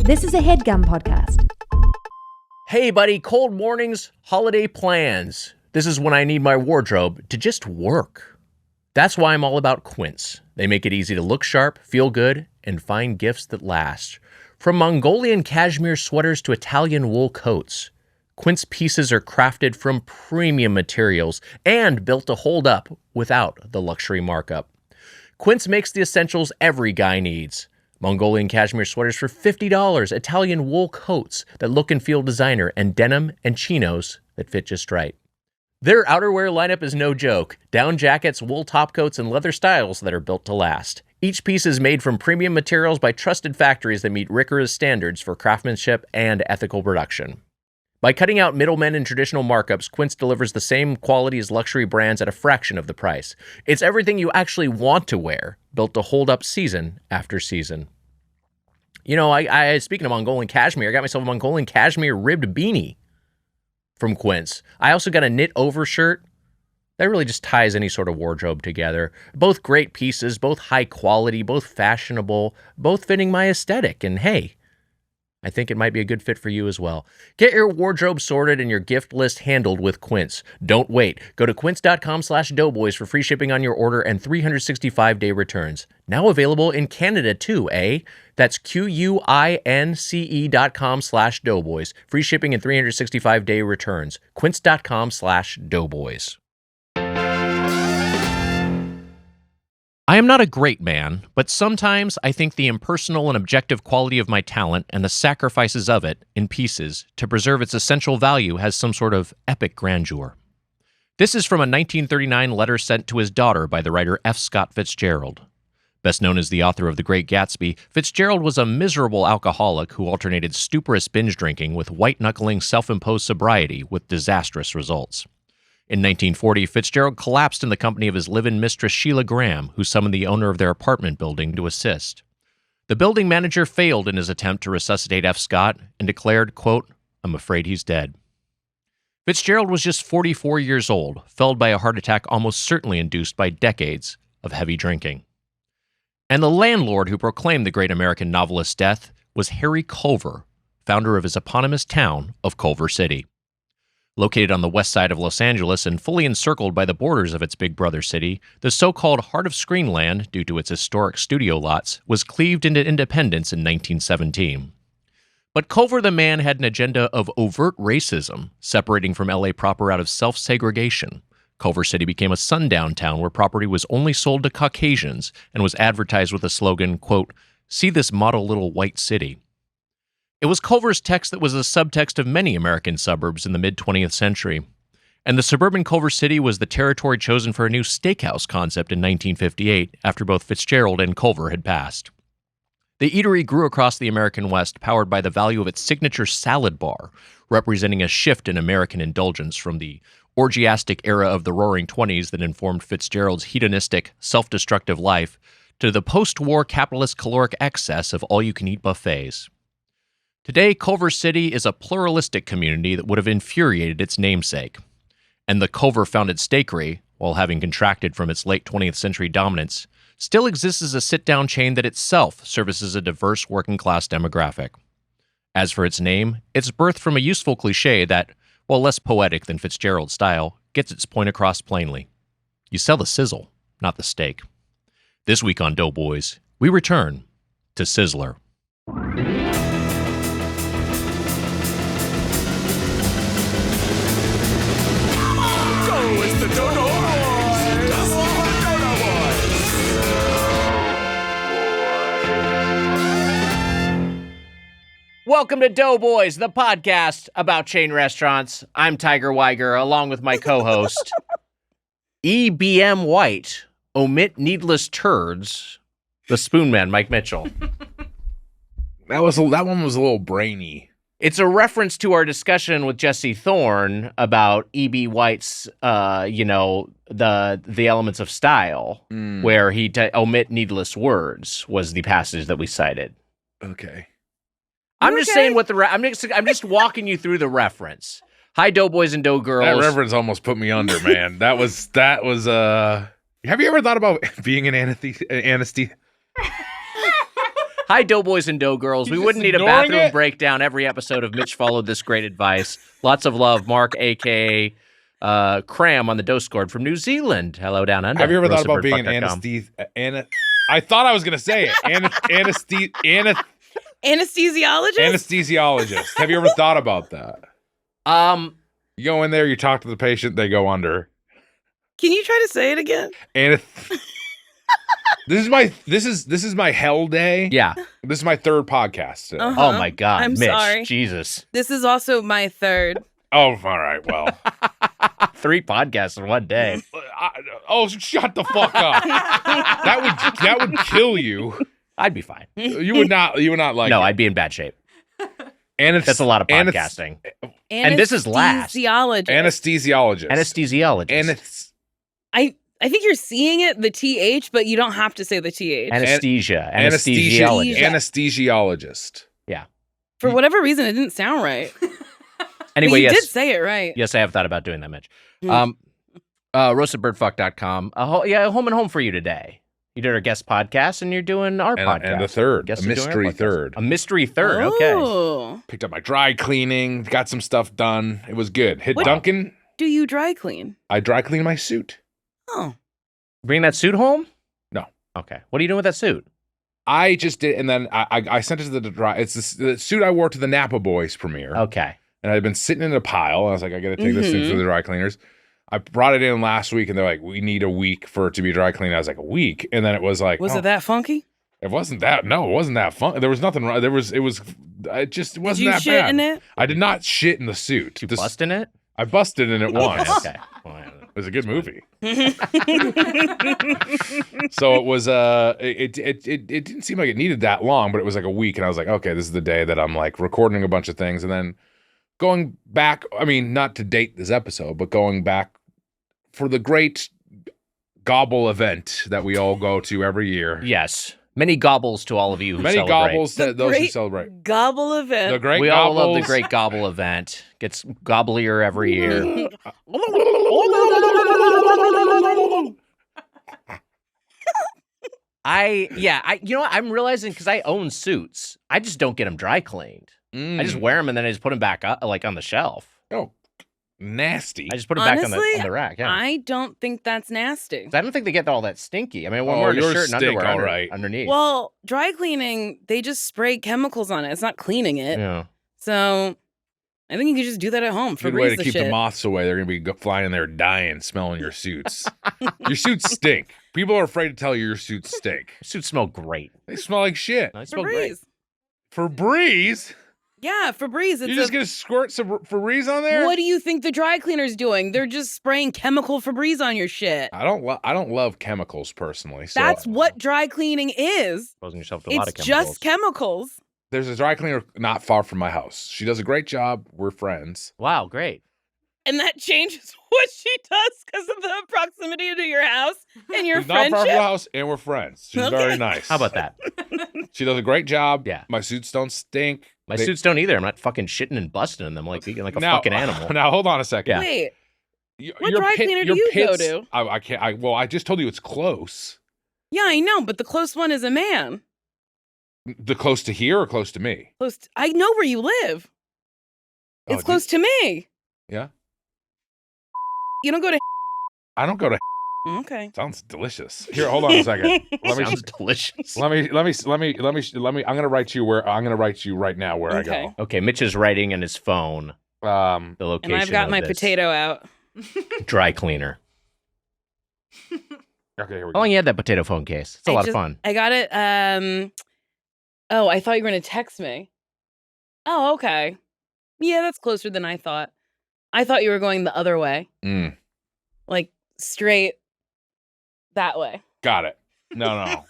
This is a Headgum podcast. Hey, buddy, cold mornings, holiday plans. This is when I need my wardrobe to just work. That's why I'm all about Quince. They make it easy to look sharp, feel good, and find gifts that last. From Mongolian cashmere sweaters to Italian wool coats, Quince pieces are crafted from premium materials and built to hold up without the luxury markup. Quince makes the essentials every guy needs. Mongolian cashmere sweaters for $50, Italian wool coats that look and feel designer, and denim and chinos that fit just right. Their outerwear lineup is no joke. Down jackets, wool top coats, and leather styles that are built to last. Each piece is made from premium materials by trusted factories that meet rigorous standards for craftsmanship and ethical production. By cutting out middlemen and traditional markups, Quince delivers the same quality as luxury brands at a fraction of the price. It's everything you actually want to wear, built to hold up season after season. You know, I speaking of Mongolian cashmere, I got myself a Mongolian cashmere ribbed beanie from Quince. I also got a knit overshirt. That really just ties any sort of wardrobe together. Both great pieces, both high quality, both fashionable, both fitting my aesthetic. And hey, I think it might be a good fit for you as well. Get your wardrobe sorted and your gift list handled with Quince. Don't wait. Go to quince.com/doughboys for free shipping on your order and 365-day returns. Now available in Canada too, eh? That's QUINCE.com/doughboys. Free shipping and 365-day returns. Quince.com/doughboys. I am not a great man, but sometimes I think the impersonal and objective quality of my talent and the sacrifices of it in pieces to preserve its essential value has some sort of epic grandeur. This is from a 1939 letter sent to his daughter by the writer F. Scott Fitzgerald. Best known as the author of The Great Gatsby, Fitzgerald was a miserable alcoholic who alternated stuporous binge drinking with white-knuckling self-imposed sobriety with disastrous results. In 1940, Fitzgerald collapsed in the company of his live-in mistress Sheila Graham, who summoned the owner of their apartment building to assist. The building manager failed in his attempt to resuscitate F. Scott and declared, quote, "I'm afraid he's dead." Fitzgerald was just 44 years old, felled by a heart attack almost certainly induced by decades of heavy drinking. And the landlord who proclaimed the great American novelist's death was Harry Culver, founder of his eponymous town of Culver City. Located on the west side of Los Angeles and fully encircled by the borders of its big brother city, the so-called Heart of Screenland, due to its historic studio lots, was cleaved into independence in 1917. But Culver the man had an agenda of overt racism, separating from LA proper out of self-segregation. Culver City became a sundown town where property was only sold to Caucasians and was advertised with the slogan, quote, "See this model little white city." It was Culver's text that was the subtext of many American suburbs in the mid-20th century. And the suburban Culver City was the territory chosen for a new steakhouse concept in 1958 after both Fitzgerald and Culver had passed. The eatery grew across the American West, powered by the value of its signature salad bar, representing a shift in American indulgence from the orgiastic era of the Roaring Twenties that informed Fitzgerald's hedonistic, self-destructive life to the post-war capitalist caloric excess of all-you-can-eat buffets. Today, Culver City is a pluralistic community that would have infuriated its namesake. And the Culver-founded steakery, while having contracted from its late 20th century dominance, still exists as a sit-down chain that itself services a diverse working-class demographic. As for its name, it's birthed from a useful cliché that, while less poetic than Fitzgerald's style, gets its point across plainly. You sell the sizzle, not the steak. This week on Doughboys, we return to Sizzler. Welcome to Doughboys, the podcast about chain restaurants. I'm Tiger Weiger, along with my co-host, EBM White, Omit Needless Turds, the Spoon Man, Mike Mitchell. That one was a little brainy. It's a reference to our discussion with Jesse Thorne about E.B. White's, the elements of style, where he omit needless words was the passage that we cited. Okay. I'm just saying what I'm just walking you through the reference. Hi, Doughboys and Doughgirls. That reference almost put me under, man. That was. Have you ever thought about being an anesthesia? Hi, Doughboys and Doughgirls. We He's wouldn't just need a ignoring bathroom it? breakdown every episode of Mitch Followed This Great Advice. Lots of love, Mark, a.k.a. Cram on the Discord from New Zealand. Hello, down under. Have you ever thought about being an I thought I was going to say it. Anesthesiologist? Anesthesiologist. Have you ever thought about that? You go in there, you talk to the patient, they go under. Can you try to say it again? This is my hell day. Yeah. This is my third podcast today. Uh-huh. Oh, my God. I'm Mitch, sorry. Jesus. This is also my third. Oh, all right. Well. 3 podcasts in one day. Shut the fuck up. that would kill you. I'd be fine. You would not like No, it. I'd be in bad shape. And That's a lot of podcasting. And this is last. Anesthesiologist. Anesthesiologist. I think you're seeing it, the TH, but you don't have to say the TH. Anesthesia. Anesthesiologist. Anesthesiologist. Yeah. For whatever reason, it didn't sound right. Anyway, but you yes. did say it right. Yes, I have thought about doing that, Mitch. Hmm. Roastedbirdfuck.com. Home and home for you today. You did our guest podcast, and you're doing our podcast. And the third. Guess A you're doing our mystery podcast. third. A mystery third, okay. Oh. Picked up my dry cleaning, got some stuff done. It was good. Hit What- Duncan. Do you dry clean? I dry clean my suit. Oh. Bring that suit home? No. Okay. What are you doing with that suit? I just did, and then I sent it to the dry. It's the suit I wore to the Napa Boys premiere. Okay. And I'd been sitting in a pile. I was like, I got to take this thing to the dry cleaners. I brought it in last week, and they're like, we need a week for it to be dry cleaned. I was like, a week? And then it was like, Was it that funky? It wasn't that. No, it wasn't that fun. There was nothing wrong. It just wasn't Did you that shit bad. in it? I did not shit in the suit. Did you bust in it? I busted in it once. Okay. Well, It was a good movie. So it was it didn't seem like it needed that long, but it was like a week, and I was like, okay, this is the day that I'm like recording a bunch of things, and then going back, I mean, not to date this episode, but going back for the great gobble event that we all go to every year. yes. Many gobbles to all of you who Many celebrate. gobbles to those who Great celebrate. Gobble event. The great We gobbles. all love the great gobble event. Gets gobblier every year. I'm realizing because I own suits, I just don't get them dry cleaned. I just wear them and then I just put them back up, like on the shelf. Oh, nasty. I just put them back on Honestly, the rack. Yeah. I don't think that's nasty. I don't think they get all that stinky. I mean, when Oh, we're wearing a yours shirt and stink, underwear all right. underneath. Well, dry cleaning, they just spray chemicals on it. It's not cleaning it. yeah. So I think you can just do that at home. Good way Febreze to the keep shit. the moths away. They're gonna be flying in there dying, smelling your suits. Your suits stink. People are afraid to tell you your suits stink. Suits smell great. They smell like shit. They smell great. Febreze. Febreze? Yeah, Febreze. It's You're just gonna squirt some Febreze on there? What do you think the dry cleaner's doing? They're just spraying chemical Febreze on your shit. I don't love chemicals personally. So That's what dry cleaning is. Exposing yourself to a lot of It's chemicals. just chemicals. there's a dry cleaner not far from my house. She does a great job. We're friends. Wow, great. And that changes what she does because of the proximity to your house and your She's not far from friendship. the house, and we're friends. She's Okay. very nice. How about that? She does a great job. Yeah. My suits don't stink. My suits don't either. I'm not fucking shitting and busting in them like a fucking animal. Now hold on a second. Yeah. Wait, what Your dry cleaner do you go to? I can't. I just told you it's close. yeah, I know, but the close one is a man. The close to here or close to me? I know where you live. Oh, It's close to me. Yeah. You don't go to. I don't go to. Okay. Sounds delicious. Here, hold on a second. Sounds delicious. Let me. I'm gonna write you right now where I Okay. go. Okay, Mitch is writing in his phone the location. And I've got of my this potato out. dry cleaner. Okay, here we How go. long you had that potato phone case? It's a lot of fun. I got it. Oh, I thought you were going to text me. Oh, okay. Yeah, that's closer than I thought. I thought you were going the other way. Mm, Like straight that way. got it. No.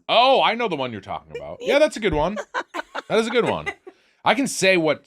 Oh, I know the one you're talking about. Yeah, that's a good one. That is a good one. I can say what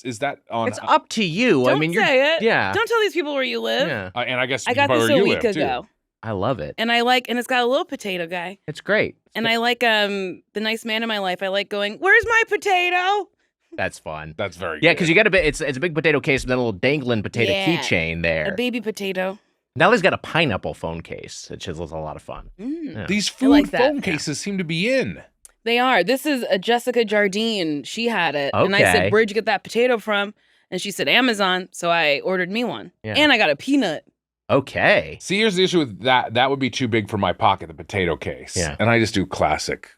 is that on. It's up to you. Don't I mean, say it. Yeah. Don't tell these people where you live. Yeah. And I guess I got where this a you week live, too. ago. I love it. And it's got a little potato guy. It's great. And I like the nice man in my life. I like going, "Where's my potato?" That's fun. That's very Yeah, good. because you got it's a big potato case with a little dangling potato Yeah. keychain there. A baby potato. Now he's got a pineapple phone case, which is a lot of fun. Mm. Yeah. These I food like that. phone cases seem to be in. They are. This is a Jessica Jardine. She had it. And I Okay. said, where'd you get that potato from? And she said, Amazon. So I ordered me one. Yeah. And I got a peanut. Okay. See, here's the issue with that. That would be too big for my pocket, the potato case. Yeah. And I just do classic.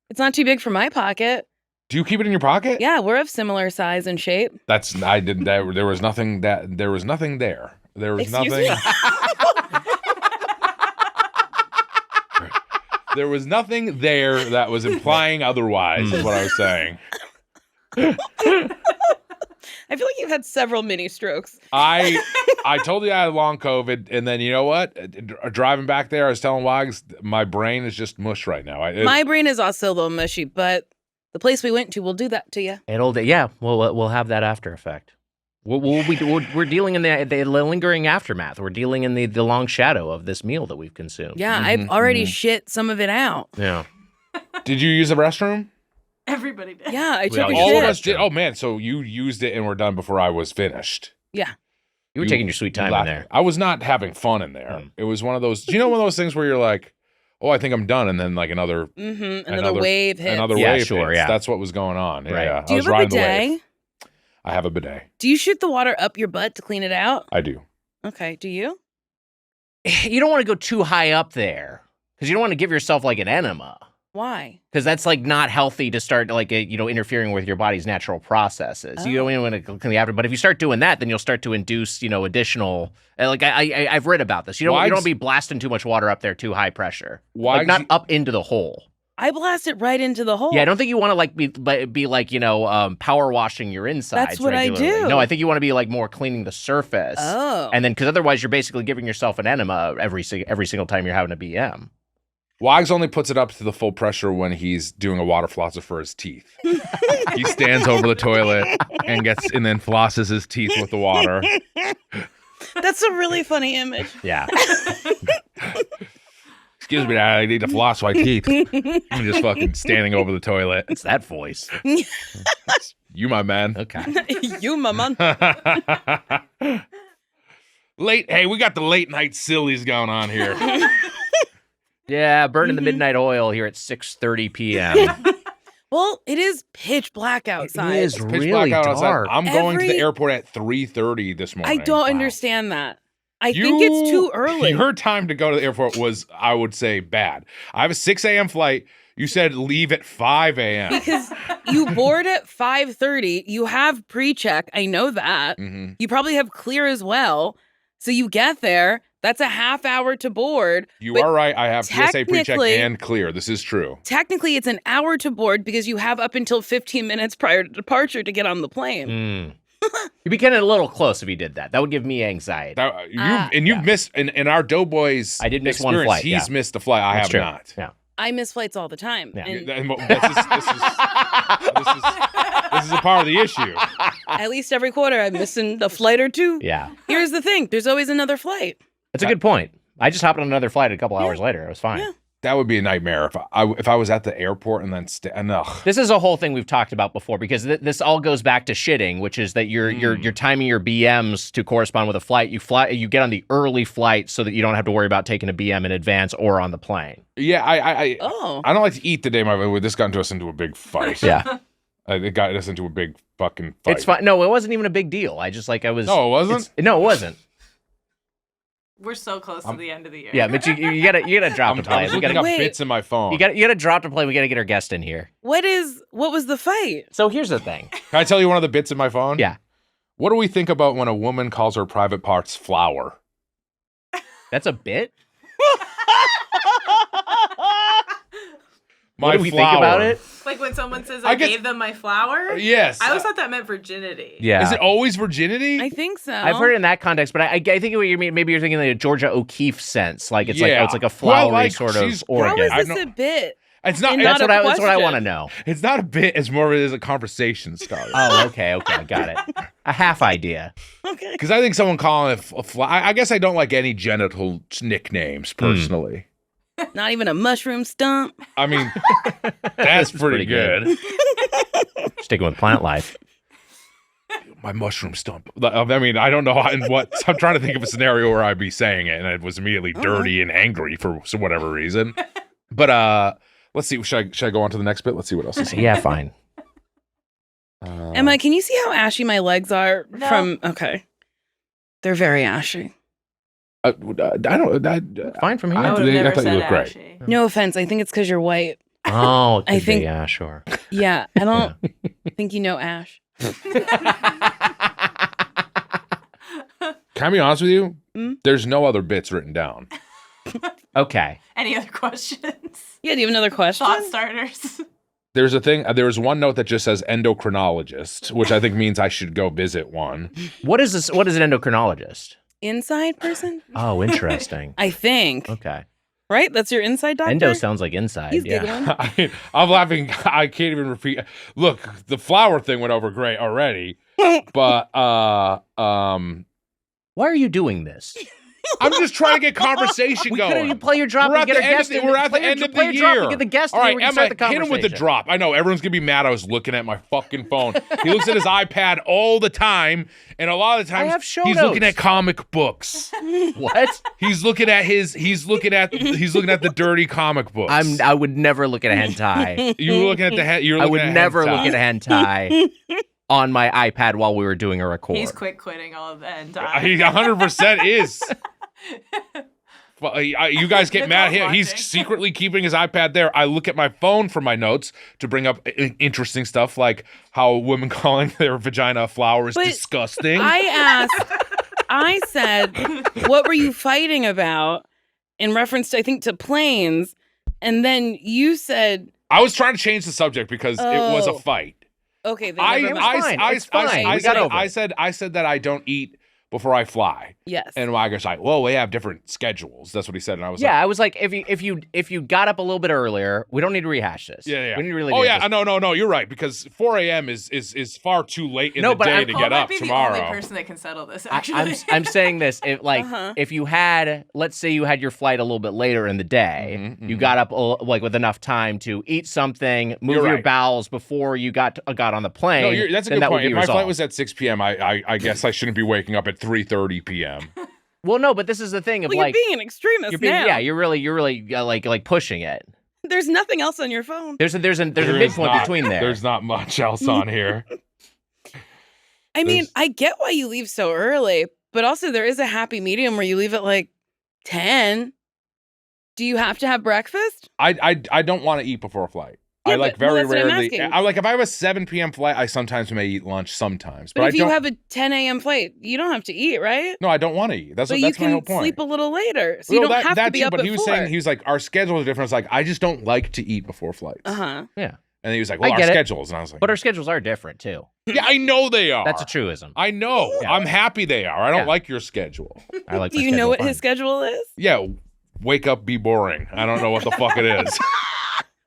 It's not too big for my pocket. Do you keep it in your pocket? Yeah, we're of similar size and shape. I didn't. There was nothing there. There was nothing. Excuse me? There was nothing there that was implying otherwise, is what I was saying. I feel like you've had several mini strokes. I told you I had long COVID, and then you know what? Driving back there, I was telling Wags, my brain is just mush right now. My brain is also a little mushy, but the place we went to will do that to you. We'll have that after effect. We're dealing in the lingering aftermath. We're dealing in the long shadow of this meal that we've consumed. Yeah, I've already shit some of it out. Yeah. Did you use the restroom? Everybody did. Yeah, I took a All of shit. us did. Oh man, so you used it and were done before I was finished. Yeah. You were taking your sweet time in there. I was not having fun in there. It was one of those. Do you know one of those things where you're like, "Oh, I think I'm done," and then like another wave hits. Another Yeah, wave sure, hits. yeah. That's what was going on. Right. Yeah, Do you I was have a riding the bidet? wave. I have a bidet. Do you shoot the water up your butt to clean it out? I do. Okay, do you? You don't want to go too high up there because you don't want to give yourself like an enema. Why? Because that's like not healthy to start like interfering with your body's natural processes. You don't even want to clean the after. But if you start doing that, then you'll start to induce additional. I've read about this. You don't be blasting too much water up there too high pressure. Like not up into the hole. I blast it right into the hole. Yeah, I don't think you want to like be like power washing your insides. That's what I regularly. do. No, I think you want to be like more cleaning the surface. Oh. And then because otherwise you're basically giving yourself an enema every single time you're having a BM. Wags only puts it up to the full pressure when he's doing a water flosser for his teeth. He stands over the toilet and then flosses his teeth with the water. That's a really funny image. Yeah. Excuse me, I need to floss my teeth. I'm just fucking standing over the toilet. It's that voice. You, my man. Okay. You, my man. Hey, we got the late night sillies going on here. Yeah, burning the midnight oil here at 6:30 p.m. Well, it is pitch black outside. It is Pitch really black out outside. dark. I'm going to the airport at 3:30 this morning. I don't understand that. I think it's too early. Your time to go to the airport was, I would say, bad. I have a 6 a.m. flight. You said leave at 5 a.m. Because you board at 5:30. You have pre-check. I know that. Mm-hmm. You probably have clear as well. So you get there. That's a half hour to board. You are right. I have TSA pre-check technically- and clear. This is true. Technically, it's an hour to board because you have up until 15 minutes prior to departure to get on the plane. You'd be getting a little close if you did that. That would give me anxiety. You've missed in our Doughboys. I did miss one experience, flight, He's yeah. missed a flight. I That's have true. not. Yeah. I miss flights all the time. Yeah. And This is a part of the issue. at least every quarter, I'm missing a flight or two. Yeah. Here's the thing. There's always another flight. That's a good point. I just hopped on another flight a couple hours later. It was fine. Yeah. That would be a nightmare if I was at the airport and then This is a whole thing we've talked about before because this all goes back to shitting, which is that you're timing your BMs to correspond with a flight. You get on the early flight so that you don't have to worry about taking a BM in advance or on the plane. Yeah, I Oh. don't like to eat the day this got us into a big fight. Yeah. It got us into a big fucking fight. It's fine. No, it wasn't even a big deal. I just like I was. No, it wasn't? No, it wasn't. We're so close to the end of the year. Yeah, but you gotta drop the I plane. was We looking gotta, up Wait. bits in my phone. you gotta drop the plane. We gotta get our guest in here. What was the fight? So here's the thing. Can I tell you one of the bits in my phone? Yeah. What do we think about when a woman calls her private parts flour? That's a bit. My What do we flower. think about it? Like when someone says, I I guess- gave them my flower? Yes. I always thought that meant virginity. Yeah. Is it always virginity? I think so. I've heard it in that context, but I think what you mean, maybe you're thinking like a Georgia O'Keeffe sense, like it's Yeah. like a Well, flowery like, sort of she's- How organ. is I this know- a bit? It's not. And That's not That's a what I question. want to know. It's not a bit as more of it is a conversation starter. Oh, okay, got it. A half idea. Okay. Because I think someone calling it a flower. I guess I don't like any genital nicknames personally. Not even a mushroom stump. I mean, that's pretty pretty good. good. Sticking with plant life. My mushroom stump. I mean, I don't know what. I'm trying to think of a scenario where I'd be saying it, and it was immediately dirty and angry for whatever reason. But Let's see. Should I go on to the next bit? Let's see what else is. Yeah, fine. Emma, can you see how ashy my legs are No. from? Okay, they're very ashy. I don't. Fine from here. I I would have thought never you said looked great. ashy. No offense, I think it's because you're white. Oh, it I could think- be, yeah, sure. Yeah, I don't think you know Ash. Can I be honest with you? Mm? There's no other bits written down. Okay. Any other questions? Yeah, do you have another question? Thought starters. There's a thing. There was one note that just says endocrinologist, which I think means I should go visit one. What is this? What is an endocrinologist? Inside person? Oh, interesting. I think. Okay. Right? That's your inside doctor? Endo sounds like inside. He's Yeah. giggling. I'm laughing. I can't even repeat. Look, the flower thing went over great already, but Why are you doing this? I'm just trying to get conversation We going. couldn't play your drop We're and at get the our end of guest the- in. we're at the Play your- end of play the your drop year. and get the guest All in right, here. We can Emma, start the hit conversation. him with the drop. I know everyone's gonna be mad. I was looking at my fucking phone. He looks at his iPad all the time, and a lot of the times have show he's looking notes. at comic books. What? He's looking at the dirty comic books. I would never look at a hentai. You're looking at the head. I would never look at a hentai on my iPad while we were doing a record. He's quitting all of the end. He 100% is. Well, you guys get mad at him. He's watching. secretly keeping his iPad there. I look at my phone for my notes to bring up interesting stuff like how women calling their vagina a flower is But disgusting. I said, what were you fighting about? In reference to, I think, to planes. And then you said, I was trying to change the subject because it was a Oh. fight. okay, then I never mind. It's fine. We got over it. I said that I don't eat before I fly. Yes. And Wagner's like, well, we have different schedules. That's what he said. And I was Yeah, like, I was like, if you got up a little bit earlier, we don't need to rehash this. yeah. We need to really. Oh do yeah, this. no, you're right because 4 a.m. is far too late in No, the but day I'm- to Cole get might up be tomorrow. the only person that can settle this. I'm Actually, I'm saying this. Uh-huh. If you had, let's say you had your flight a little bit later in the day, Mhm, you mhm. got up like with enough time to eat something, move You're your right. bowels before you got on the plane. No, that's a then good that would point. be If my flight resolved. was at 6 p.m., I guess I shouldn't be waking up at 3:30 p.m. Well, no, but this is the thing of Well, like you're being an extremist you're being, now. yeah, you're really like pushing it. There's nothing else on your phone. There's a There is midpoint not- between there. There's not much else on here. I mean, There's- I get why you leave so early, but also there is a happy medium where you leave at like 10. Do you have to have breakfast? I don't want to eat before a flight. Yeah, I like but- well, very that's what I'm rarely. asking. I like if I have a 7 p.m. flight, I sometimes may eat lunch sometimes, But but if I you don't. have a 10 a.m. flight, you don't have to eat, right? No, I don't want to eat. That's But that's you my whole can point. sleep a little later, so Well, you don't have to that be too, up but at he was 4. saying he was like our schedules are different. I was like I just don't like to eat before flights. Uh-huh. And he was like, I well, our get it. schedules, and I was like, But our schedules are different too. yeah, I know they are. That's a truism. I know. Yeah. I'm happy they are. I don't Yeah. like your schedule. I like. Do my you know schedule what fine. his schedule is? Yeah, wake up, be boring. I don't know what the fuck it is.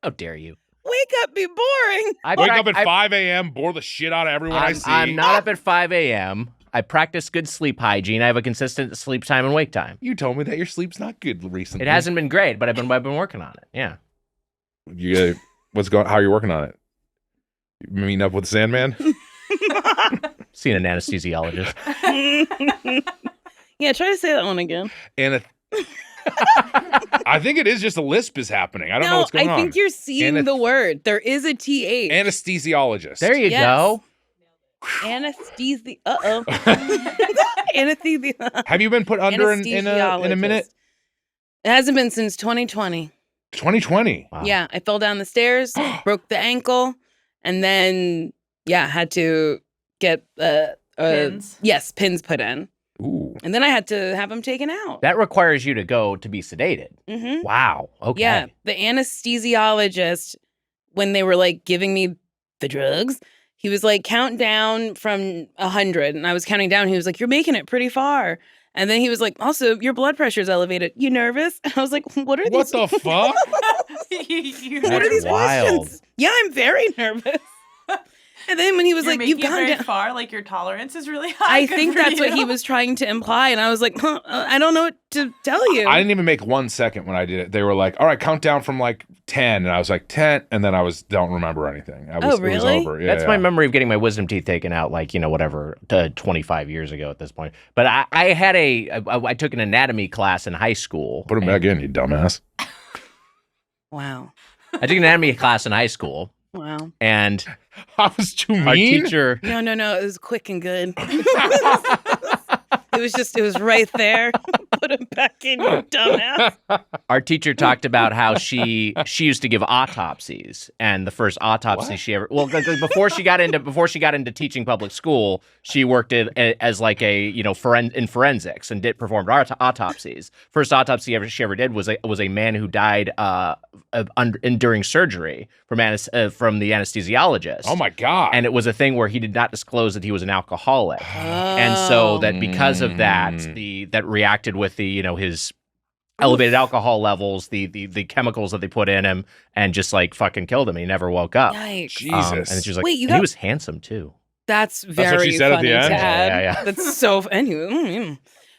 How dare you? Wake up, be boring. Wake up at 5 a.m., bore the shit out of everyone I see. I'm not up at 5 a.m. I practice good sleep hygiene. I have a consistent sleep time and wake time. You told me that your sleep's not good recently. It hasn't been great, but I've been working on it. Yeah. You, how are you working on it? You meeting up with Sandman? Seeing an anesthesiologist. Yeah, try to say that one again. And I think it is just a lisp is happening. I don't know what's going on. I think you're seeing Anath- the word. There is a TH. Anesthesiologist. There you Yes. go. Anesthesia. Uh-oh. Anesthesia. Have you been put under in a minute? It hasn't been since 2020. 2020. Wow. Yeah, I fell down the stairs, broke the ankle, and then had to get Pins. Yes, pins put in, Ooh. and then I had to have them taken out. That requires you to go to be sedated. Mm-hmm. Wow. Okay. Yeah, the anesthesiologist, when they were like giving me the drugs, he was like, count down from 100, and I was counting down. He was like, you're making it pretty far. And then he was like, also, your blood pressure's elevated. You nervous? And I was like, what are What these? the fuck? What are That's these wild. questions? Yeah, I'm very nervous. And then when he was You're like, you've making it gone very down. far, like your tolerance is really high. I Good think for that's what you. he was trying to imply. And I was like, I don't know what to tell you. I didn't even make 1 second when I did it. They were like, all right, count down from like 10. And I was like, 10. And then don't remember anything. It was really? over. Yeah, That's yeah. my memory of getting my wisdom teeth taken out, like, whatever, 25 years ago at this point. But I took an anatomy class in high school. Put him back in, you dumbass. Wow. I took an anatomy class in high school, Wow. and I was too mean. our teacher. No. It was quick and good. It was right there. Put him back in, you dumbass. Our teacher talked about how she used to give autopsies, and the first autopsy she ever before she got into teaching public school, she worked as like a in forensics and performed autopsies. First autopsy she ever did was a man who died during surgery from the anesthesiologist. Oh my God! And it was a thing where he did not disclose that he was an alcoholic, and so that because of that, that reacted with his elevated alcohol levels, the chemicals that they put in him, and just like fucking killed him. He never woke up. Yikes. Jesus. And she was like, Wait, he was handsome too. That's very what she said at funny the end? to add. Yeah. That's so anyway.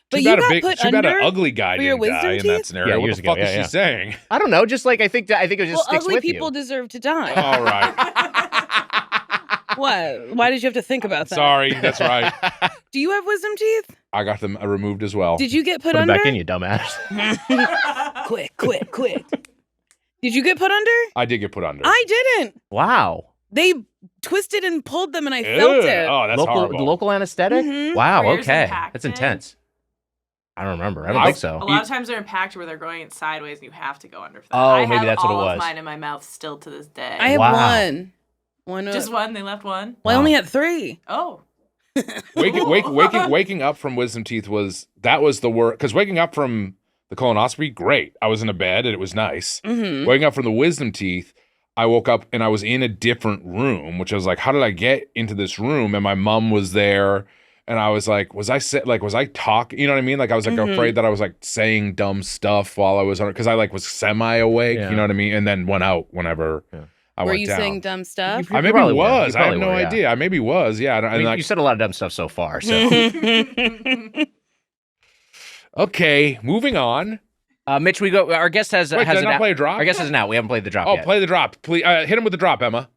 But Too you bad got a put too under bad an ugly guy for your didn't die wisdom in that teeth? scenario. Yeah, What years the fuck ago, is yeah. she saying? I don't know. Just like I think it just Well, sticks ugly with people you. deserve to die. All right. What? Why did you have to think about that? Sorry, that's right. Do you have wisdom teeth? I got them removed as well. Did you get put Put them under? back in, you dumbass. Quick. Did you get put under? I did get put under. I didn't. Wow. They twisted and pulled them, and I felt it. Oh, that's horrible. Local anesthetic? Mhm. Wow, Were yours okay. impacted? That's intense. I don't remember. I don't I- think A so. lot of times they're impacted where they're going sideways and you have to go under for that. Oh, I maybe have that's what it all was. of mine in my mouth still to this day. I have Wow. one. Just one? They left one? Well, I only had 3. Oh. Waking up from wisdom teeth was the worst. Because waking up from the colonoscopy, great. I was in a bed and it was nice. Mm-hmm. Waking up from the wisdom teeth, I woke up and I was in a different room, which I was like, how did I get into this room? And my mom was there. And I was like, was I talking? You know what I mean? Like I was like afraid that I was like saying dumb stuff while I was on it. Because I like was semi-awake, Yeah. you know what I mean? And then went out whenever I Were went you down. saying dumb stuff? I maybe probably were. was. You I had probably no were, yeah. idea. I maybe was. Yeah. And I mean, like, you said a lot of dumb stuff so far, so. okay, moving on. Mitch, our guest has Wait, has did I an not out. play a drop? Our guest has an out. We haven't played the drop Oh, yet. play the drop. Please hit him with the drop, Emma.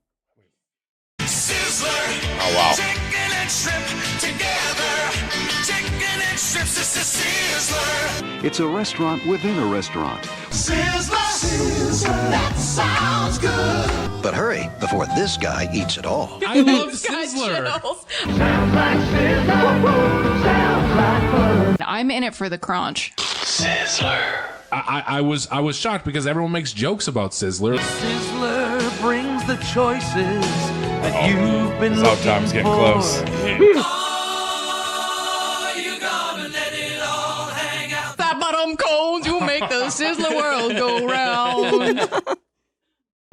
Oh, wow. Chicken and shrimp together. Chicken and shrimps, it's a Sizzler. It's a restaurant within a restaurant. Sizzler. That sounds good. But hurry, before this guy eats it all. I love Sizzler. I'm in it for the crunch. I was shocked because everyone makes jokes about Sizzler. Sizzler brings the choices that you've been This time's getting close. That bottom cold, you make the Sizzler world go round. A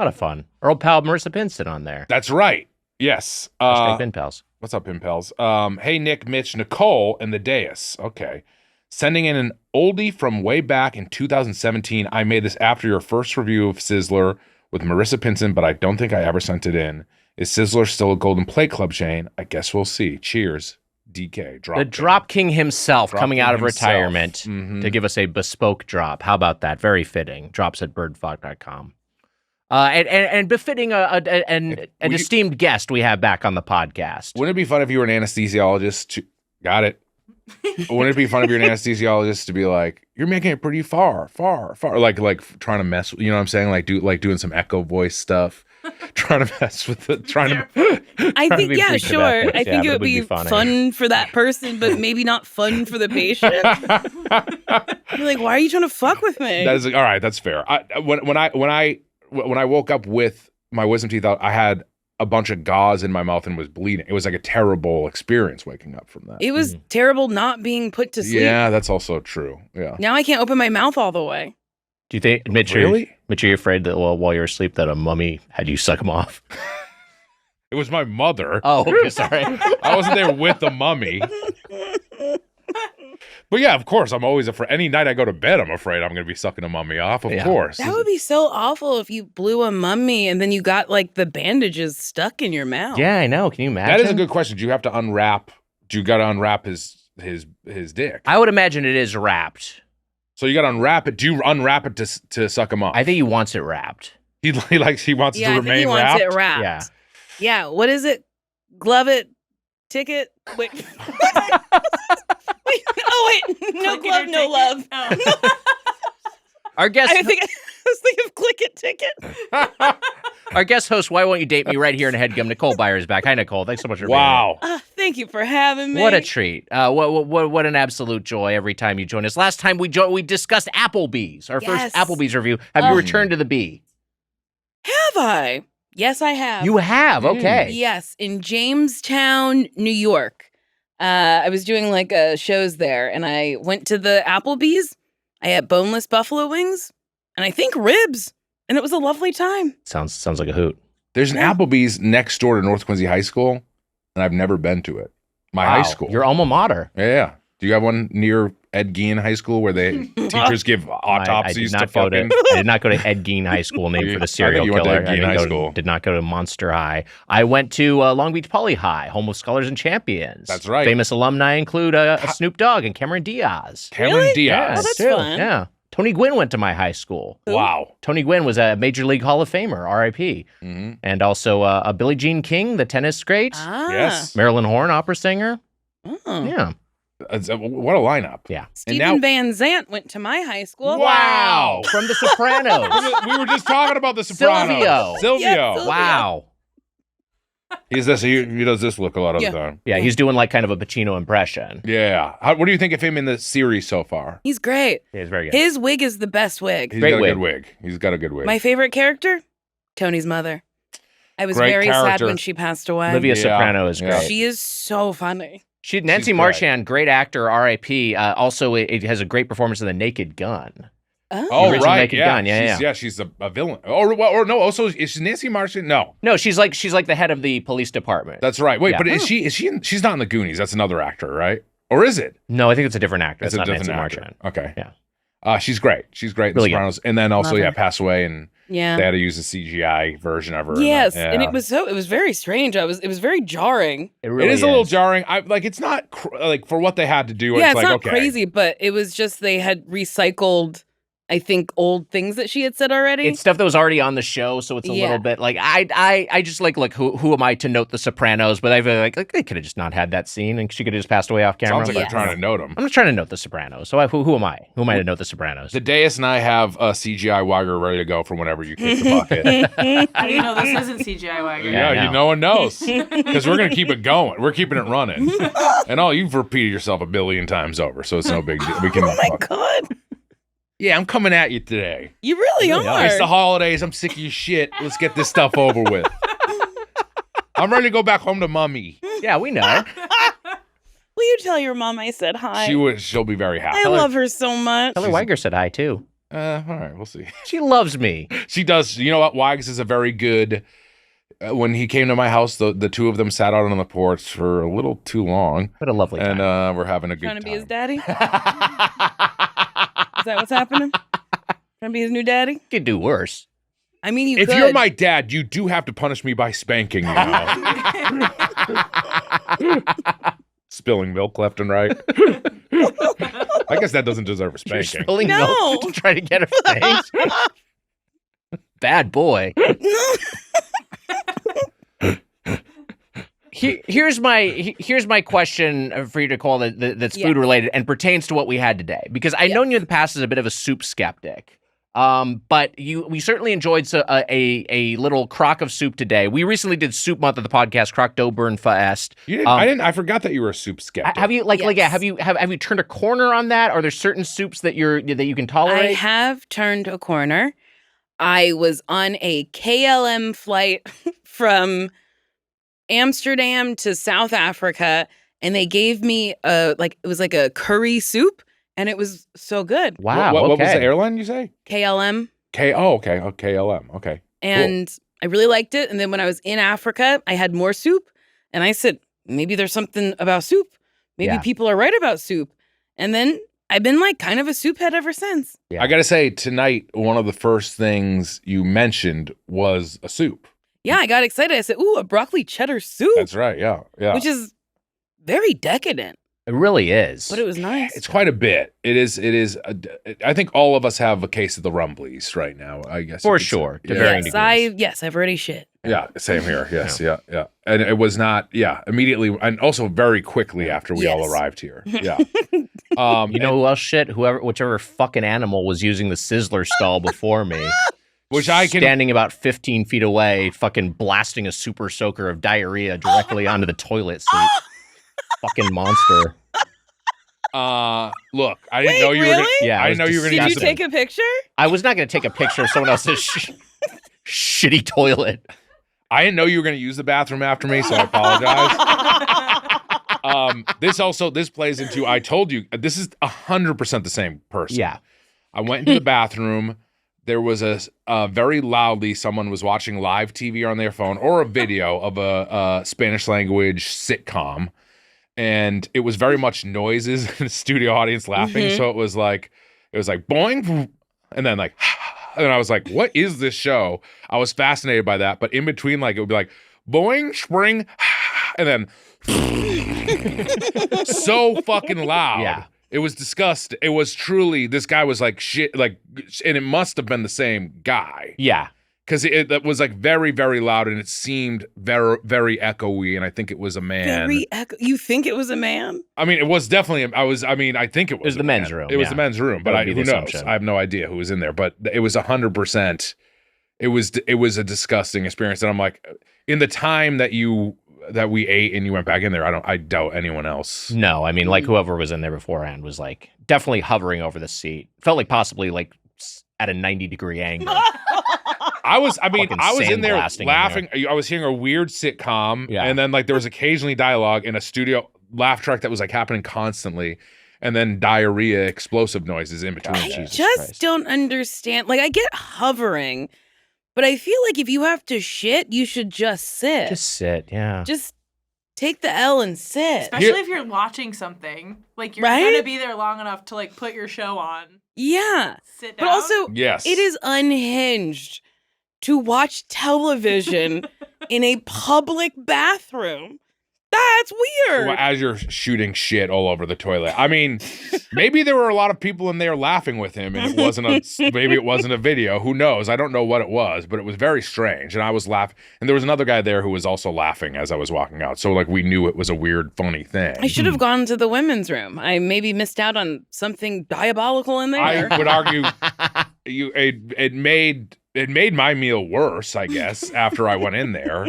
lot of fun. Our old pal Marissa Pinston on there. That's right. Yes. Hashtag Pin Pals. What's up, Pin Pals? Hey, Nick, Mitch, Nicole, and the Dais. Okay. Sending in an oldie from way back in 2017. I made this after your first review of Sizzler with Marissa Pinson, but I don't think I ever sent it in. Is Sizzler still a Golden Plate Club chain? I guess we'll see. Cheers. DK. The Drop King himself Drop coming King out of himself. retirement Mhm. to give us a bespoke drop. How about that? Very fitting. Drops at birdfog.com. And befitting an esteemed guest we have back on the podcast. Wouldn't it be fun if you were an anesthesiologist? Got it. Wouldn't it be fun if you're an anesthesiologist to be like, you're making it pretty far, like trying to mess with, you know what I'm saying? Like doing some echo voice stuff, trying to mess with it, I think, be yeah, preaching sure. about this. I Yeah, think but it would be funny. fun for that person, but maybe not fun for the patient. You're like, why are you trying to fuck with me? That is all right. That's fair. When I woke up with my wisdom teeth out, I had a bunch of gauze in my mouth and was bleeding. It was like a terrible experience waking up from that. It was terrible not being put to sleep. Yeah, that's also true. Yeah. Now I can't open my mouth all the way. Do you think, Mitch, Really? Mitch, are you afraid that while you were asleep that a mummy had you suck him off? It was my mother. Oh, okay, sorry. I wasn't there with the mummy. But yeah, of course, I'm always afraid. Any night I go to bed, I'm afraid I'm going to be sucking a mummy off. Of Yeah. course. That would be so awful if you blew a mummy and then you got like the bandages stuck in your mouth. Yeah, I know. Can you imagine? That is a good question. Do you have to unwrap? Do you got to unwrap his dick? I would imagine it is wrapped. So you got to unwrap it. Do you unwrap it to suck him off? I think he wants it wrapped. He wants Yeah, it to I think remain he wants wrapped. it wrapped. Yeah. Yeah. What is it? Glove it, ticket. Wait. Wait. Oh wait. No Click it glove, or no take love. it. Oh. Our guest, I think was thinking of Click It Ticket. Our guest host, Why Won't You Date Me, right here in Headgum. Nicole Byer is back. Hi, Nicole. Thanks so much for being here. Thank you for having me. What a treat. What an absolute joy every time you join us. Last time we discussed Applebee's, our first Applebee's review. Have you returned to the B? Have I? Yes, I have. You have? Okay. Yes, in Jamestown, New York. I was doing like shows there, and I went to the Applebee's. I had boneless buffalo wings, and I think ribs, and it was a lovely time. Sounds like a hoot. There's an Applebee's next door to North Quincy High School, and I've never been to it. My high school. Your alma mater. Yeah. Do you have one near Ed Gein High School where they teachers give autopsies to fucking? I did not go to Ed Gein High School, named for the serial killer. Did not go to Monster High. I went to Long Beach Poly High, home of Scholars and Champions. That's right. Famous alumni include Snoop Dogg and Cameron Diaz. Cameron Diaz. Yeah, Oh, that's fun. Yeah. Tony Gwynn went to my high school. Wow. Tony Gwynn was a Major League Hall of Famer, R.I.P. Mm-hmm. And also a Billie Jean King, the tennis great. Yes. Marilyn Horne, opera singer. Oh. Yeah. What a lineup. Yeah. Stephen Van Zandt went to my high school. Wow. From The Sopranos. We were just talking about The Sopranos. Silvio. Yeah, Wow. He does this look a lot of the time. Yeah, he's doing like kind of a Pacino impression. Yeah. What do you think of him in the series so far? He's great. Yeah, he's very good. His wig is the best wig. He's Great got a wig. good wig. He's got a good wig. My favorite character? Tony's mother. I was Great very sad character. when she passed away. Olivia Soprano is great. Yeah. She is so funny. Nancy She's Marchand, great actor, R.I.P. Also, it has a great performance in The Naked Gun. Oh, original right. Naked Gun. Yeah. She's a villain. Or no, also, is she Nancy Marchand? No. She's like the head of the police department. That's right. Wait, Yeah. but she's not in the Goonies. That's another actor, right? Or is it? No, I think it's a different actor. It's It's a not different Nancy actor. Marchand. Okay. Yeah. She's great. She's great in Really Sopranos. And then also, Love her. passed away, and Yeah. they had to use a CGI version of her. Yes, Yeah. and it was very strange. It was very jarring. It really is a little jarring. It's not for what they had to do. Yeah, it's like, not okay. crazy, but it was just they had recycled, I think, old things that she had said already. It's stuff that was already on the show, so it's a little bit like I just like who am I to note The Sopranos? But I feel like they could have just not had that scene, and she could have just passed away off camera. Sounds like but they're trying to note them. I'm just trying to note The Sopranos. So who am I? Who am I to note The Sopranos? The Deus and I have a CGI Wagger ready to go for whenever you kick the bucket. How do you know this isn't CGI Wagger? Yeah, no one knows. Because we're going to keep it going. We're keeping it running. And you've repeated yourself 1 billion times over, so it's no big deal. We can. oh my god, Yeah, I'm coming at you today. you really are. It's the holidays. I'm sick of your shit. Let's get this stuff over with. I'm ready to go back home to mommy. Yeah, we know. Will you tell your mom I said hi? She'll be very happy. I love her so much. Heather Weiger said hi too. All right, we'll see. She loves me. She does. You know what? Wags is a very good. When he came to my house, the two of them sat out on the porch for a little too long. What a lovely And time. we're having a good Trying to time. be his daddy? Is that what's happening? Trying to be his new daddy? You could do worse. I mean, you If could. you're my dad, you do have to punish me by spanking me. Spilling milk left and right. I guess that doesn't deserve a You're spanking. spilling No. milk to try to get her spanked. Bad boy. Here's my question for you to call that's food related and pertains to what we had today, because I've known you in the past as a bit of a soup skeptic. But we certainly enjoyed a little crock of soup today. We recently did Soup Month of the podcast, Crock Dough Burn Fest. You didn't. I forgot that you were a soup skeptic. Have you have you turned a corner on that? Are there certain soups that you can tolerate? I have turned a corner. I was on a KLM flight from Amsterdam to South Africa, and they gave me it was like a curry soup, and it was so good. Wow. What was okay. the airline you say? KLM. Okay. Oh, KLM. Okay. And I really liked it. And then when I was in Africa, I had more soup, and I said, maybe there's something about soup. Maybe people are right about soup. And then I've been like kind of a soup head ever since. Yeah. I got to say, tonight, one of the first things you mentioned was a soup. Yeah, I got excited. I said, ooh, a broccoli cheddar soup. That's right. Yeah. Yeah. Which is very decadent. It really is. But it was nice. It's quite a bit. It is. I think all of us have a case of the rumblies right now, I guess. For you could say. sure. To Yeah. varying Yes, I've already shit. Yeah, same here. Yes, yeah. And it was not, immediately, and also very quickly after we all arrived here. Yeah. You know who else shit? Whichever fucking animal was using the Sizzler stall before me. Which I can standing about 15 feet away, fucking blasting a super soaker of diarrhea directly onto the toilet seat. Fucking monster. Look, I didn't know you were gonna. Yeah, I didn't know you were gonna. Did you take a picture? I was not gonna take a picture of someone else's shitty toilet. I didn't know you were gonna use the bathroom after me, so I apologize. This plays into. I told you this is 100% the same person. Yeah. I went into the bathroom. There was a very loudly someone was watching live TV on their phone or a video of a Spanish language sitcom, and it was very much noises and the studio audience laughing. So it was like boing, and then like, and I was like, what is this show? I was fascinated by that, but in between, like it would be like boing, spring, and then so fucking loud. Yeah. It was disgusting. It was truly, this guy was like shit, like, and it must have been the same guy. Yeah. Because it was like very, very loud and it seemed very, very echoey. And I think it was a man. You think it was a man? I mean, it was definitely, I think it was the men's room. It was the men's room, but who knows? I have no idea who was in there, but it was 100%. It was a disgusting experience. And I'm like, in the time that we ate and you went back in there, I doubt anyone else. No, I mean, like whoever was in there beforehand was like definitely hovering over the seat. Felt like possibly like at a 90-degree angle. I was in there laughing. In there. I was hearing a weird sitcom, Yeah. and then like there was occasionally dialogue in a studio laugh track that was like happening constantly, and then diarrhea, explosive noises in between. I don't understand. Like I get hovering. But I feel like if you have to shit, you should just sit. Just sit, yeah. Just take the L and sit. Especially if you're watching something. Like, you're Right? going to be there long enough to, like, put your show on. Yeah. Sit down. But also, yes, it is unhinged to watch television in a public bathroom. That's weird. Well, as you're shooting shit all over the toilet. I mean, maybe there were a lot of people in there laughing with him, and maybe it wasn't a video. Who knows? I don't know what it was, but it was very strange. And I was laughing, and there was another guy there who was also laughing as I was walking out. So like we knew it was a weird, funny thing. I should have gone to the women's room. I maybe missed out on something diabolical in there. I would argue it made my meal worse, I guess, after I went in there.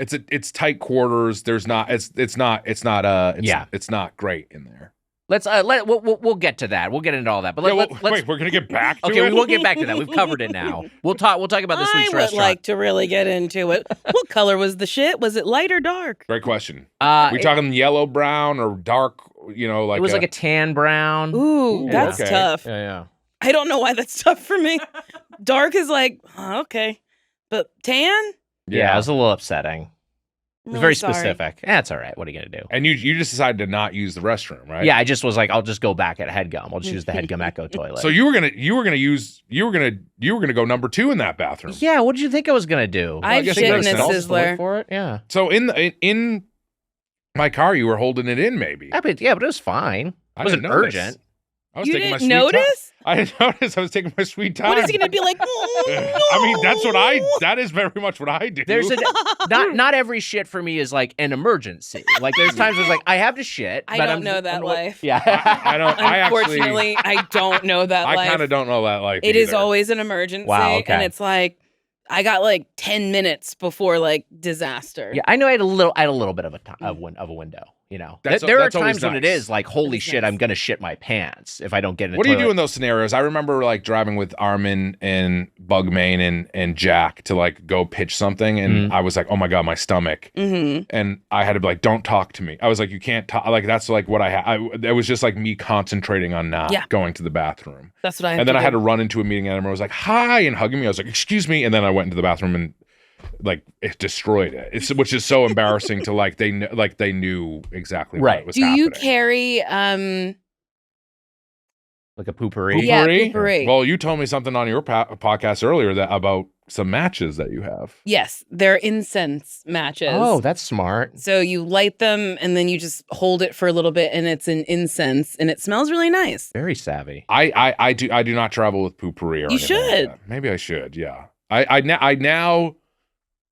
It's tight quarters. It's not great in there. We'll get to that. We'll get into all that. But let's wait, we're gonna get back to it? Okay, we will get back to that. We've covered it now. We'll talk about this week's I would restaurant. like to really get into it. What color was the shit? Was it light or dark? Great question. We talking yellow, brown, or dark? You know, like it was like a tan brown. Ooh, that's okay. tough. Yeah. I don't know why that's tough for me. Dark is like, okay. But tan? Yeah, it was a little upsetting. It was Really very sorry. specific. That's all right. What are you gonna do? And you just decided to not use the restroom, right? Yeah, I just was like, I'll just go back at Headgum. I'll just use the Headgum Echo toilet. So you were gonna go number 2 in that bathroom. Yeah, what did you think I was gonna do? I've guess shit it in makes a sense. Sizzler. For it? Yeah. So in my car, you were holding it in, maybe. Yeah, but it was fine. It I wasn't didn't notice. urgent. I was You taking my didn't sweet time. notice? I didn't notice. I was taking my sweet time. What is he going to be like? I mean, that is very much what I do. There's not every shit for me is like an emergency. Like there's times where it's like I have to shit. I but don't know that life. Yeah. I don't. Unfortunately, I don't know that life. I kind of don't know that life. It is either. always an emergency. Wow, okay. And it's like, I got like 10 minutes before like disaster. Yeah, I know I had a little bit of a window. You know, That's there are always times when it nice. is like, holy shit, I'm gonna shit my pants if I don't get in. What do you do in those scenarios? I remember like driving with Armin and Bugmain and Jack to like go pitch something, and I was like, oh my god, my stomach, and I had to be like, don't talk to me. I was like, you can't talk. Like that's like what I had. It was just like me concentrating on not going to the bathroom. That's what I had And then to I had do. to run into a meeting, and everyone was like, hi, and hugging me. I was like, excuse me, and then I went into the bathroom and like it destroyed it. Which is so embarrassing to like they knew exactly what was Do happening. you carry like a poopery? Yeah, poopery. Well, you told me something on your podcast earlier about some matches that you have. Yes, they're incense matches. Oh, that's smart. So you light them and then you just hold it for a little bit, and it's an incense, and it smells really nice. Very savvy. I do not travel with poopery or You anything like should. that. Maybe I should. Yeah. I now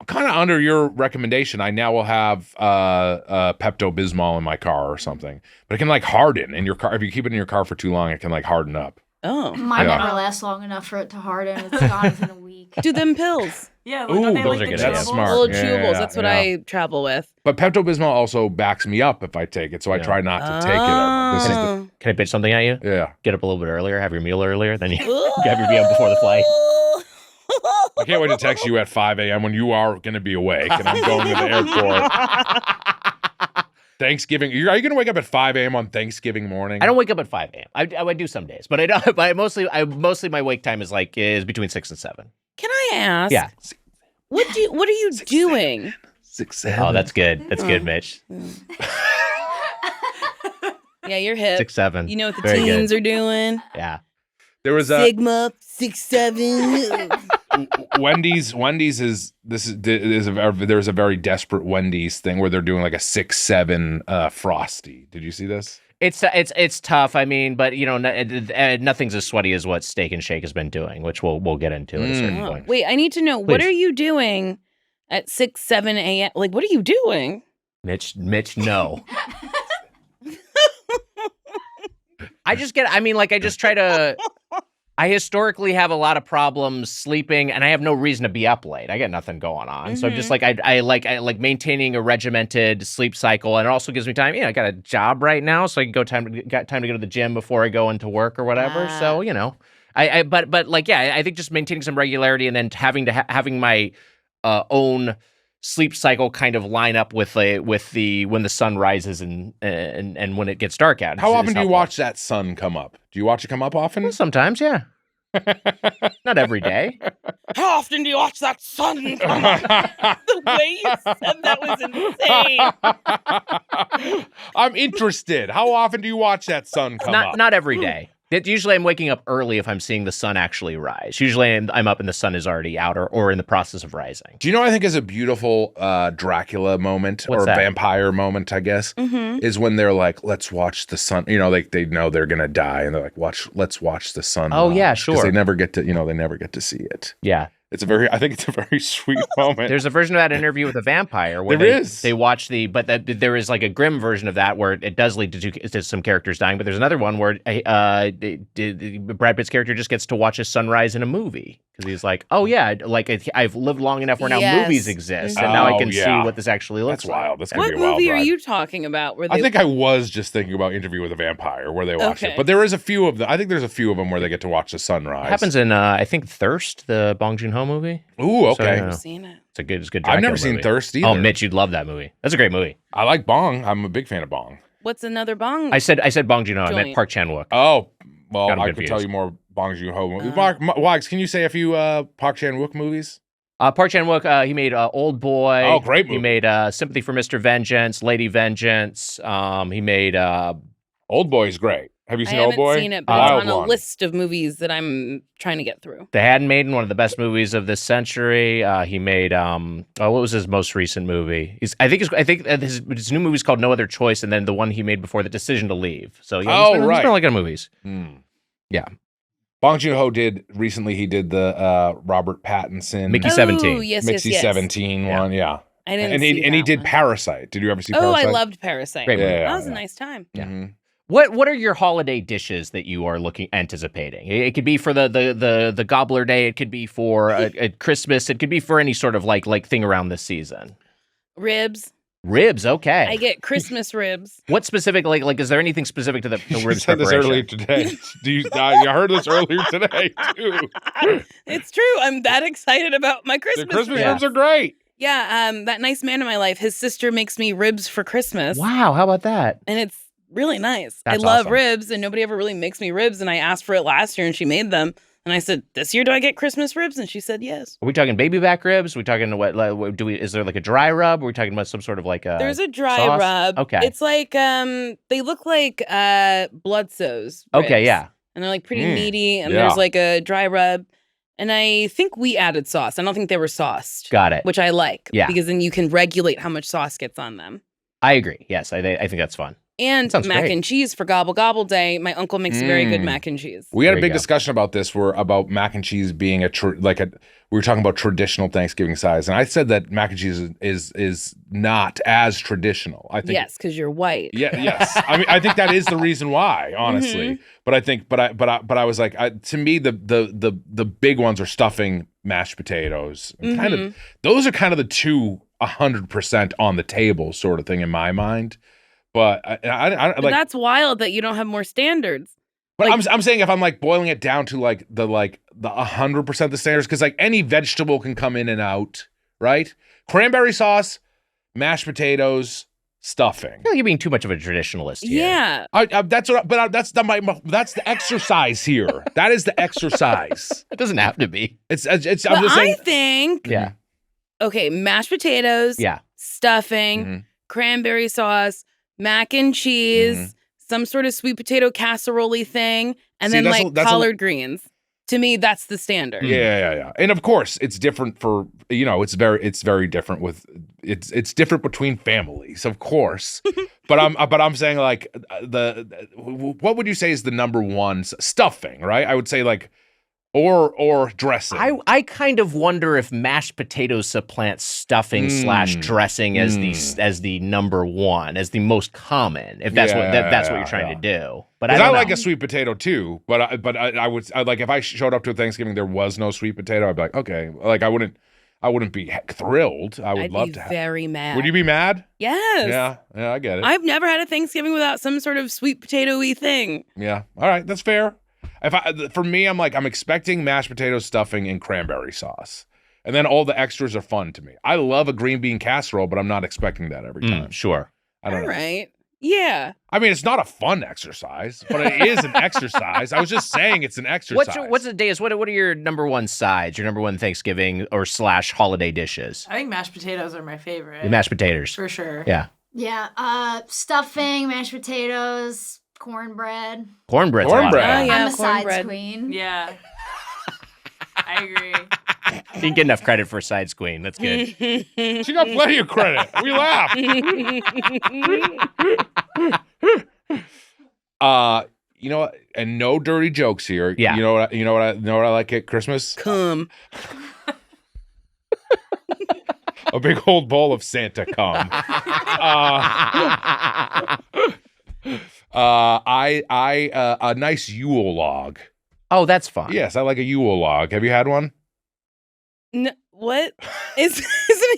kind of under your recommendation, I now will have Pepto-Bismol in my car or something. But it can like harden in your car. If you keep it in your car for too long, it can like harden up. Oh. Mine Yeah. never lasts long enough for it to harden. It's gone within a week. Do them pills. Yeah, Ooh, don't they those like are the good. That's chewables? smart. Little Yeah, chewables. yeah, That's what yeah. I travel with. But Pepto-Bismol also backs me up if I take it, so I try not to take it ever. This is the, Can I pitch something at you? yeah. Get up a little bit earlier, have your meal earlier, then you have your meal before the flight. I can't wait to text you at 5 a.m. when you are going to be awake and I'm going to the airport. Thanksgiving. Are you going to wake up at 5 a.m. on Thanksgiving morning? I don't wake up at 5 a.m. I do some days, but I don't. But I mostly my wake time is between 6 and 7. Can I ask? Yeah. What are you doing? 6, 7. Oh, that's good. That's good, Mitch. Yeah, you're hip. 6, 7. You know what the Very teens good. are doing? Yeah. There was a Sigma 6, 7. Wendy's there's a very desperate Wendy's thing where they're doing like a 6, 7 Frosty. Did you see this? It's tough. I mean, but nothing's as sweaty as what Steak and Shake has been doing, which we'll get into at a certain point. Wait, I need to know, what Please. are you doing at 6, 7 a.m.? Like, what are you doing? Mitch, no. I just try to. I historically have a lot of problems sleeping, and I have no reason to be up late. I got nothing going on, so I'm just like I like maintaining a regimented sleep cycle, and it also gives me time. I got a job right now, so I can got time to go to the gym before I go into work or whatever. So I think just maintaining some regularity, and then having my own sleep cycle kind of line up with the when the sun rises and when it gets dark out. How often do you watch that sun come up? Do you watch it come up often? Well, sometimes, yeah. Not every day. How often do you watch that sun come up? The way you said that was insane. I'm interested. How often do you watch that sun come up? Not every day. Usually I'm waking up early if I'm seeing the sun actually rise. Usually I'm up and the sun is already out or in the process of rising. Do you know what I think is a beautiful Dracula moment What's or that? vampire moment, I guess, is when they're like, let's watch the sun. They know they're going to die and they're like, let's watch the sun. Oh, yeah, rise. 'Cause sure. they never get to see it. Yeah. I think it's a very sweet moment. There's a version of that interview with a vampire where they watch there is like a grim version of that where it does lead to some characters dying, but there's another one where Brad Pitt's character just gets to watch a sunrise in a movie because he's like, oh yeah, like I've lived long enough where now movies exist and now I can see what this actually looks That's wild. That's gonna What be a wild movie are ride. you talking about? Where I think I was just thinking about Interview with a Vampire where they watch it, but there is a few of them. I think there's a few of them where they get to watch the sunrise. It happens in I think Thirst, the Bong Joon-ho movie. Ooh, okay. I've never seen it. It's a good I've Dracula never seen movie. Thirst either. Oh, Mitch, you'd love that movie. That's a great movie. I like Bong. I'm a big fan of Bong. What's another Bong? I said Bong Joon-ho. I meant Joint. Park Chan-wook. Oh, well, Got him I could confused. tell you more Bong Joon-ho movies. Wags, can you say a few Park Chan-wook movies? Park Chan-wook, he made Old Boy. Oh, great movie. He made Sympathy for Mr. Vengeance, Lady Vengeance. He made Old Boy's great. Have you I seen Old haven't Boy? seen it, but it's on a list of movies that I'm trying to get through. The Handmaiden, one of the best movies of this century. He made what was his most recent movie? I think his new movie's called No Other Choice, and then the one he made before, The Decision to Leave. So he's been really good at movies. Yeah. Bong Joon-ho did the Robert Pattinson Mickey 17. Yes, Mickey yes. 17 one, yeah. I didn't and see he that did one. Parasite. Did you ever see Oh, Parasite? I loved Parasite. Great movie. That was a nice time. Yeah. What are your holiday dishes that you are anticipating? It could be for the Gobbler Day. It could be for a Christmas. It could be for any sort of like thing around this season. Ribs. Ribs, okay. I get Christmas ribs. What specific like is there anything specific to the You ribs said this preparation? earlier today. You heard this earlier today too. It's true. I'm that excited about my Christmas The Christmas ribs. ribs are great. Yeah, that nice man in my life, his sister makes me ribs for Christmas. Wow, how about that? And it's really nice. That's I love awesome. ribs, and nobody ever really makes me ribs. And I asked for it last year, and she made them. And I said, "This year, do I get Christmas ribs?" And she said, "Yes." Are we talking baby back ribs? Are we talking is there like a dry rub? Are we talking about some sort of like a There's a dry sauce? rub. Okay. It's like they look like Bloodsoes. Okay, ribs. yeah. And they're like pretty meaty. And yeah. there's like a dry rub. And I think we added sauce. I don't think they were sauced. Got it. Which I like. Yeah. Because then you can regulate how much sauce gets on them. I agree. Yes, I think that's fun. And Sounds mac great. and cheese for Gobble Gobble Day. My uncle makes very good mac and cheese. We had There a you big go. discussion about this about mac and cheese being we were talking about traditional Thanksgiving size, and I said that mac and cheese is not as traditional. I think Yes, because you're white. Yeah, yes. I mean, I think that is the reason why, honestly. But I think, but I was like, to me, the big ones are stuffing, mashed potatoes, and kind of those are kind of the two 100% on the table sort of thing in my mind. But I But like. that's wild that you don't have more standards. But like- I'm saying if I'm like boiling it down to like the 100% the standards, because like any vegetable can come in and out, right? Cranberry sauce, mashed potatoes, stuffing. I feel like you're being too much of a traditionalist here. Yeah. That's that's the exercise here. That is the exercise. It doesn't have to be. It's. But I'm just saying. I think, Yeah. okay, mashed potatoes, Yeah. stuffing, cranberry sauce, mac and cheese, some sort of sweet potato casserole thing, and See, then that's a- like that's a- collard greens. To me, that's the standard. Yeah. And of course, it's different for it's very different with it's different between families, of course. but I'm saying like what would you say is the number one stuffing, right? I would say like or dressing. I kind of wonder if mashed potatoes supplant stuffing / dressing as the number one, as the most common. If that's that's what you're trying to do. But I like know. a sweet potato too. But I would like if I showed up to a Thanksgiving there was no sweet potato, I'd be like, okay, like I wouldn't be thrilled. I'd love be to. Very mad. Would you be mad? Yes. Yeah, I get it. I've never had a Thanksgiving without some sort of sweet potato-y thing. Yeah. All right, that's fair. For me, I'm expecting mashed potato stuffing and cranberry sauce. And then all the extras are fun to me. I love a green bean casserole, but I'm not expecting that every time. Sure. I don't All know. right. Yeah. I mean, it's not a fun exercise, but it is an exercise. I was just saying it's an exercise. What's the days? What are your number one sides? Your number one Thanksgiving or / holiday dishes? I think mashed potatoes are my favorite. The mashed potatoes. For sure. Yeah. Yeah, stuffing, mashed potatoes, cornbread. Cornbread's Cornbread. a lot. Oh, yeah, I'm a sides cornbread. queen. Yeah. I agree. You didn't get enough credit for sides queen. That's good. She got plenty of credit. We laugh. You know what? And no dirty jokes here. Yeah. You know what I like at Christmas? Come. A big old bowl of Santa cum. A nice Yule log. Oh, that's fun. Yes, I like a Yule log. Have you had one? No, what? Isn't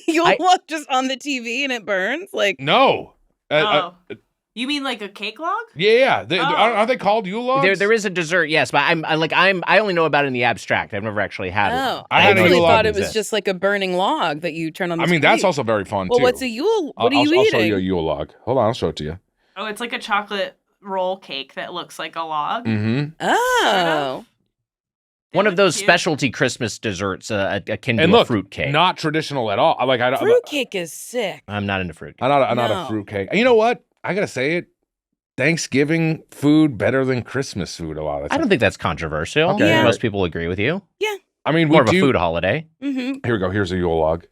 a Yule log just on the TV and it burns? Like, No. You mean like a cake log? Yeah. Aren't they called Yule logs? There is a dessert, yes, but I only know about it in the abstract. I've never actually had oh, one. I had a actually Yule log thought it was exists. just like a burning log that you turn on the I mean, TV. that's also very fun Well, too. what's a Yule? What are you I'll eating? show you a Yule log. Hold on, I'll show it to you. Oh, it's like a chocolate roll cake that looks like a log. Mm-hmm. Oh. One of those cute. specialty Christmas desserts akin to And a look, fruit cake. not traditional at all. Fruitcake is sick. I'm not into fruit cake. I'm not No. a fruit cake. You know what? I gotta say it. Thanksgiving food better than Christmas food a lot of the I time. don't think that's controversial. Okay. Yeah. Most people agree with you. I mean, More we of a do. food holiday. Mm-hmm. Here we go. Here's a Yule log.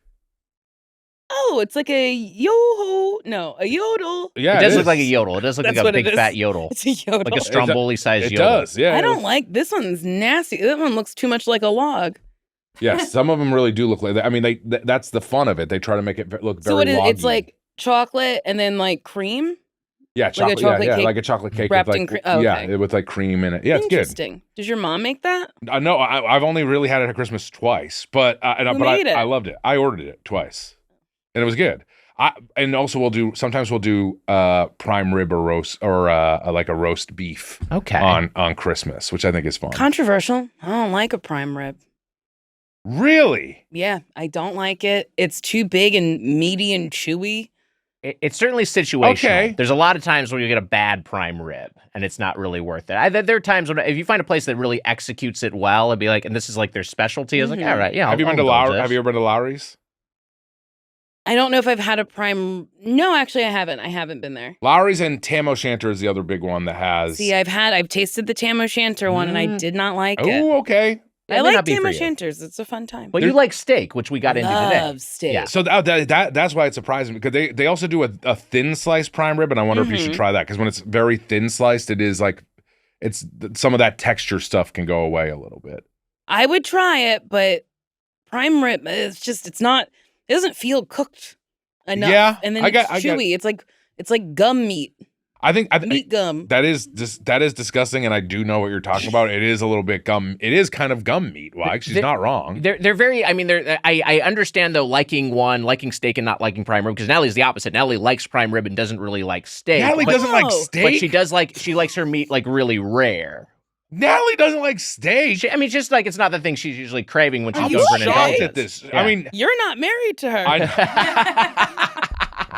Oh, it's like a yo-ho. No, a yodel. Yeah, It does is. look like a yodel. It does look That's like a what it big is. fat yodel. It's a yodel. Like a Stromboli-sized It yodel. does. Yeah. I don't like this one's nasty. That one looks too much like a log. Yes, some of them really do look like that. I mean, that's the fun of it. They try to make it look very. So what is loggy. it's like chocolate and then like cream? Yeah, like a chocolate. chocolate yeah, cake like a chocolate cake wrapped with in like, cream. Oh, okay. yeah, with like cream in it. Yeah, it's good. Interesting. Does your mom make that? No, I've only really had it at Christmas twice, but made it? I loved it. I ordered it twice, and it was good. And also we'll do prime rib or roast or like a roast beef. Okay. On Christmas, which I think is fun. Controversial. I don't like a prime rib. Really? Yeah, I don't like it. It's too big and meaty and chewy. It's certainly situational. Okay. There's a lot of times where you get a bad prime rib, and it's not really worth it. There are times when if you find a place that really executes it well, I'd be like, and this is like their specialty. I was like, all right, yeah. Have you I'll been to indulge Lowry? this. Have you ever been to Lowry's? I don't know if I've had a prime. No, actually, I haven't. I haven't been there. Lowry's and Tam O'Shanter is the other big one that has. See, I've tasted the Tam O'Shanter one, and I did not like it. Oh, okay. I like Tam O'Shanters. It's a fun time. But you like steak, which we got into today. Love steak. Yeah. So that's why it surprised me, because they also do a thin sliced prime rib, and I wonder if you should try that, because when it's very thin sliced, it is like some of that texture stuff can go away a little bit. I would try it, but prime rib, it doesn't feel cooked enough. Yeah, and then it's chewy. It's like gum meat. I think meat gum. That is disgusting, and I do know what you're talking about. It is a little bit gum. It is kind of gum meat. Wack. She's not wrong. They're very. I mean, I understand though liking steak and not liking prime rib, because Natalie's the opposite. Natalie likes prime rib and doesn't really like steak. Natalie doesn't like steak, but she likes her meat like really rare. Natalie doesn't like steak. It's just like it's not the thing she's usually craving when she's I'm going for an shocked indulgence. at this. Yeah. I mean, you're not married to her.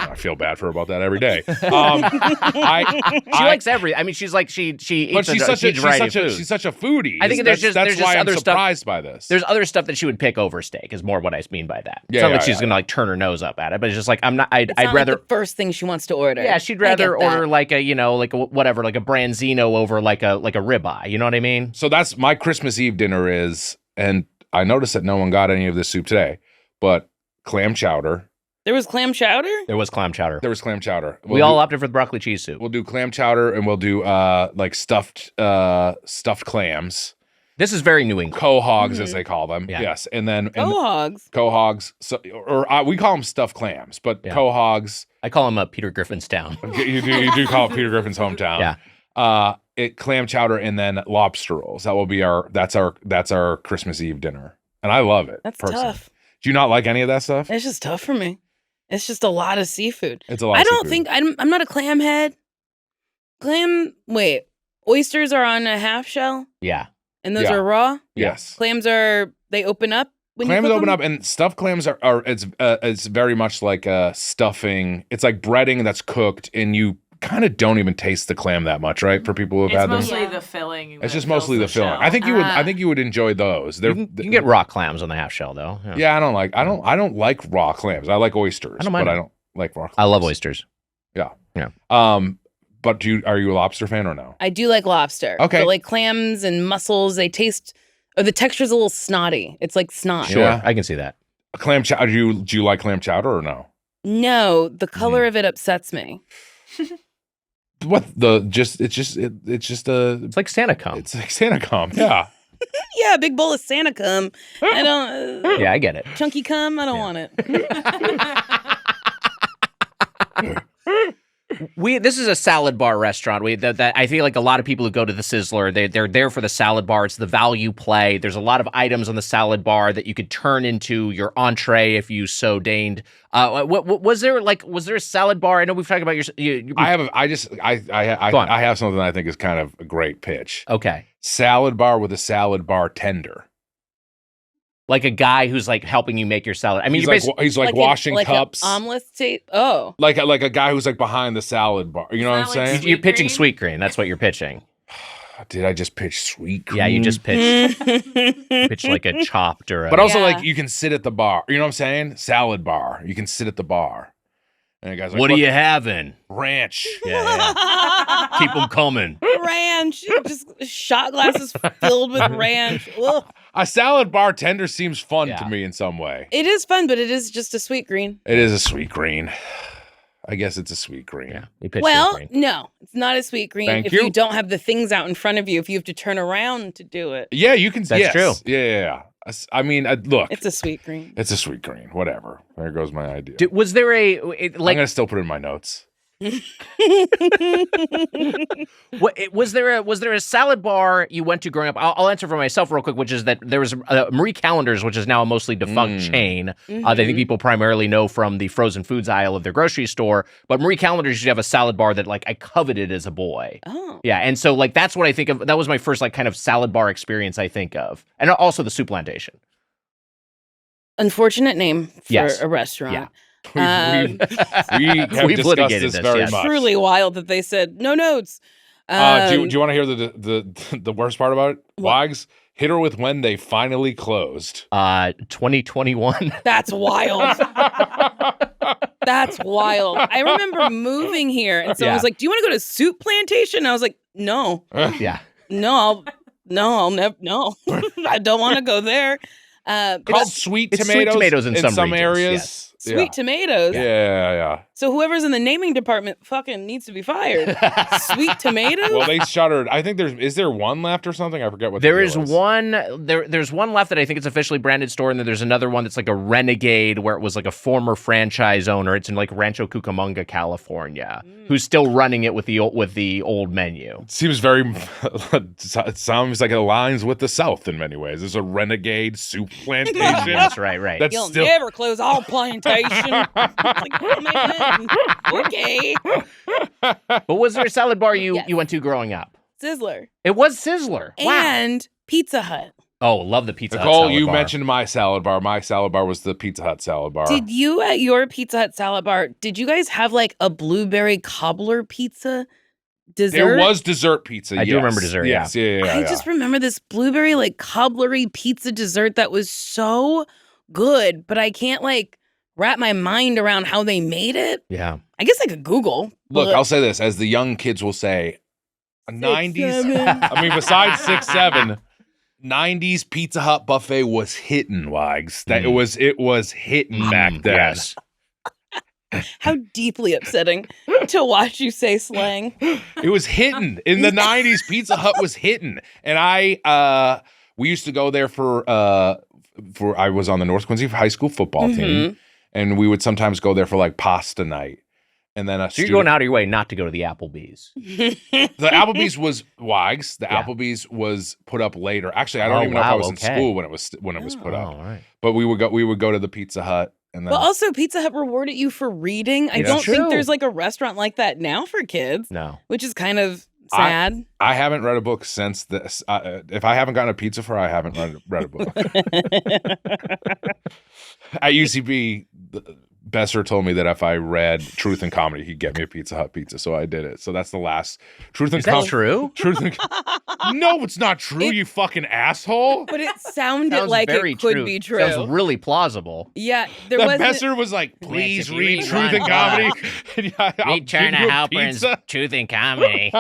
I feel bad for her about that every day. She likes everything. I mean, she's like she eats. But she's such a foodie. I think that's why I'm other surprised stuff, by this. There's other stuff that she would pick over steak. Is more what I mean by that. Yeah, it's not like she's gonna like turn her nose up at it, but it's just like I'm not. I'd rather the first thing she wants to order. Yeah, she'd rather order like a like a whatever, like a branzino over like a ribeye. You know what I mean? So that's my Christmas Eve dinner is, and I noticed that no one got any of this soup today, but clam chowder. There was clam chowder? There was clam chowder. We all opted for the broccoli cheese soup. We'll do clam chowder, and we'll do like stuffed clams. This is very New England. Quahogs, as they call them. Yeah. Yes. And then quahogs. So, we call them stuffed clams, but quahogs. I call them Peter Griffin's town. You do call it Peter Griffin's hometown. Yeah. Clam chowder and then lobster rolls. That will be that's our Christmas Eve dinner. And I love it. That's personally. tough. Do you not like any of that stuff? It's just tough for me. It's just a lot of seafood. It's a lot. I don't think I'm not a clam head. Oysters are on a half shell. Yeah. And those are raw? Yes. Clams they open up when clams you cook open them? up, and stuffed clams are it's very much like stuffing. It's like breading that's cooked, and you kind of don't even taste the clam that much, right? For people who've had them. It's mostly the filling. It's just mostly the filling. I think you would enjoy those. You can get raw clams on the half shell though. Yeah, I don't like raw clams. I like oysters, I don't like raw clams. I love oysters. Yeah. Yeah. But are you a lobster fan or no? I do like lobster. Okay. But like clams and mussels, they taste, or the texture's a little snotty. It's like snot. Sure, yeah. I can see that. Clam chowder. Do you like clam chowder or no? No, the color of it upsets me. What it's like Santa cum. It's like Santa cum. Yeah. Yeah, a big bowl of Santa cum. I don't. Yeah, I get it. Chunky cum. I don't want it. This is a salad bar restaurant. I feel like a lot of people who go to the Sizzler, they're there for the salad bar. It's the value play. There's a lot of items on the salad bar that you could turn into your entree if you so deigned. Was there a salad bar? I know we've talked about I have something I think is kind of a great pitch. Okay. Salad bar with a salad bar tender. Like a guy who's like helping you make your salad. I mean, he's like washing cups. Omelet tape. Oh, like a guy who's like behind the salad bar. You know what I'm saying? You're pitching sweet green. That's what you're pitching. Did I just pitch sweet green? Yeah, you just pitched. Pitch like a chopped or. But also like you can sit at the bar. You know what I'm saying? Salad bar. You can sit at the bar. And the guy's like, what are you having? Ranch. Yeah. Keep them coming. Ranch. Just shot glasses filled with ranch. Ugh. A salad bartender seems fun to me in some way. It is fun, but it is just a sweet green. It is a sweet green. I guess it's a sweet green. Yeah. Well, no, it's not a sweet green. Thank if you. you don't have the things out in front of you, if you have to turn around to do it. Yeah, you can. That's true. Yeah. I mean, look. It's a sweat green. It's a sweet green. Whatever. There goes my idea. Was there I'm gonna still put it in my notes. Was there a salad bar you went to growing up? I'll answer for myself real quick, which is that there was Marie Callender's, which is now a mostly defunct chain. I think people primarily know from the frozen foods aisle of their grocery store. But Marie Callender's used to have a salad bar that like I coveted as a boy. Oh, yeah, and so like that's what I think of. That was my first like kind of salad bar experience I think of, and also the Soup Plantation. Unfortunate name for a restaurant. Yeah. We have discussed this very much. Truly wild that they said no notes. Do you want to hear the worst part about it? Wags, hit her with when they finally closed. 2021. That's wild. That's wild. I remember moving here, and someone was like, "Do you want to go to Soup Plantation?" I was like, "No." Yeah. No, No, I'll never. No, I don't want to go there. Called sweet it's tomatoes. sweet tomatoes in some regions, areas. yes. Sweet tomatoes. Yeah. So whoever's in the naming department fucking needs to be fired. Sweet tomatoes? Well, they shuttered. I think is there one left or something? I forget what there is. There's one left that I think it's officially branded store, and then there's another one that's like a renegade where it was like a former franchise owner. It's in like Rancho Cucamonga, California, who's still running it with the old menu. It seems very. It sounds like it aligns with the South in many ways. It's a renegade soup plantation. That's right. That's You'll still never close all plantation. Like, oh, man. Okay. But was there a salad bar you Yes. went to growing up? Sizzler. It was Sizzler. Wow. And Pizza Hut. Oh, love the Pizza Hut Nicole, salad you bar. mentioned my salad bar. My salad bar was the Pizza Hut salad bar. Did you at your Pizza Hut salad bar, did you guys have like a blueberry cobbler pizza dessert? There was dessert pizza. I do remember dessert, Yes, yeah. I just remember this blueberry like cobblery pizza dessert that was so good, but I can't like wrap my mind around how they made it. Yeah. I guess I could Google. Look, but- I'll say this, as the young kids will say, 90s. I mean, besides 6-7, 90s Pizza Hut buffet was hitting, Wags. That it was hitting back then. Yes. How deeply upsetting to watch you say slang. It was hitting. In the 90s, Pizza Hut was hitting. And we used to go there for I was on the North Quincy high school football team, and we would sometimes go there for like pasta night. And then So you're going out of your way not to go to the Applebee's. The Applebee's was Wags. The Applebee's was put up later. Actually, I don't even know if I was in school when it was put up. All right. But we would go to the Pizza Hut, and then Well, also Pizza Hut rewarded you for reading. I That's don't think true. there's like a restaurant like that now for kids, No. which is kind of sad. I haven't read a book since this. If I haven't gotten a pizza for, I haven't read a book. At UCB, Besser told me that if I read Truth and Comedy, he'd get me a Pizza Hut pizza. So I did it. So that's the last Truth and Is that Comedy. true? Truth and No, it's not true, you fucking asshole. But it sounded Sounds like very it could true. be true. Sounds really plausible. Yeah, there That was Besser was like, please Lance, if you read read Truth one and Comedy. I'll Read give you Turner a Halpern's pizza. Truth and Comedy.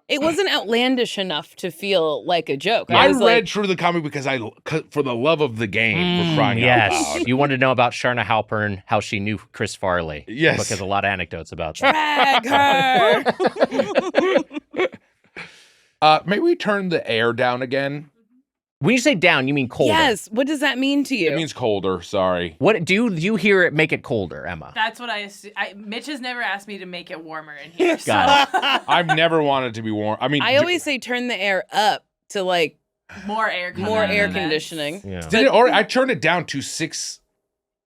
it wasn't outlandish enough to feel like a joke. I was read like, Truth and Comedy because for the love of the game, for crying out Yes. loud. You wanted to know about Sharna Halpern, how she knew Chris Farley. Yes. Because a lot of anecdotes about that. drag her. Maybe we turn the air down again. When you say down, you mean colder. Yes. What does that mean to you? It means colder. Sorry. What do you hear it make it colder, Emma? That's what I assume. Mitch has never asked me to make it warmer in here. So. Got I've never wanted to be warm. I mean, I always say turn the air up to like More air more out of air the vents. conditioning. Yeah. did it, or I turned it down to 6.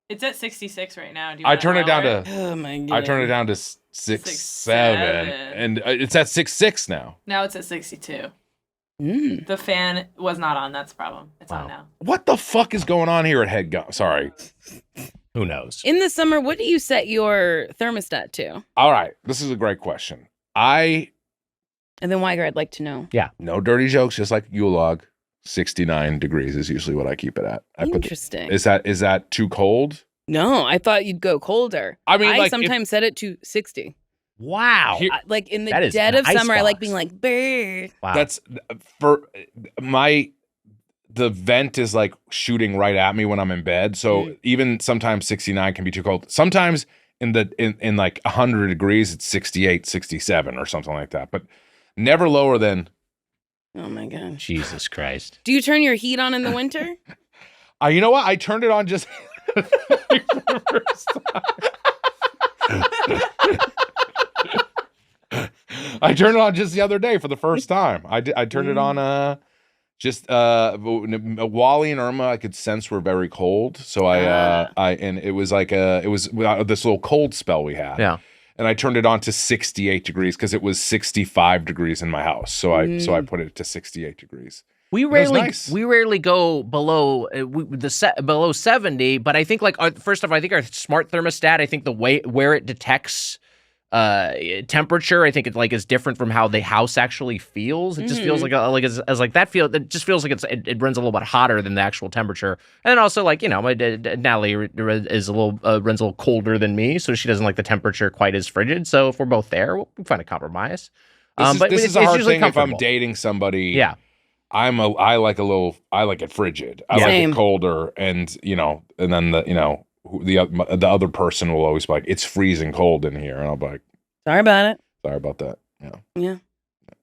It's at 66 right now. Do you I want turned it down lower? to. Oh my god. I turned it down to 6.7, 6.7. and it's at 6.6 now. Now it's at 62. Mm. The fan was not on. That's the problem. It's on now. What the fuck is going on here at Headgum? Sorry. Who knows? In the summer, what do you set your thermostat to? All right, this is a great question. And then Weiger, I'd like to know. No dirty jokes, just like Yule log. 69 degrees is usually what I keep it at. Interesting. Is that too cold? No, I thought you'd go colder. I mean, like, if- sometimes set it to 60. Wow. Here- Like in the That is dead an of summer, I like icebox. being like, brr. Wow. That's for the vent is like shooting right at me when I'm in bed. So even sometimes 69 can be too cold. Sometimes in like 100 degrees, it's 68, 67 or something like that. But never lower than. Oh my god. Jesus Christ. Do you turn your heat on in the winter? You know what? I turned it on just for the first time. I turned it on just the other day for the first time. I turned it on Wally and Irma I could sense were very cold. So and it was like this little cold spell we had. Yeah. And I turned it on to 68 degrees because it was 65 degrees in my house. So I put it to 68 degrees. We was rarely nice. go below below 70, but I think first off, I think our smart thermostat, I think the way where it detects temperature, I think it is different from how the house actually feels. It just feels like that just feels like it runs a little bit hotter than the actual temperature. And then also Natalie is a little runs a little colder than me, so she doesn't like the temperature quite as frigid. So if we're both there, we'll find a compromise. This But is it's a hard usually thing if I'm comfortable. dating somebody. Yeah. I like it frigid. I like Same. it colder, and and then the other person will always be like, it's freezing cold in here, and I'll be like, Sorry about it. sorry about that. Yeah.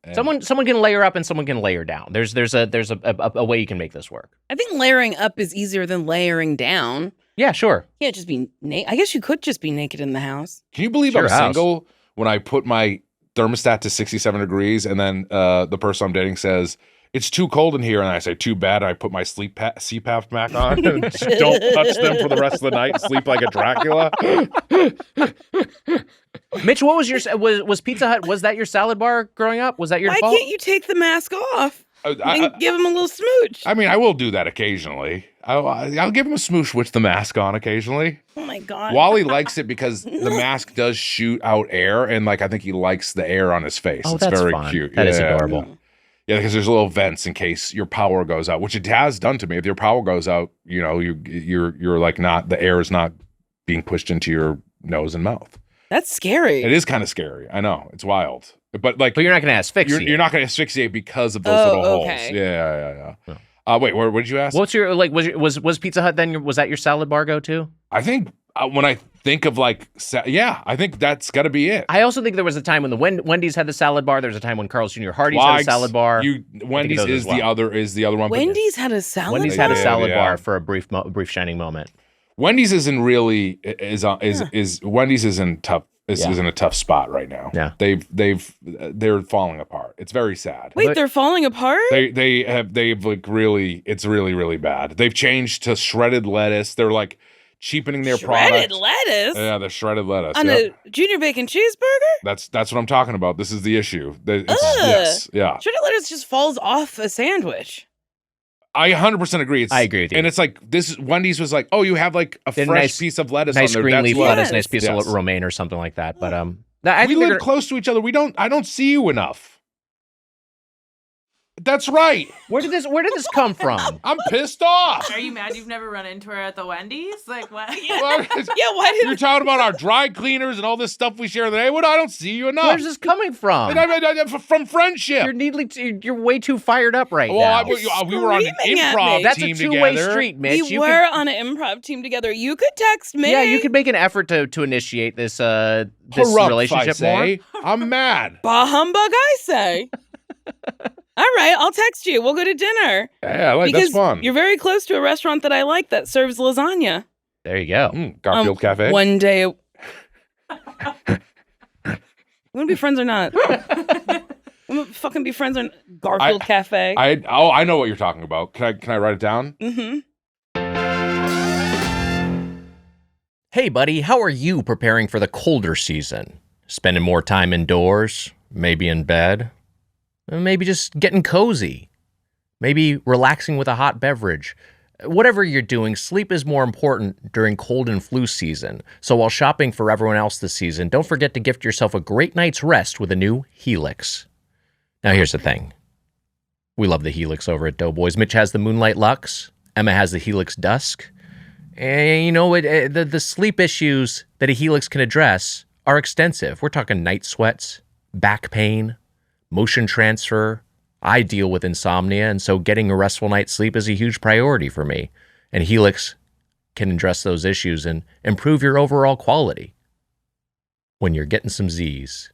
And Someone can layer up and someone can layer down. There's a way you can make this work. I think layering up is easier than layering down. Yeah, sure. You can't just be naked. I guess you could just be naked in the house. Can you believe It's your I'm house. single when I put my thermostat to 67 degrees and then the person I'm dating says, it's too cold in here, and I say, too bad. I put my CPAP back on and just don't touch them for the rest of the night and sleep like a Dracula. Mitch, what was was Pizza Hut? Was that your salad bar growing up? Was that your Why default? can't you take the mask off and give him a little smooch? I mean, I will do that occasionally. I'll give him a smooch with the mask on occasionally. Oh my God. Wally likes it because the mask does shoot out air, and I think he likes the air on his face. Oh, It's that's very fun. cute. That is adorable. Yeah, because there's little vents in case your power goes out, which it has done to me. If your power goes out, you're like not, the air is not being pushed into your nose and mouth. That's scary. It is kind of scary. I know, it's wild, but But you're not going to asphyxiate. you're not going to asphyxiate because of those little okay. holes. Yeah. Wait, what did you ask? What's your was Pizza Hut then? Was that your salad bar go to? I think when I think of I think that's got to be it. I also think there was a time when the Wendy's had the salad bar. There was a time when Carl's Jr. Hardee's had a salad bar. Wendy's those is as well. the other one. but Wendy's had a salad Wendy's bar? had a salad Yeah. bar for a brief shining moment. Wendy's isn't really is Wendy's is in tough. Is in a tough spot right now. Yeah. They're falling apart. It's very sad. Wait, they're falling apart? They've really, it's really, really bad. They've changed to shredded lettuce. They're like cheapening their product. Shredded lettuce? Yeah, the shredded lettuce. On yeah. a junior bacon cheeseburger? That's what I'm talking about. This is the issue. Ugh. Yes, yeah. Shredded lettuce just falls off a sandwich. I 100% agree. I agree with you. And it's like Wendy's was like, oh, you have like a fresh nice piece of lettuce nice on there. green That's leaf what- lettuce, nice piece Yes. of romaine or something like that. But we live close to each other. I don't see you enough. That's right. Where did this come from? I'm pissed off. Are you mad you've never run into her at the Wendy's? Like what? Why you're talking about our dry cleaners and all this stuff we share in the neighborhood? I don't see you enough. Where's this coming from? From friendship. You're way too fired up right now. We were on an Screaming at improv me. That's a team two-way together. street, Mitch. We were on an improv team together. You could text me. Yeah, you could make an effort to initiate this Harumph, relationship I more. say. I'm mad. Bah humbug, I say. All right, I'll text you. We'll go to dinner. Yeah, Because that's fun. you're very close to a restaurant that I like that serves lasagna. There you go. Garfield Cafe. One day. You want to be friends or not? I'm gonna fucking be friends on Garfield Cafe. I know what you're talking about. Can I write it down? Mm-hmm. Hey, buddy, how are you preparing for the colder season? Spending more time indoors? Maybe in bed? Maybe just getting cozy? Maybe relaxing with a hot beverage? Whatever you're doing, sleep is more important during cold and flu season. So while shopping for everyone else this season, don't forget to gift yourself a great night's rest with a new Helix. Now here's the thing. We love the Helix over at Doughboys. Mitch has the Moonlight Luxe. Emma has the Helix Dusk. And the sleep issues that a Helix can address are extensive. We're talking night sweats, back pain, motion transfer. I deal with insomnia, and so getting a restful night's sleep is a huge priority for me. And Helix can address those issues and improve your overall quality when you're getting some Z's.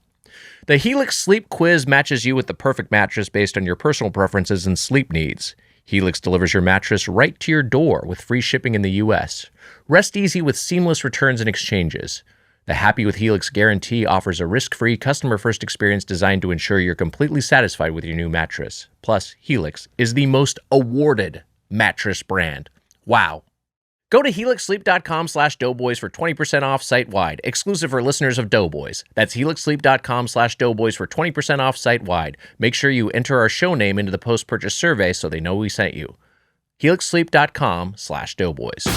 The Helix Sleep Quiz matches you with the perfect mattress based on your personal preferences and sleep needs. Helix delivers your mattress right to your door with free shipping in the U.S. Rest easy with seamless returns and exchanges. The Happy with Helix guarantee offers a risk-free, customer-first experience designed to ensure you're completely satisfied with your new mattress. Plus, Helix is the most awarded mattress brand. Wow. Go to helixsleep.com/doughboys for 20% off site-wide, exclusive for listeners of Doughboys. That's helixsleep.com/doughboys for 20% off site-wide. Make sure you enter our show name into the post-purchase survey so they know we sent you. helixsleep.com/doughboys.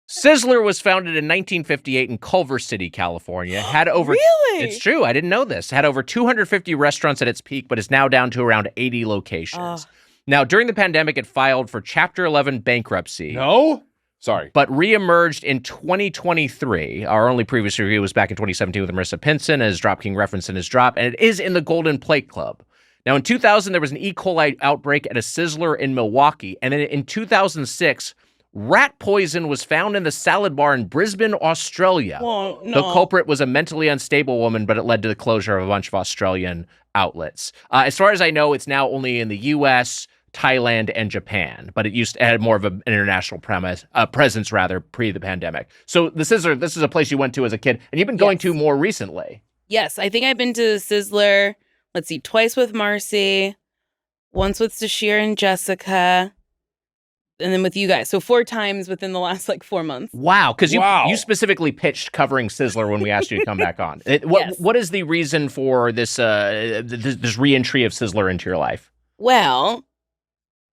Sizzler was founded in 1958 in Culver City, California. Had over Really? It's true. I didn't know this. Had over 250 restaurants at its peak, but is now down to around 80 locations. Now, during the pandemic, it filed for Chapter 11 bankruptcy. No? Sorry. But reemerged in 2023. Our only previous review was back in 2017 with Marissa Pinson as Drop King referenced in his drop, and it is in the Golden Plate Club. Now, in 2000, there was an E. coli outbreak at a Sizzler in Milwaukee. And then in 2006, rat poison was found in the salad bar in Brisbane, Australia. Well, no. The culprit was a mentally unstable woman, but it led to the closure of a bunch of Australian outlets. As far as I know, it's now only in the U.S., Thailand, and Japan, but it had more of an international presence pre the pandemic. So the Sizzler, this is a place you went to as a kid, and you've been going to more recently. Yes, I think I've been to Sizzler, let's see, twice with Marcy, once with Sashir and Jessica, and then with you guys. So 4 times within the last 4 months. Wow, because you specifically pitched covering Sizzler when we asked you to come back on. What is the reason for this this re-entry of Sizzler into your life? Well,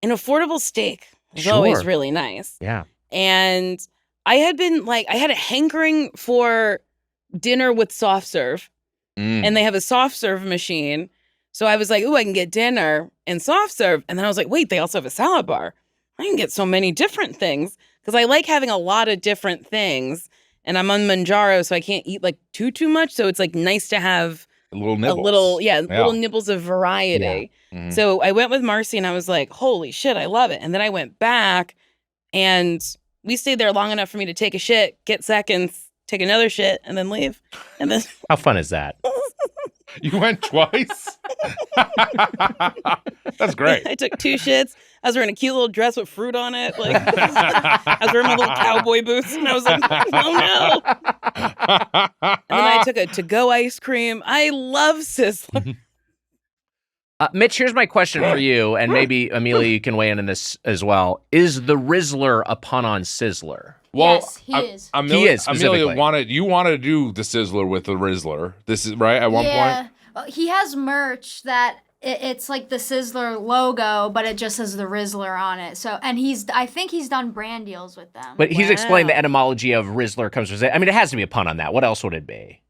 an affordable steak is always really nice. Yeah. And I had a hankering for dinner with soft serve. And they have a soft serve machine. So I was like, ooh, I can get dinner and soft serve. And then I was like, wait, they also have a salad bar. I can get so many different things because I like having a lot of different things. And I'm on Manjaro, so I can't eat too much. So it's nice to have little nibbles of variety. Yeah. Mm-hmm. So I went with Marcy and I was like, holy shit, I love it. And then I went back and we stayed there long enough for me to take a shit, get seconds, take another shit, and then leave. And then how fun is that? You went twice? That's great. I took 2 shits. I was wearing a cute little dress with fruit on it. I was wearing my little cowboy boots, and I was like, oh no. And then I took a to-go ice cream. I love Sizzler. Mitch, here's my question for you, and maybe Amelia, you can weigh in on this as well. Is the Rizzler a pun on Sizzler? Well, yes, he is. Amelia wanted to do the Sizzler with the Rizzler. This is right at one point. Yeah, he has merch that it's like the Sizzler logo, but it just says the Rizzler on it. So, and I think he's done brand deals with them. But he's explained the etymology of Rizzler comes from. I mean, it has to be a pun on that. What else would it be?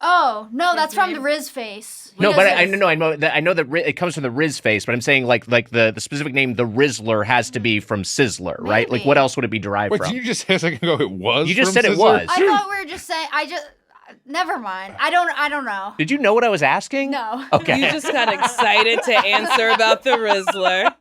Oh no, that's from the Riz face. No, but I know that it comes from the Riz face. But I'm saying like the specific name, the Rizzler, has to be from Sizzler, right? Like what else would it be derived from? Did you just say a second ago it was? You just from said Sizzler? it was. I thought we were just saying. Never mind. I don't know. Did you know what I was asking? No. Okay. You just got excited to answer about the Rizzler.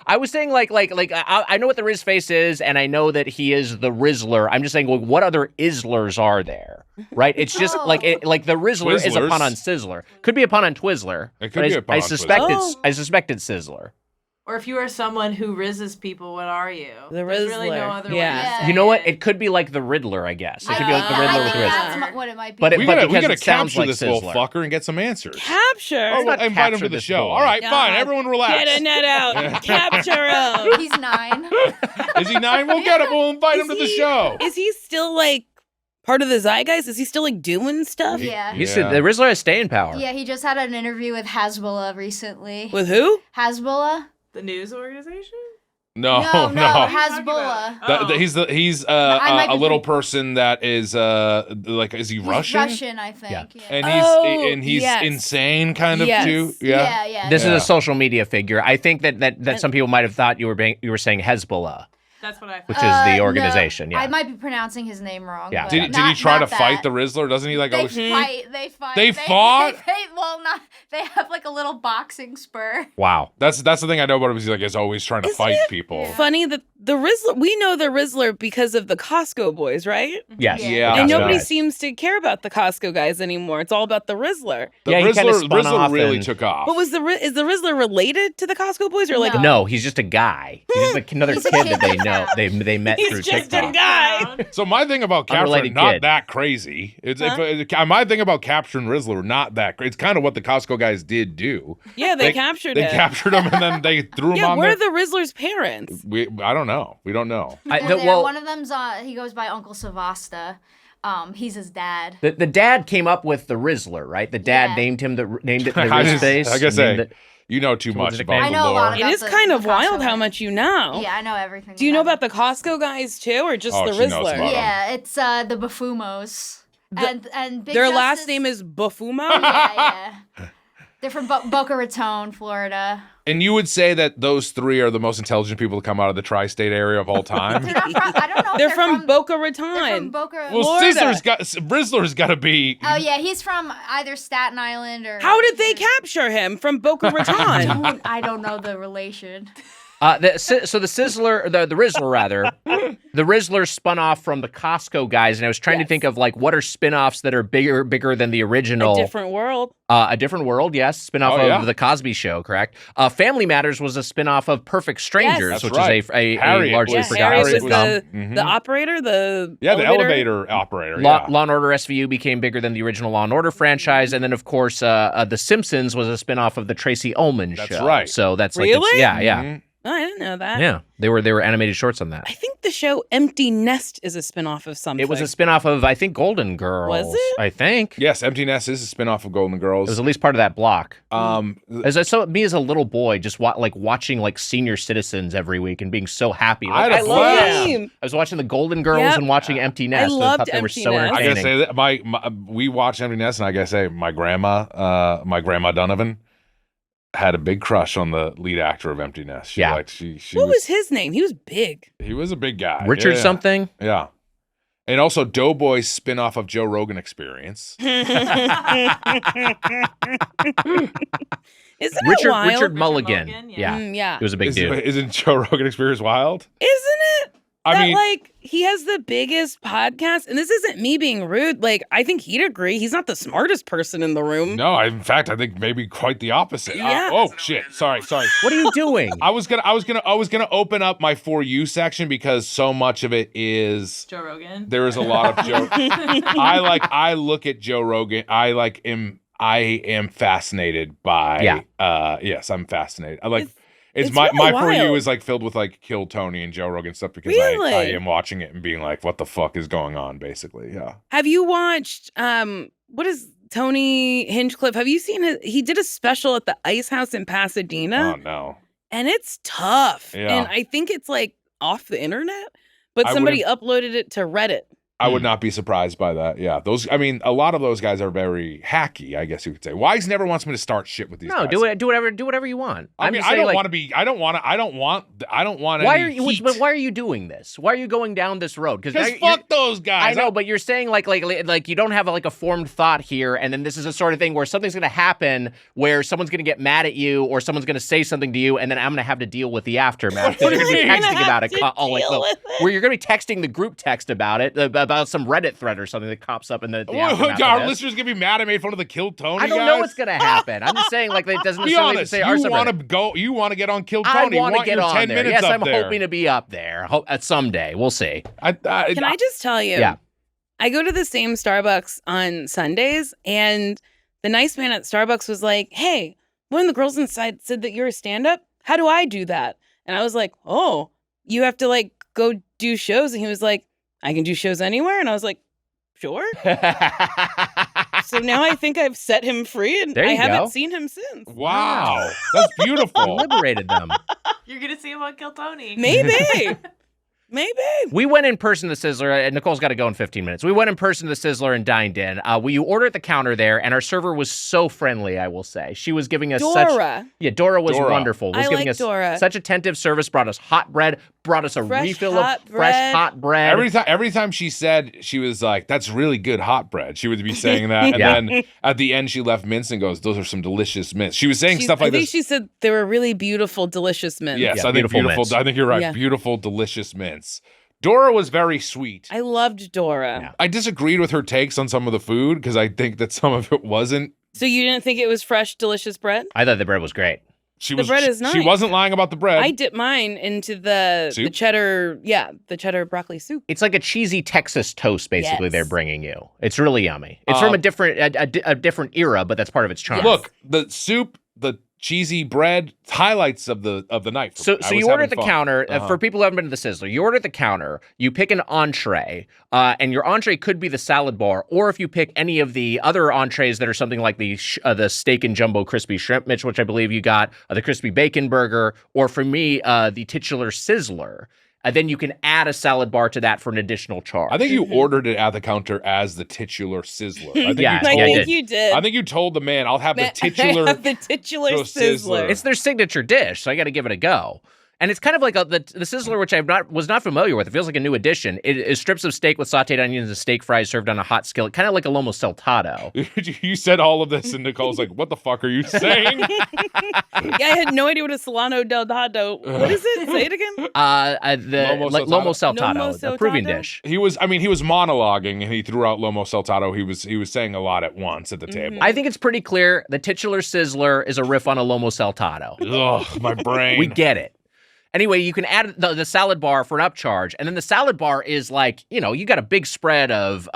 I was saying I know what the Riz face is, and I know that he is the Rizzler. I'm just saying, what other Izzlers are there? Right? It's just like the Rizzler is a pun on Sizzler. Could be a pun on Twizzler. It could be a pun on Twizzler. I suspect it's Sizzler. Or if you are someone who rizzes people, what are you? The Rizzler. There's really no other way to say You know what? It could be like the Riddler, I guess. It could be like the Riddler with Riz. That's what it might be. We gotta capture like this little fucker and get some answers. Capture? Oh, well, invite him to the show. All right, fine. Everyone relax. Get a net out. Capture him. He's 9. Is he 9? We'll get him. We'll invite him to the show. Is he still part of the zeitgeist? Is he still doing stuff? Yeah. The Rizzler has staying power. Yeah, he just had an interview with Hezbollah recently. With who? Hezbollah. The news organization? No. Hezbollah. He's a little person that is is he Russian? Russian, I think. Yeah. And he's insane kind of too. Yeah. This is a social media figure. I think that some people might have thought you were saying Hezbollah. That's what I thought. Which is the organization, no, I might be pronouncing his name wrong. Yeah. Did he try to fight the Rizzler? Doesn't he They fight. They fought? They have a little boxing spur. Wow. That's the thing I know about him. He's always trying to fight people. Funny that the Rizzler, we know the Rizzler because of the Costco boys, right? Yes. Yeah. And nobody seems to care about the Costco guys anymore. It's all about the Rizzler. The Rizzler really took off. But is the Rizzler related to the Costco boys or No, he's just a guy. He's just another kid that they know. They met through TikTok. He's just a guy. So my thing about capturing not that crazy. My thing about capturing Rizzler not that crazy. It's kind of what the Costco guys did do. Yeah, they captured him. They captured him and then they threw him on. Yeah, where are the Rizzler's parents? I don't know. We don't know. One of them's he goes by Uncle Savasta. He's his dad. The dad came up with the Rizzler, right? The dad named it the Riz face. I guess you know too much about I know the a lore. lot about It is kind of wild how much you know. Yeah, I know everything. Do you know about the Costco guys too, or just the she knows Rizzler? about Yeah, it's the Bafumos. And Big their Justice, last name is Bafumo? Yeah. They're from Boca Raton, Florida. And you would say that those three are the most intelligent people to come out of the tri-state area of all time? They're not from, I don't know. If They're from Boca They're Raton. from Boca. Well, Florida. Rizzler's got to be. Oh yeah, he's from either Staten Island or. How did they capture him from Boca Raton? I don't know the relation. So the Sizzler, the Rizzler rather, the Rizzler spun off from the Costco guys, and I was trying to think of like what are spin-offs that are bigger than the original. A Different World. A Different World, yes, spin-off of the Cosby Show, correct? Family Matters was a spin-off of Perfect Strangers, which is a largely forgotten Harriet was sitcom. the operator, the elevator operator. Law and Order SVU became bigger than the original Law and Order franchise, and then of course The Simpsons was a spin-off of the Tracy Ullman show. That's right. So that's really? like yeah. Mm-hmm. Oh, I didn't know that. Yeah, they were animated shorts on that. I think the show Empty Nest is a spinoff of something. It was a spin-off of, I think, Golden Girls. Was it? I think. Yes, Empty Nest is a spinoff of Golden Girls. It was at least part of that block. So me as a little boy, just watching like Senior Citizens every week and being so happy. Like, I love I was watching the Golden Girls and watching Empty Nest. I loved thought they were Empty so Nest. I entertaining. gotta say that we watched Empty Nest, and I gotta say my grandma Donovan had a big crush on the lead actor of Empty Nest. She what was his name? He was big. He was a big guy. Richard something? Yeah. And also Doughboys spinoff of Joe Rogan Experience. Isn't it wild? Richard Mulligan. Yeah. He was a big dude. Isn't Joe Rogan Experience wild? Isn't it? I mean, like he has the biggest podcast, and this isn't me being rude. Like I think he'd agree. He's not the smartest person in the room. No, in fact, I think maybe quite the opposite. Yeah. Oh shit! Sorry. What are you doing? I was gonna open up my For You section because so much of it is Joe Rogan. There is a lot of Joe. I look at Joe Rogan. I am fascinated by. Yes, I'm fascinated. It's my really For You wild. is like filled with like Kill Tony and Joe Rogan stuff because Really? I am watching it and being like, what the fuck is going on? Basically, yeah. Have you watched what is Tony Hinchcliffe? Have you seen he did a special at the Ice House in Pasadena? Oh no. And it's tough. Yeah. And I think it's like off the internet, but I somebody uploaded it to Reddit. I would not be surprised by that. Yeah, a lot of those guys are very hacky, I guess you could say. Wise never wants me to start shit with these guys. Do whatever you want. I mean, I don't want to be. I don't want. Why are you? But why are you doing this? Why are you going down this road? Because fuck those guys. I know, but you're saying like you don't have a formed thought here, and then this is a sort of thing where something's going to happen, where someone's going to get mad at you, or someone's going to say something to you, and then I'm going to have to deal with the aftermath. You're going to be texting about it, where you're going to be texting the group text about it, about some Reddit thread or something that pops up in the aftermath Our of this. listeners gonna be mad at me for the Kill Tony. I don't guys? know what's gonna happen. I'm just saying, it doesn't be necessarily honest. say our You want to subreddit. go? You want to get on Kill Tony? I want to get your on 10 there. minutes Yes, up I'm there. hoping to be up there someday. We'll see. Can I just tell you? Yeah. I go to the same Starbucks on Sundays, and the nice man at Starbucks was like, "Hey, one of the girls inside said that you're a stand-up. How do I do that?" And I was like, "Oh, you have to go do shows." And he was like, "I can do shows anywhere." And I was like, "Sure." So now I think I've set him free, and I haven't seen him since. Wow, that's beautiful. Liberated them. You're gonna see him on Kill Tony. Maybe. We went in person to the Sizzler, and Nicole's got to go in 15 minutes. We went in person to the Sizzler and dined in. We ordered at the counter there, and our server was so friendly, I will say. She was giving us Dora. Dora was wonderful. I giving like us Dora. such attentive service, brought us hot bread, brought us a refill of fresh hot bread. Every time she said, she was like, "That's really good hot bread." She would be saying that, and then at the end she left mints and goes, "Those are some delicious mints." She was saying stuff like I think this. she said they were really beautiful, delicious mints. Yes, I think beautiful. Mints. I think you're right. Yeah. Beautiful, delicious mints. Dora was very sweet. I loved Dora. Yeah. I disagreed with her takes on some of the food because I think that some of it wasn't. So you didn't think it was fresh, delicious bread? I thought the bread was great. The bread is nice. She wasn't lying about the bread. I dipped mine into the cheddar, the cheddar broccoli soup. It's like a cheesy Texas toast, basically. Yes. They're bringing you. It's really yummy. It's from a different era, but that's part of its charm. Look, the soup, the cheesy bread, highlights of the night. So you order at the counter. For people who haven't been to the Sizzler, you order at the counter, you pick an entree, and your entree could be the salad bar, or if you pick any of the other entrees that are something like the steak and jumbo crispy shrimp, Mitch, which I believe you got, the crispy bacon burger, or for me, the titular Sizzler. then you can add a salad bar to that for an additional charge. I think you ordered it at the counter as the titular Sizzler. I think Yeah, you I told, think you did. I think you told the man, I'll have the titular. I have the titular Sizzler. It's their signature dish, so I got to give it a go. And it's kind of like the Sizzler, which I was not familiar with. It feels like a new addition. It is strips of steak with sautéed onions and steak fries served on a hot skillet, kind of like a lomo saltado. You said all of this, and Nicole's like, what the fuck are you saying? Yeah, I had no idea what a Solano del Dado. What is it? Say it again. Lomo saltado, the Peruvian dish. He was monologuing, and he threw out lomo saltado. He was saying a lot at once at the table. I think it's pretty clear the titular Sizzler is a riff on a lomo saltado. Ugh, my brain. We get it. Anyway, you can add the salad bar for an upcharge, and then the salad bar is like, you got a big spread of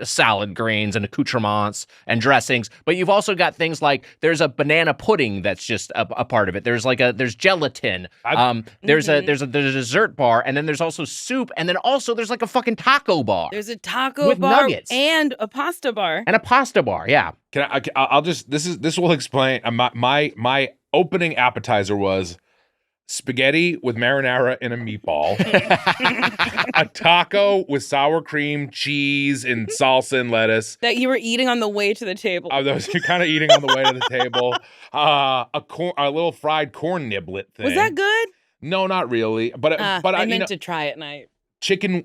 salad grains and accoutrements and dressings, but you've also got things like there's a banana pudding that's just a part of it. There's there's gelatin. There's a dessert bar, and then there's also soup, and then also there's like a fucking taco bar. There's a taco with bar nuggets and a pasta bar. And a pasta bar, yeah. I'll just this will explain. My opening appetizer was spaghetti with marinara and a meatball, a taco with sour cream, cheese, and salsa and lettuce. That you were eating on the way to the table. I was kind of eating on the way to the table. A little fried corn niblet thing. Was that good? No, not really. But I meant to try it, and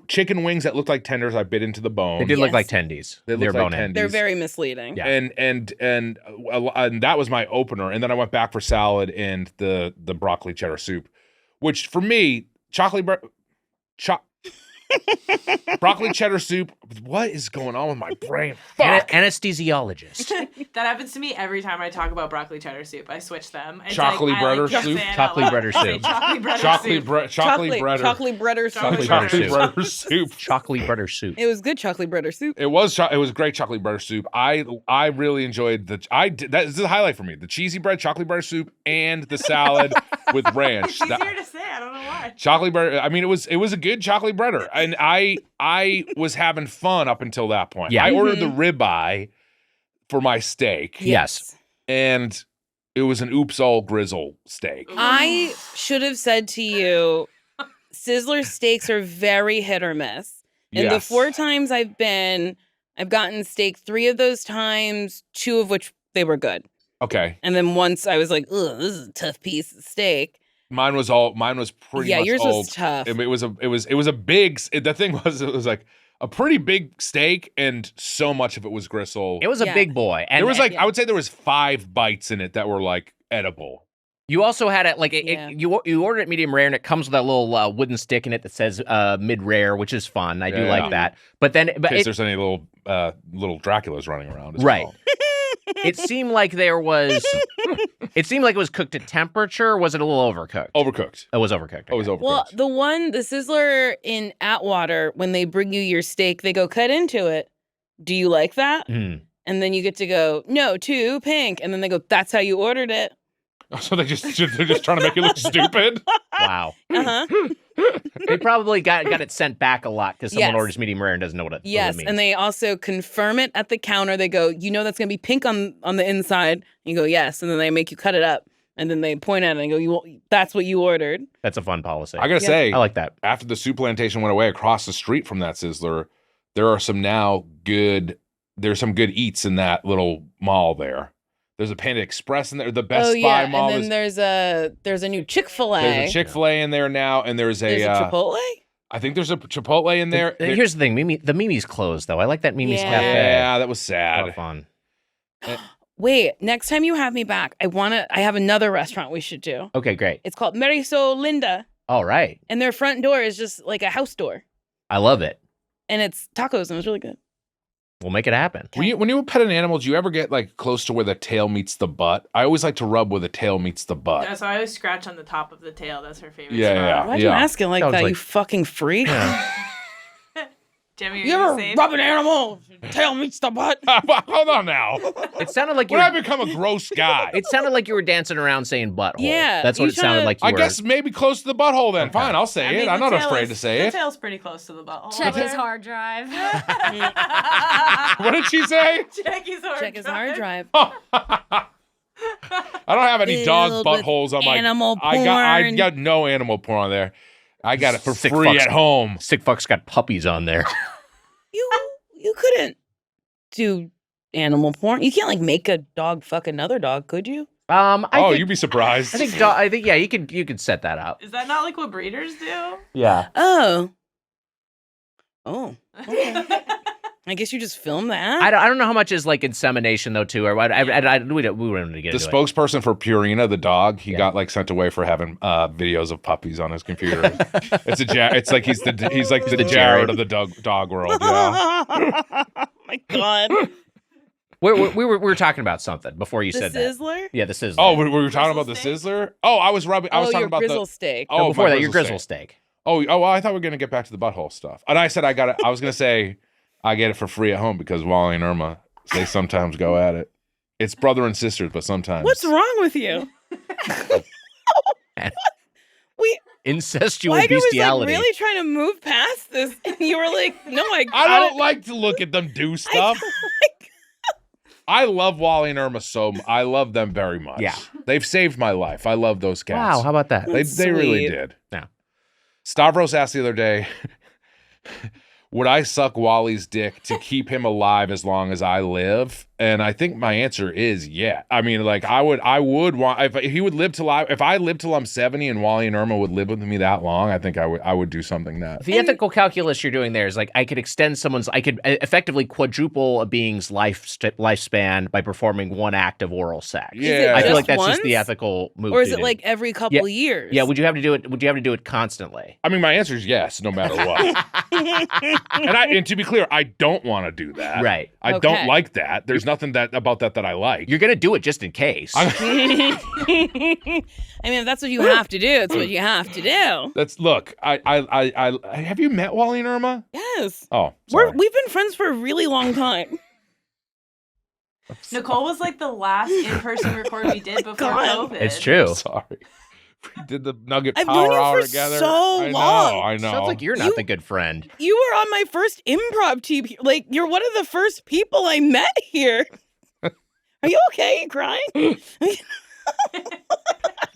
chicken wings that looked like tenders. I bit into the bone. They did look like tendies. They looked like tendies. They're very misleading. Yeah. And that was my opener. And then I went back for salad and the broccoli cheddar soup, which for me, broccoli cheddar soup. What is going on with my brain? Fuck. Anesthesiologist. That happens to me every time I talk about broccoli cheddar soup. I switch them. It's Chocolate like, breader I like soup? Chocolate breader soup. Chocolate breader Chocolate soup. breader. Chocolate breader soup. Chocolate breader soup. Chocolate breader soup. It was good chocolate breader soup. It was great chocolate breader soup. I really enjoyed this is a highlight for me. The cheesy bread, chocolate breader soup, and the salad with ranch. It's easier to say. I don't know why. Chocolate bread. I mean, it was a good chocolate breader, and I was having fun up until that point. Yeah. I ordered the ribeye for my steak. Yes. And it was an oops all grizzle steak. I should have said to you, Sizzler steaks are very hit or miss. And the 4 times I've gotten steak. 3 of those times, 2 of which they were good. Okay. And then once I was like, ugh, this is a tough piece of steak. Mine was pretty much yours old. was tough. It was a big. The thing was, it was like a pretty big steak, and so much of it was gristle. It was a big boy. And there was I would say there was 5 bites in it that were like edible. You also had it you ordered it medium rare, and it comes with that little wooden stick in it that says mid rare, which is fun. I do like that. But then, in case there's any little Draculas running around, as right? well. It seemed like it was cooked at temperature. Or was it a little overcooked? Overcooked. It was overcooked. It was overcooked. Well, the Sizzler in Atwater, when they bring you your steak, they go cut into it. Do you like that? Mm. And then you get to go, no, 2 pink. And then they go, that's how you ordered it. So they're just trying to make you look stupid. Wow. Uh-huh. They probably got it sent back a lot because someone Yes. orders medium rare and doesn't know what it means. And they also confirm it at the counter. They go, that's going to be pink on the inside. And you go, yes. And then they make you cut it up. And then they point at it and go, that's what you ordered. That's a fun policy. I gotta say, I like that. After the soup plantation went away, across the street from that Sizzler, there are some there's some good eats in that little mall there. There's a Panda Express in there. The Best Buy mall. And then there's a new Chick-fil-A. There's a Chick-fil-A in there now, and there's a Chipotle? I think there's a Chipotle in there. Here's the thing, the Mimi's closed though. I like that Mimi's Yeah. Cafe. Yeah, that was A lot sad. of fun. Wait, next time you have me back, I have another restaurant we should do. Okay, great. It's called Marisol Linda, All right. and their front door is just like a house door, I love it. and it's tacos, and it's really good. We'll make it happen. When you pet an animal, do you ever get like close to where the tail meets the butt? I always like to rub where the tail meets the butt. Yeah, so I always scratch on the top of the tail. That's her favorite Yeah, spot. yeah. Why'd you ask it like Sounds that, like- you fucking freak? Jimmy, You ever rub an animal, tail meets the butt? Hold on now. It sounded like When I become a gross guy, It sounded like you were dancing around saying butthole. Yeah, That's what you it sounded tryna- like you I were. guess maybe close to the butthole then. Fine, I'll say it. I'm not afraid to say The it. tail's pretty close to the butthole. Check his hard drive. What did she say? Check his hard Check his hard drive. I don't have any dog Filled with buttholes on my animal I got porn. no animal porn on there. I got it for Sick free fucks. at home. Sick fuck's got puppies on there. You couldn't do animal porn. You can't like make a dog fuck another dog, could you? You'd be surprised. I think yeah, you could set that up. Is that not like what breeders do? Yeah. Oh. Okay. I guess you just film that. I don't know how much is like insemination though too, or what. We don't need to get The into it. spokesperson for Purina, the dog, he got like sent away for having videos of puppies on his computer. It's like he's like the Jared of the dog world. Yeah. Oh my God. We were talking about something before you said that. Sizzler? Yeah, the Sizzler. Oh, we were talking about the Sizzler? Oh, I was talking your about grizzle steak. No, before that, your grizzle steak. Oh, well, I thought we were going to get back to the butthole stuff. And I said I was going to say I get it for free at home because Wally and Irma, they sometimes go at it. It's brother and sisters, but sometimes. What's wrong with you? Incestual Wagner bestiality. was like really trying to move past this, and you were like, "No, I don't like to look at them do stuff." I love Wally and Irma I love them very much. Yeah. They've saved my life. I love those cats. Wow, how about that? They really did. Yeah. Stavros asked the other day, would I suck Wally's dick to keep him alive as long as I live? And I think my answer is yeah. I mean, like I would want if he would live till if I lived till I'm 70 and Wally and Irma would live with me that long, I think I would do something that. The ethical calculus you're doing there is like I could effectively quadruple a being's lifespan by performing one act of oral sex. Yeah. I feel like that's once? just the ethical move. Or is to it do. like every couple years? Yeah, would you have to do it constantly? I mean, my answer is yes, no matter what. and to be clear, I don't want to do that. Right. I don't like that. There's nothing about that I like. You're gonna do it just in case. I mean, if that's what you have to do, it's what you have to do. Look. I have you met Wally and Irma? Yes. Oh, sorry. We've been friends for a really long time. Nicole was like the last in-person record we did before COVID. It's true. Sorry. We did the Nugget I've Power known you Hour for together. so long. I know. Sounds like you're not the good friend. You were on my first improv team. Like, you're one of the first people I met here. Are you okay? You crying? It's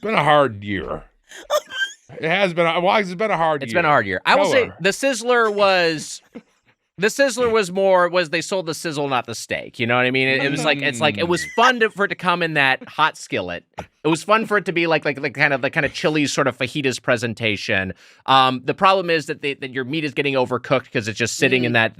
been a hard year. It has been. It's been a hard year. It's been a hard year. I will say the Sizzler was. The Sizzler was they sold the sizzle, not the steak. You know what I mean? It was like it was fun for it to come in that hot skillet. It was fun for it to be like kind of Chili's sort of fajitas presentation. The problem is that your meat is getting overcooked because it's just sitting in that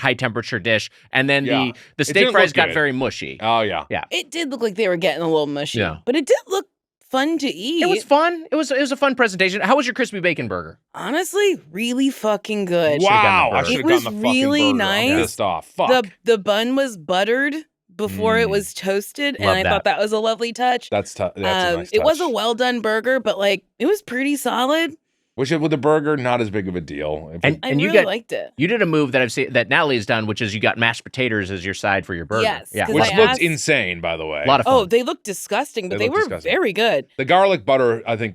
high temperature dish, and then the steak fries got very mushy. Oh yeah, yeah. It did look like they were getting a little mushy. Yeah. But it did look fun to eat. It was fun. It was a fun presentation. How was your crispy bacon burger? Honestly, really fucking good. Wow, I should It have was gotten the really fucking burger. I'm nice. pissed off. Fuck. The bun was buttered before it was toasted, and Love I thought that was a lovely touch. That's a nice It was touch. a well done burger, but like it was pretty solid. Which with the burger, not as big of a deal. And I you really liked it. You did a move that I've seen that Natalie's done, which is you got mashed potatoes as your side for your burger. Yes, yeah, 'cause Which I looked asked- insane, by the way. a lot of fun. Oh, they looked disgusting, but They they looked were disgusting. very good. The garlic butter, I think,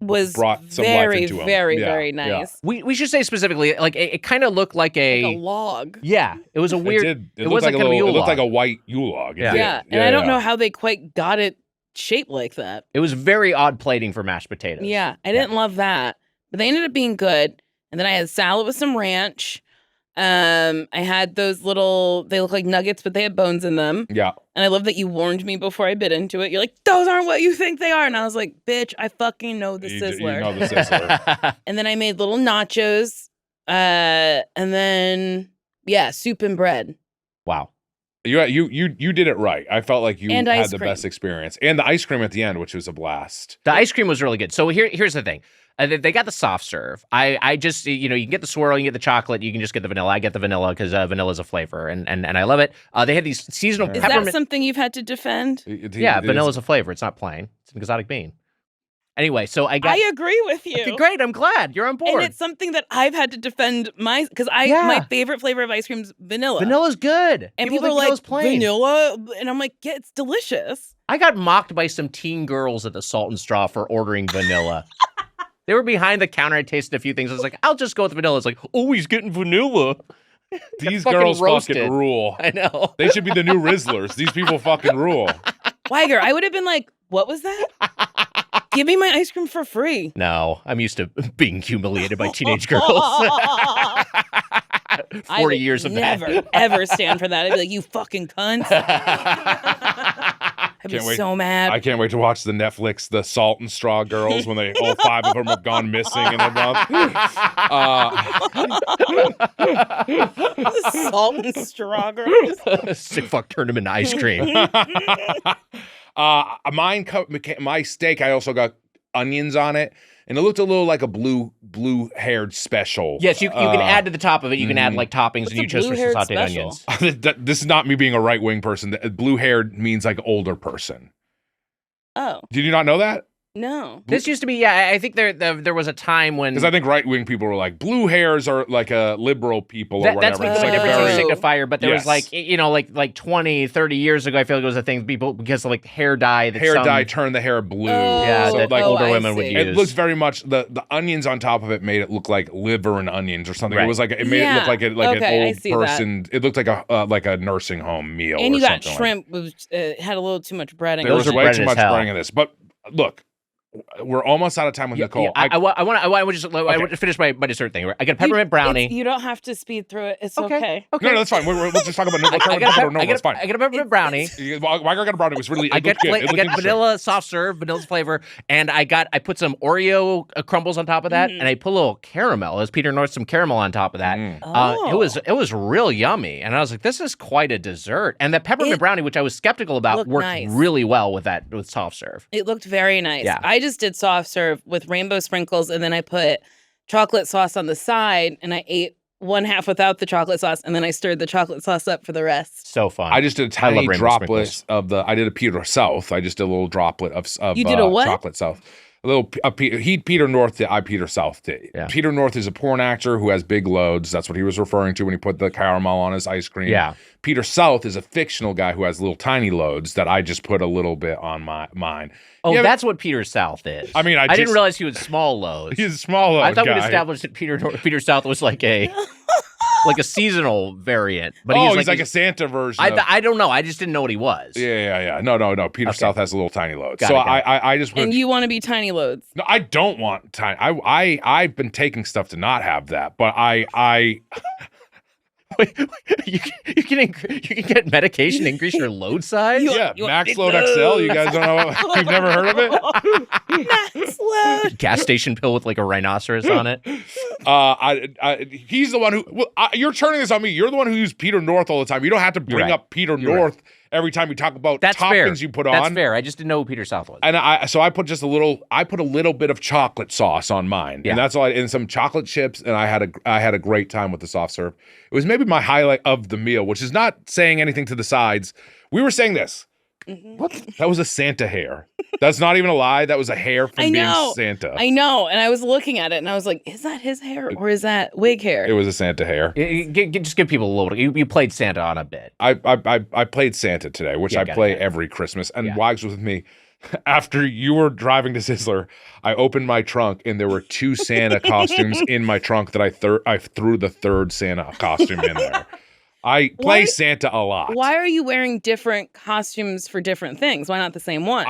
Was brought some very, life into 'em. very, Yeah, very yeah. nice. We should say specifically, like it kind of looked like Like a a log. yeah. It was a weird. It It looked was like like a a little, Yule it looked like log. a white Yule log. It Yeah. did. Yeah, and I don't know how they quite got it shaped like that. It was very odd plating for mashed potatoes. Yeah, I didn't love that, but they ended up being good. And then I had salad with some ranch. I had those they look like nuggets, but they had bones in them. Yeah. And I love that you warned me before I bit into it. You're like, those aren't what you think they are. And I was like, bitch, I fucking know the Sizzler. You know the Sizzler. And then I made little nachos. And then, soup and bread. Wow. You did it right. I felt like you And had ice the cream. best experience. And the ice cream at the end, which was a blast. The ice cream was really good. So here's the thing. They got the soft serve. I just, you can get the swirl, you can get the chocolate, you can just get the vanilla. I get the vanilla because vanilla is a flavor, and I love it. They had these seasonal Is peppermint. that something you've had to defend? Yeah, vanilla is a flavor. It's not plain. It's an exotic bean. Anyway, so I agree with you. Okay, great. I'm glad you're on board. And it's something that I've had to defend because my favorite flavor of ice cream is vanilla. Vanilla's good. And people are think like, vanilla's plain. vanilla? And I'm like, yeah, it's delicious. I got mocked by some teen girls at the Salt and Straw for ordering vanilla. They were behind the counter. I tasted a few things. I was like, I'll just go with vanilla. It's like, oh, he's getting vanilla. These fucking girls roasted. fucking rule. I know. They should be the new Rizzlers. These people fucking rule. Weiger, I would have been like, What was that? Give me my ice cream for free. No, I'm used to being humiliated by teenage girls. 40 years of that. Never, ever stand for that. I'd be like, you fucking cunts. I'd be so mad. I can't wait to watch the Netflix, the Salt and Straw Girls, when they all 5 of them have gone missing in a month. Salt and Straw Girls. Sick fuck turned him into ice cream. My steak, I also got onions on it, and it looked a little like a blue-haired special. Yes, you can add to the top of it. You can add like toppings, and you chose for some sauteed onions. This is not me being a right-wing person. Blue-haired means like older person. Oh. Did you not know that? No. This used to be, I think there was a time when... Because I think right-wing people were like, blue hairs are like a liberal people or whatever. That's like a very signifier, but there was like, like 20, 30 years ago, I feel like it was a thing people, because of like hair dye. Dye turned the hair blue. That like older women would use. It looks very much, the onions on top of it made it look like liver and onions or something. Right. It was like, it made it look like an old person. It looked like a nursing home meal and or you something. got shrimp, had a little too much breading. There was way too much breading in this. But look, we're almost out of time with Nicole. Yeah, I want to finish my dessert thing. I got a peppermint brownie. You don't have to speed through it. It's okay. No, that's fine. We'll just talk about it. It's fine. I got a peppermint brownie. Wack got a brownie. It was really. I got vanilla soft serve, vanilla's flavor, and I put some Oreo crumbles on top of that, and I put a little caramel. As Peter North, some caramel on top of that. It was real yummy, and I was like, this is quite a dessert. And that peppermint brownie, which I was skeptical about, worked really well with soft serve. It looked very nice. Yeah. I just did soft serve with rainbow sprinkles, and then I put chocolate sauce on the side, and I ate one half without the chocolate sauce, and then I stirred the chocolate sauce up for the rest. So fun. I just did a tiny droplet I did a Peter South. I just did a little droplet of you did a what? Chocolate South. A little Peter North did, I Peter South did. Yeah. Peter North is a porn actor who has big loads. That's what he was referring to when he put the caramel on his ice cream. Yeah. Peter South is a fictional guy who has little tiny loads that I just put a little bit on mine. Oh, that's what Peter South is. I mean, I didn't realize he was small loads. He's a small load I thought guy. we established that Peter South was like a seasonal variant. But he's like a Santa version. I don't know. I just didn't know what he was. Yeah. No. Peter South has a little tiny load. I just went. And you want to be tiny loads? No, I don't want tiny. I've been taking stuff to not have that, but I Wait, you can get medication to increase your load size? Max Load XL. You guys don't know? You've never heard of it? Max Load. Gas station pill with like a rhinoceros on it. He's the one who. You're turning this on me. You're the one who used Peter North all the time. You don't have to bring up Peter North every time we talk about toppings you put on. That's fair. I just didn't know who Peter South was. And I put just a little. I put a little bit of chocolate sauce on mine, and that's all. And some chocolate chips, and I had a great time with the soft serve. It was maybe my highlight of the meal, which is not saying anything to the sides. We were saying this. Mm-hmm. What? That was a Santa hair. That's not even a lie. That was a hair from being Santa. I know. And I was looking at it and I was like, is that his hair or is that wig hair? It was a Santa hair. Just give people a little. You played Santa on a bit. I played Santa today, which I play every Christmas. And Wags was with me. After you were driving to Sizzler, I opened my trunk and there were 2 Santa costumes in my trunk that I threw the third Santa costume in there. I play Santa a lot. Why are you wearing different costumes for different things? Why not the same one?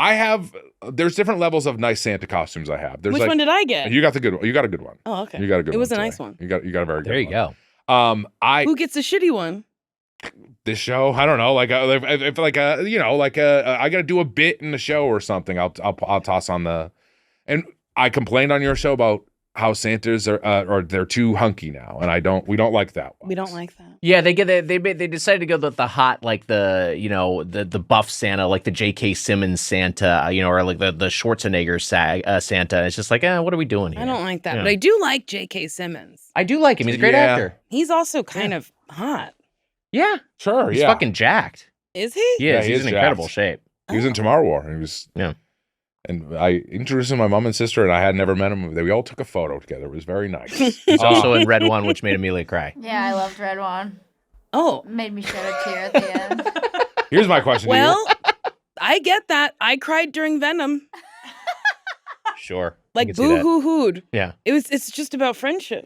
There's different levels of nice Santa costumes I have. Which one did I get? You got the good one. You got a good one. Oh, okay. You got a good one. It was a nice one. You got a very good one. There you go. Who gets a shitty one? This show, I don't know, I got to do a bit in the show or something. I'll toss on the, and I complained on your show about how Santas are they're too hunky now, and we don't like that one. We don't like that. Yeah, they decided to go with the hot, like the buff Santa, like the J.K. Simmons Santa, or like the Schwarzenegger Santa. It's just like, what are we doing here? I don't like that, but I do like J.K. Simmons. I do like him. He's a great actor. He's also kind of hot. Yeah, sure. He's fucking jacked. Is he? Yeah, he's in incredible shape. He was in Tomorrow War. He was. Yeah. And I introduced him to my mom and sister, and I had never met him. We all took a photo together. It was very nice. He's also in Red One, which made Amelia cry. Yeah, I loved Red One. Oh. Made me shed a tear at the end. Here's my question. Well, I get that. I cried during Venom. Sure. Like boo-hoo-hooed. Yeah. It's just about friendship.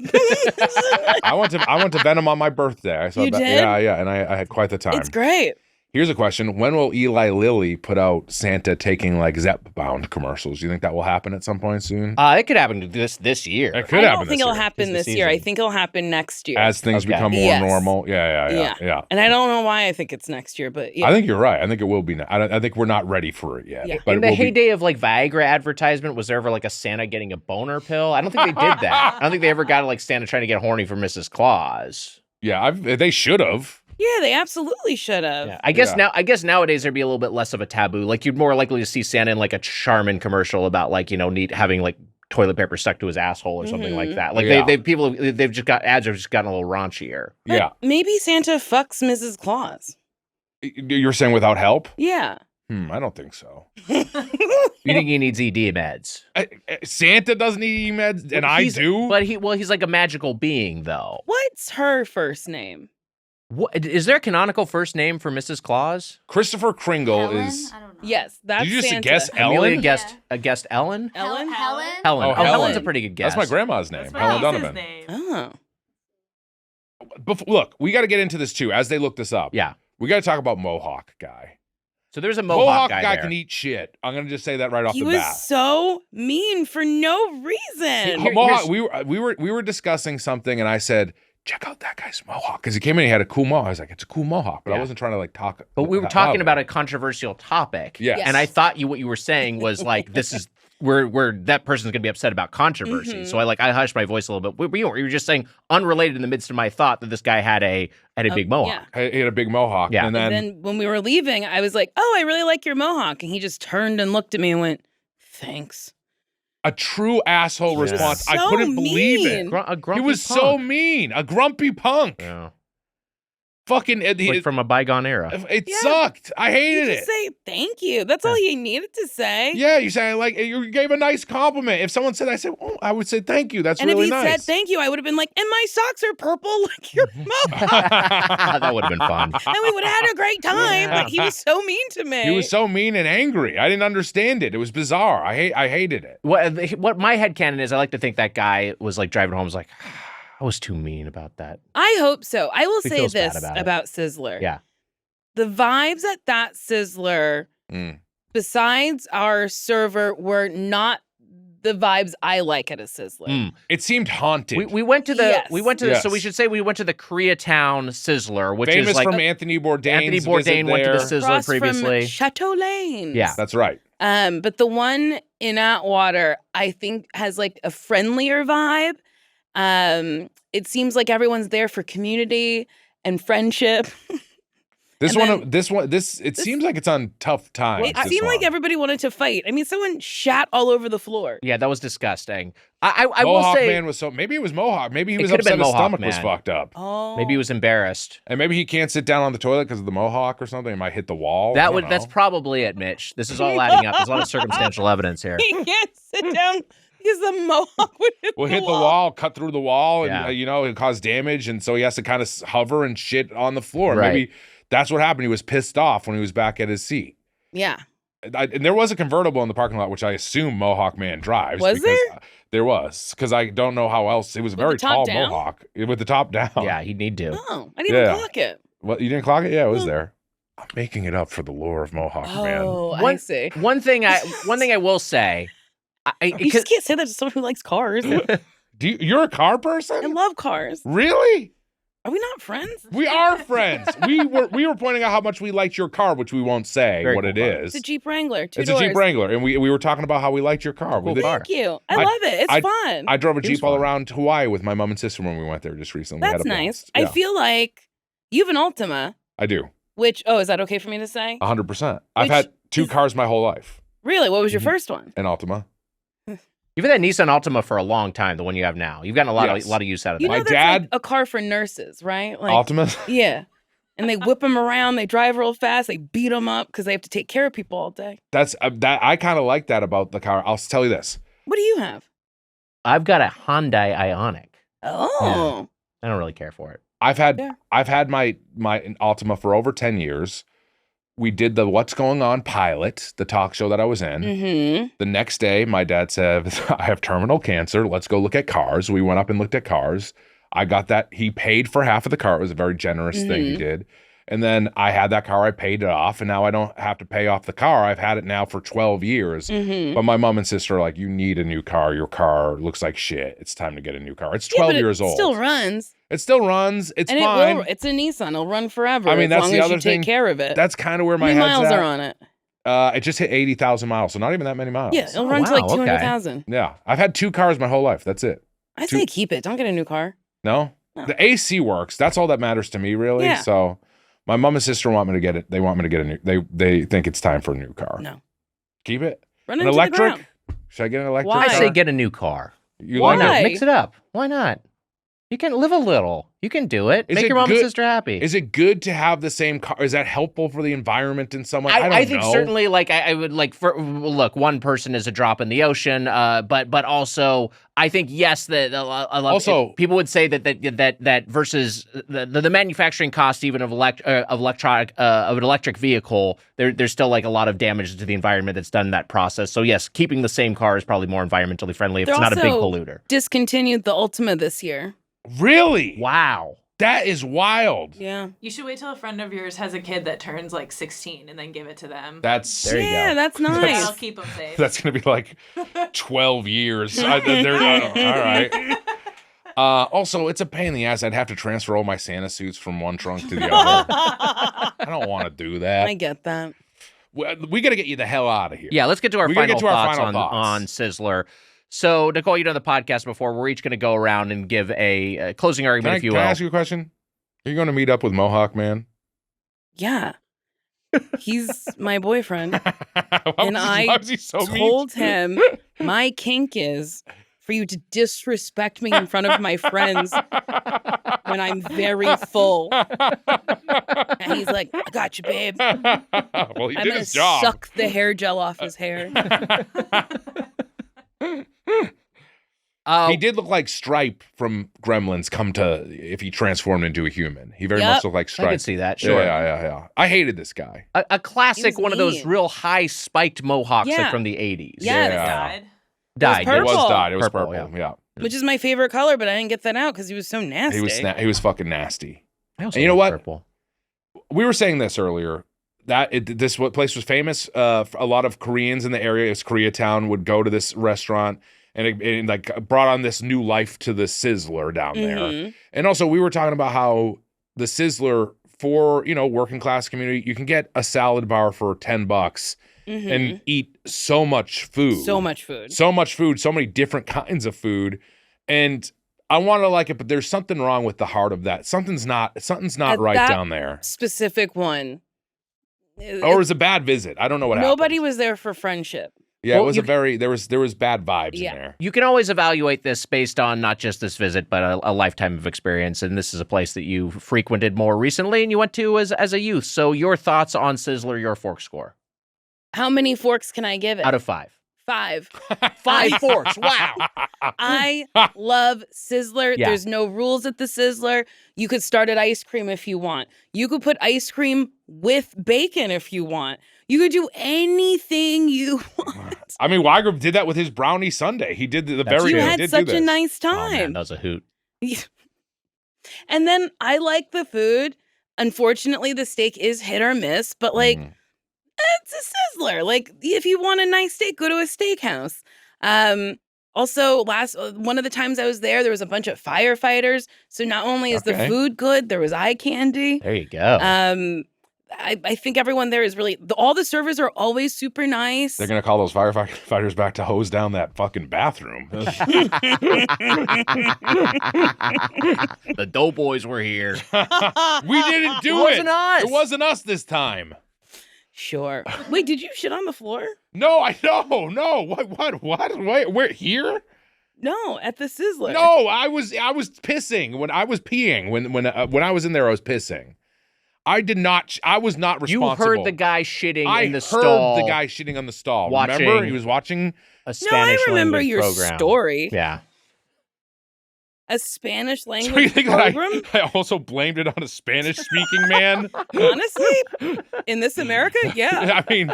I went to Venom on my birthday. You did? Yeah, and I had quite the time. It's great. Here's a question. When will Eli Lilly put out Santa taking like Zep-bound commercials? Do you think that will happen at some point soon? It could happen this year. It could I happen don't think this it'll year. happen this year. I think it'll happen next year. As things become more normal. Yeah. And I don't know why I think it's next year, but yeah. I think you're right. I think it will be. I think we're not ready for it yet. Yeah. But In the heyday of like Viagra advertisement, was there ever like a Santa getting a boner pill? I don't think they did that. I don't think they ever got like Santa trying to get horny for Mrs. Claus. Yeah, they should have. Yeah, they absolutely should have. Yeah. I guess nowadays there'd be a little bit less of a taboo. Like you'd more likely to see Santa in like a Charmin commercial about like, having like toilet paper stuck to his asshole or something like that. Like they've just got ads have just gotten a little raunchier. But maybe Santa fucks Mrs. Claus. You're saying without help? Yeah. I don't think so. You think he needs ED meds? Santa doesn't need ED meds, and I do. But he's like a magical being, though. What's her first name? What is there a canonical first name for Mrs. Claus? Christopher Kringle Helen? is. I don't know. Yes, that's Did you just Santa. guess Ellen? Amelia guessed Ellen. Ellen? Helen? Helen. Oh, Oh, Helen. Helen's a pretty good guess. That's my grandma's name, That's my Helen niece's Donovan. name. Oh. Look, we got to get into this too. As they look this up, Yeah. we got to talk about Mohawk guy. So there's a Mohawk guy there. can eat shit. I'm gonna just say that right off He the was bat. so mean for no reason. Mohawk. We were discussing something, and I said, check out that guy's mohawk, because he came in, he had a cool mohawk. I was like, it's a cool mohawk, but I wasn't trying to like talk. But we were talking about a controversial topic. Yeah. And I thought what you were saying was like, this is where that person's gonna be upset about controversy. So I hushed my voice a little bit. You were just saying unrelated in the midst of my thought that this guy had a big mohawk. Yeah. He had a big mohawk. Yeah. And then when we were leaving, I was like, oh, I really like your mohawk. And he just turned and looked at me and went, thanks. a true asshole response. So I couldn't believe mean. it. Grumpy He was punk. so mean. A grumpy punk. Yeah. Fucking Like from a bygone era. It sucked. I hated You it. just say thank you. That's all you needed to say. Yeah, you say like you gave a nice compliment. If someone said, I would say thank you. That's And really if he nice. said thank you, I would have been like, and my socks are purple like your mohawk. That would have been fun. And we would have had a great time, but he was so mean to me. He was so mean and angry. I didn't understand it. It was bizarre. I hated it. What my headcanon is, I like to think that guy was like driving home, was like, I was too mean about that. I hope so. I will He say feels bad this about it. about Sizzler. Yeah. The vibes at that Sizzler, besides our server, were not the vibes I like at a Sizzler. It seemed haunted. We went to the Yes. so we should say we went to the Koreatown Sizzler, which Famous is like from Anthony Bourdain's Anthony Bourdain visit went to the there. Sizzler Across previously. from Chateau Lanes. Yeah. That's right. But the one in Atwater, I think, has like a friendlier vibe. It seems like everyone's there for community and friendship. It seems like it's on tough times. It seemed like everybody wanted to fight. I mean, someone shat all over the floor. Yeah, that was disgusting. I will Mohawk say Man was maybe it was Mohawk. Maybe he It was could have upset been his Mohawk stomach was Man. fucked up. Oh, maybe he was embarrassed. And maybe he can't sit down on the toilet because of the mohawk or something. It might hit the wall. That's probably it, Mitch. This is all adding up. There's a lot of circumstantial evidence here. He can't sit down because the mohawk would hit Will the hit the wall. wall, cut through the wall, and Yeah. it cause damage, and so he has to kind of hover and shit on the floor. Right. Maybe that's what happened. He was pissed off when he was back at his seat. Yeah. And there was a convertible in the parking lot, which I assume Mohawk Man drives. Was because there? There was, because I don't know how else. It was a With very the top tall down? Mohawk with the top down. Yeah, he'd need to. Oh, I didn't even clock it. Well, you didn't clock it? Yeah, it was there. I'm making it up for the lore of Mohawk Man. Oh, I see. One thing I will say, You just can't say that to someone who likes cars. You're a car person? I love cars. Really? Are we not friends? We are friends. we were pointing out how much we liked your car, which we won't say Very what cool it car. is. It's a Jeep Wrangler. Two It's doors. a Jeep Wrangler, and we were talking about how we liked your car. Cool We did- car. Thank you. I love it. It's fun. I drove a It was Jeep all fun. around Hawaii with my mom and sister when we went there just recently. We had That's a nice. blast. I Yeah, feel like you have an Altima, I do. which, is that okay for me to say? 100%. I've Which had two is- cars my whole life. Really? What was Mm-hmm. your first one? An Altima. You've had that Nissan Altima for a long time, the one you have now. You've gotten a lot Yes. of use out of You that. know My that's dad- like a car for nurses, right? Like, Altima? Yeah. And they whip them around. They drive real fast. They beat them up because they have to take care of people all day. That's that. I kind of like that about the car. I'll tell you this. What do you have? I've got a Hyundai Ioniq. Oh. I don't really care for it. I've had Yeah. my Altima for over 10 years. We did the What's Going On pilot, the talk show that I was in. Mm-hmm. The next day, my dad said, I have terminal cancer. Let's go look at cars. We went up and looked at cars. I got that. He paid for half of the car. It was a very generous thing he did. And then I had that car, I paid it off, and now I don't have to pay off the car. I've had it now for 12 years. But my mom and sister are like, you need a new car. Your car looks like shit. It's time to get a new car. It's 12 years old. It still runs. It still runs. It's and fine. It's a Nissan. It'll run forever. I mean, as that's long the as other you thing. take care of it. That's kind of where my How many head's miles at. are on it? It just hit 80,000 miles, so not even that many miles. Yeah, it'll run to like 200,000. Yeah, I've had 2 cars my whole life. That's it. I say keep it. Don't get a new car. No? The AC works. That's all that matters to me, really. Yeah. So my mom and sister want me to get it. They want me to get a new. They think it's time for a new car. No. Keep it. Run An into electric. the ground. Should I get an electric? Why? I car? say get a new car. Why not? Mix it up. Why not? You can live a little. You can do it. Make your mom and sister happy. Is it good to have the same car? Is that helpful for the environment in some way? I don't know. I think certainly, like, I would like look, one person is a drop in the ocean, but also I think yes, that also people would say that versus the manufacturing cost even of an electric vehicle, there's still like a lot of damage to the environment that's done in that process. So yes, keeping the same car is probably more environmentally friendly if it's not a big polluter. Discontinued the Ultima this year. Really? Wow. That is wild. Yeah. You should wait till a friend of yours has a kid that turns like 16 and then give it to them. That's there you go. Yeah, that's nice. That'll keep them safe. That's gonna be like 12 years. All right. Also, it's a pain in the ass. I'd have to transfer all my Santa suits from one trunk to the other. I don't want to do that. I get that. We got to get you the hell out of here. Yeah, let's get to our final thoughts final on Sizzler. So, Nicole, you've done the podcast before. We're each going to go around and give a closing argument, if you will. Can I ask you a question? Are you going to meet up with Mohawk Man? Yeah. He's my boyfriend. And why was he so told him my kink is for you to disrespect me in front of my friends when I'm very full. And he's like, I got you, babe. Well, he I'm did gonna his job. suck the hair gel off his hair. He did look like Stripe from Gremlins if he transformed into a human. He very much looked like Stripe. I can see that, sure. Yeah. I hated this guy. A classic, one of those mean. real high spiked mohawks like from the 80s. Yes. Died. It was purple. dyed. It was Purple, purple. Yeah. Which is my favorite color, but I didn't get that out because he was so nasty. He was fucking nasty. I also And you know like what? Purple. We were saying this earlier. This place was famous. A lot of Koreans in the area, it's Koreatown, would go to this restaurant and it like brought on this new life to the Sizzler down there. And also, we were talking about how the Sizzler for working class community, you can get a salad bar for $10 and eat so much food. So much food. So much food. So many different kinds of food, and I want to like it, but there's something wrong with the heart of that. Something's not right that down there. Specific one. Or it was a bad visit. I don't know what happened. Nobody was there for friendship. Yeah, it was there was bad vibes in there. You can always evaluate this based on not just this visit, but a lifetime of experience. And this is a place that you frequented more recently and you went to as a youth. So your thoughts on Sizzler, your fork score? How many forks can I give it? Out of 5. 5. 5 forks. Wow. I love Sizzler. Yeah. There's no rules at the Sizzler. You could start at ice cream if you want. You could put ice cream with bacon if you want. You could do anything you want. I mean, Weiger did that with his brownie sundae. He did the very. You he had did such do a this. nice Oh, time. man, that was a hoot. And then I like the food. Unfortunately, the steak is hit or miss, but like it's a Sizzler. Like if you want a nice steak, go to a steakhouse. Also, one of the times I was there was a bunch of firefighters. So not only is the food good, there was eye candy. There you go. I think everyone there is really all the servers are always super nice. They're gonna call those firefighters back to hose down that fucking bathroom. The Doughboys were here. We didn't do it. It wasn't us. It wasn't us this time. Sure. Wait, did you shit on the floor? No, no. What? Wait, we're here? No, at the Sizzler. No, I was pissing when I was peeing. When I was in there, I was pissing. I did not. I was not responsible. You heard the guy shitting in the stall. I heard the guy shitting on the stall. Remember? He was watching a Spanish I remember language your program. story. Yeah. A Spanish So you language think program? that I also blamed it on a Spanish-speaking man? Honestly, in this America, yeah. I mean,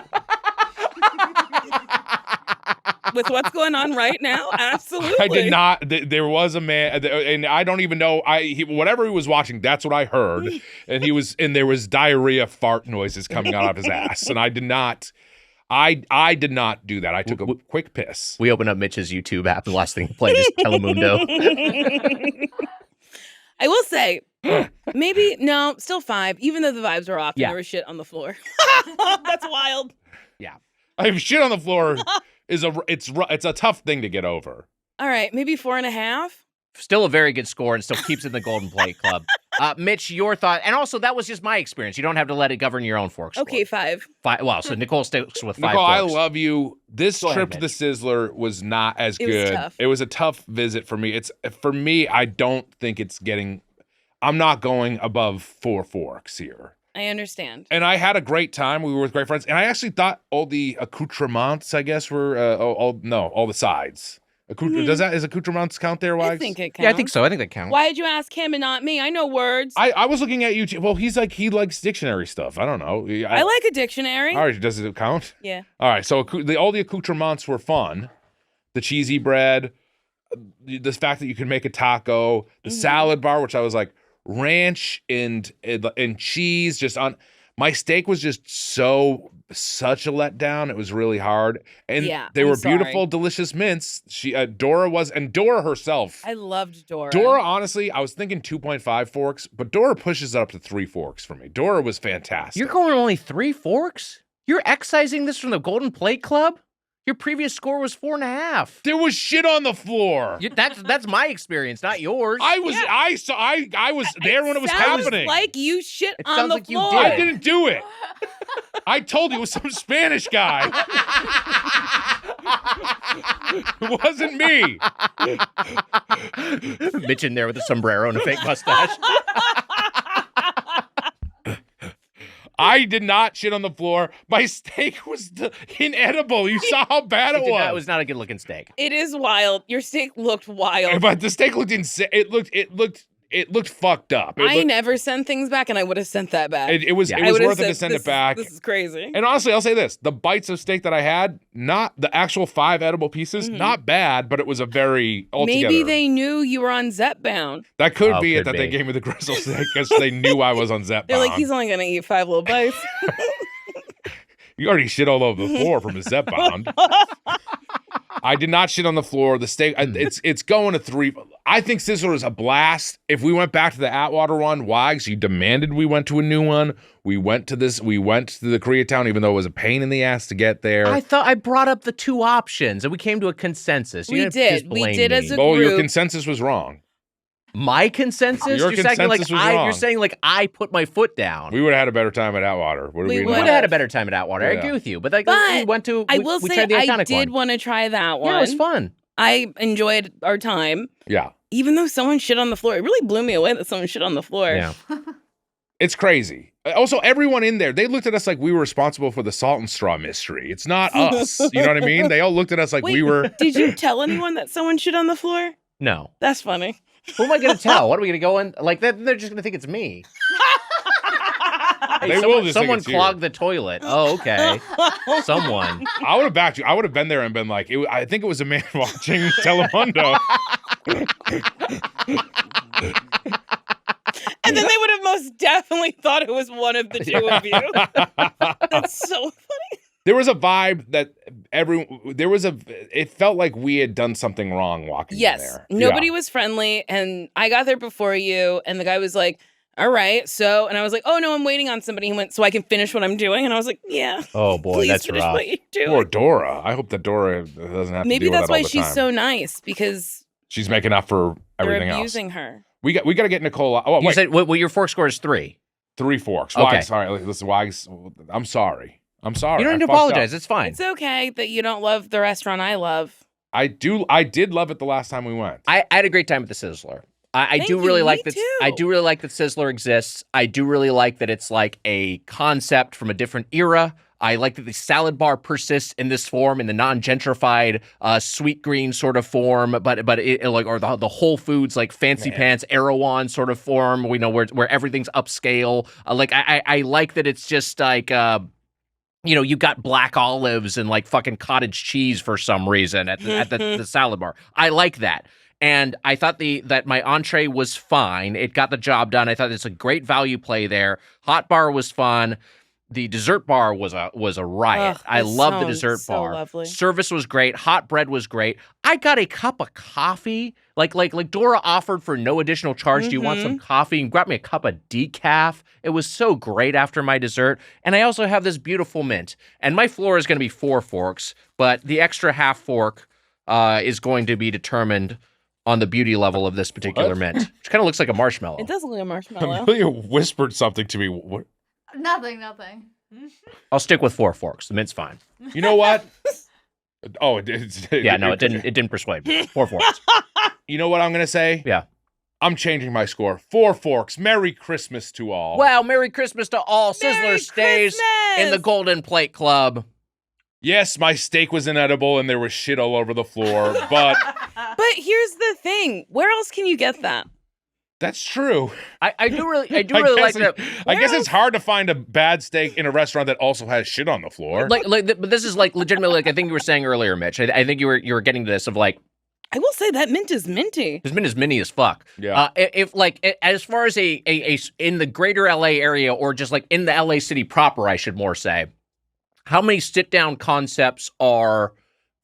with what's going on right now? Absolutely. I did not. There was a man, and I don't even know. Whatever he was watching, that's what I heard. And there was diarrhea fart noises coming out of his ass. And I did not. I did not do that. I took a quick piss. We opened up Mitch's YouTube app, and the last thing he played is Telemundo. I will say, maybe, no, still 5, even though the vibes were off and there was shit on the floor. That's wild. Yeah. I have shit on the floor it's a tough thing to get over. All right, maybe 4.5. Still a very good score and still keeps it in the Golden Plate Club. Mitch, your thought, and also that was just my experience. You don't have to let it govern your own fork score. Okay, 5. Well, so Nicole sticks with 5 Nicole, I forks. love you. This Go trip ahead, to the Sizzler was not as good. Was tough. It was a tough visit for me. For me, I don't think it's getting. I'm not going above 4 forks here. I understand. And I had a great time. We were with great friends, and I actually thought all the accoutrements, I guess, were all the sides. Does accoutrements count there, Wags? I think it counts. Yeah, I think so. I think that counts. Why did you ask him and not me? I know words. I was looking at YouTube. Well, he likes dictionary stuff. I don't know. I like a dictionary. All right, does it count? Yeah. All right, so all the accoutrements were fun. The cheesy bread, the fact that you could make a taco, the salad bar, which I was like, ranch and cheese just on. My steak was just such a letdown. It was really hard. And they were beautiful, delicious mints. Dora herself. I loved Dora. Dora, honestly, I was thinking 2.5 forks, but Dora pushes it up to 3 forks for me. Dora was fantastic. You're going only 3 forks? You're excising this from the Golden Plate Club? Your previous score was 4.5. There was shit on the floor. That's my experience, not yours. I was there when it was happening. Like you shit It on sounds the like you floor. did. I didn't do it. I told you it was some Spanish guy. It wasn't me. Mitch in there with a sombrero and a fake mustache. I did not shit on the floor. My steak was inedible. You saw how bad it was. It was not a good looking steak. It is wild. Your steak looked wild. But the steak looked insane. It looked fucked up. I never send things back, and I would have sent that back. It was worth it to send it back. This is crazy. And honestly, I'll say this: the bites of steak that I had, not the actual 5 edible pieces, not bad, but it was a very altogether. Maybe they knew you were on Zep-bound. That could be it. That they gave me the grizzle steak because they knew I was on Zep-bound. They're like, he's only gonna eat 5 little bites. You already shit all over the floor from his Zep-bound. I did not shit on the floor. The steak, it's going to 3. I think Sizzler is a blast. If we went back to the Atwater one, Wags, you demanded we went to a new one. We went to the Koreatown, even though it was a pain in the ass to get there. I thought I brought up the 2 options and we came to a consensus. We did as a group. Oh, your consensus was wrong. My consensus? Your consensus was wrong. You're saying like I put my foot down. We would have had a better time at Atwater. We would have had a better time at Atwater. I agree with you. But we went to. I will say I did want to try that one. Yeah, it was fun. I enjoyed our time. Yeah. Even though someone shit on the floor, it really blew me away that someone shit on the floor. Yeah. It's crazy. Also, everyone in there, they looked at us like we were responsible for the Salt and Straw mystery. It's not us. You know what I mean? They all looked at us like we were. Did you tell anyone that someone shit on the floor? No. That's funny. Who am I going to tell? What are we going to go in? Like, they're just going to think it's me. Hey, someone clogged the toilet. Oh, okay. Someone. I would have backed you. I would have been there and been like, I think it was a man watching Telemundo. And then they would have most definitely thought it was one of the two of you. That's so funny. There was a vibe that it felt like we had done something wrong walking in there. Nobody was friendly, and I got there before you, and the guy was like, all right, so, and I was like, oh no, I'm waiting on somebody. He went, so I can finish what I'm doing, and I was like, yeah. Oh boy, please that's finish rough. what you're doing. Poor Dora. I hope that Dora doesn't have to deal with that all the time. Maybe that's why she's so nice, because she's making up for everything they're else. abusing her. We got to get Nicole. Oh, wait. You said your fork score is 3. 3 forks. Okay. Wags, sorry. Listen, Wags, I'm sorry. I'm sorry. You don't need to fucked up. apologize. It's fine. It's okay that you don't love the restaurant I love. I did love it the last time we went. I had a great time at the Sizzler. I do really like that. I do really like that Sizzler exists. I do really like that it's like a concept from a different era. I like that the salad bar persists in this form, in the non-gentrified, sweet green sort of form, but it like, or the Whole Foods like fancy pants Erewhon sort of form. We know where everything's upscale. I like that it's just like you know, you got black olives and like fucking cottage cheese for some reason at the salad bar. I like that. And I thought that my entree was fine. It got the job done. I thought it's a great value play there. Hot bar was fun. The dessert bar was a riot. Ugh, I love the dessert so bar. lovely. Service was great. Hot bread was great. I got a cup of coffee. Like Dora offered for no additional charge. Do you want some coffee? And grab me a cup of decaf. It was so great after my dessert. And I also have this beautiful mint. And my floor is going to be 4 forks, but the extra half fork is going to be determined on the beauty level of this particular mint, which kind of looks like a marshmallow. It does look like a marshmallow. Amelia whispered something to me. What? Nothing. I'll stick with 4 forks. The mint's fine. You know what? Oh, it didn't persuade me. 4 forks. You know what I'm going to say? Yeah. I'm changing my score. 4 forks. Merry Christmas to all. Well, Merry Christmas to all. Merry Sizzler stays in the Golden Plate Club. Yes, my steak was inedible and there was shit all over the floor, but here's the thing. Where else can you get that? that's true. I do really like that. I guess it's hard to find a bad steak in a restaurant that also has shit on the floor. But this is like legitimately, like I think you were saying earlier, Mitch. I think you were getting to this of like, I will say that mint is minty. this mint is mini as fuck. Yeah. As far as a in the greater LA area or just like in the LA city proper, I should more say, how many sit down concepts are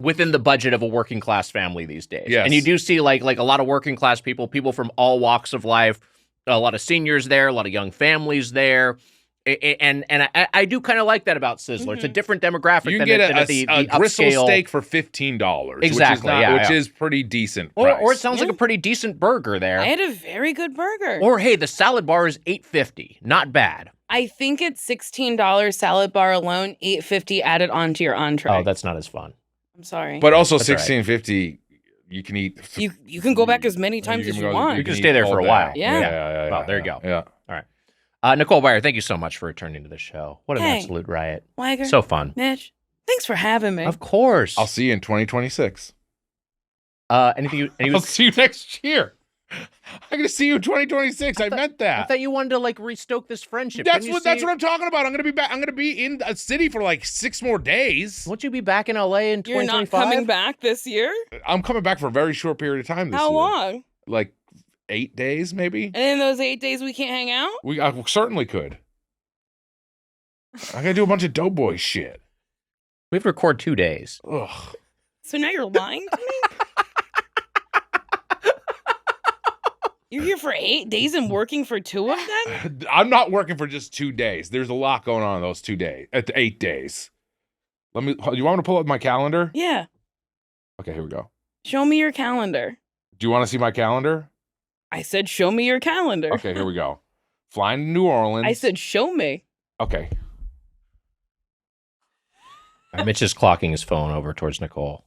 within the budget of a working class family these days? Yes. And you do see like a lot of working class people from all walks of life, a lot of seniors there, a lot of young families there. And I do kind of like that about Sizzler. It's a different demographic. You can than get the a gristle upscale steak for $15. Exactly, Which is pretty decent or price. it sounds like a pretty decent burger there. I had a very good burger. Or hey, the salad bar is $8.50. Not bad. I think it's $16 salad bar alone, $8.50 added onto your entree. Oh, that's not as fun. I'm sorry. But also That's all right. $16.50, you can eat. You can go back as many times as you want. You can stay there for a while. Yeah. Well, there you go. Yeah. All right. Nicole Byer, thank you so much for returning to the show. What an absolute riot. Wagger. So fun. Mitch, thanks for having me. Of course. I'll see you in 2026. I'll see you next year. I'm gonna see you in 2026. I meant that. I thought you wanted to like restoke this friendship. That's what I'm talking about. I'm gonna be back. I'm gonna be in a city for like 6 more days. Won't you be back in LA in 2025? You're not coming back this year? I'm coming back for a very short period of time this year. How long? Like 8 days, maybe. And in those 8 days, we can't hang out? We certainly could. I gotta do a bunch of Doughboys shit. We have to record 2 days. Ugh. So now you're lying to me? You're here for 8 days and working for 2 of them? I'm not working for just 2 days. There's a lot going on in those 2 days. At 8 days. You want me to pull up my calendar? Yeah. Okay, here we go. Show me your calendar. Do you want to see my calendar? I said, show me your calendar. Okay, here we go. Flying to New Orleans. I said, show me. Okay. Mitch is clocking his phone over towards Nicole.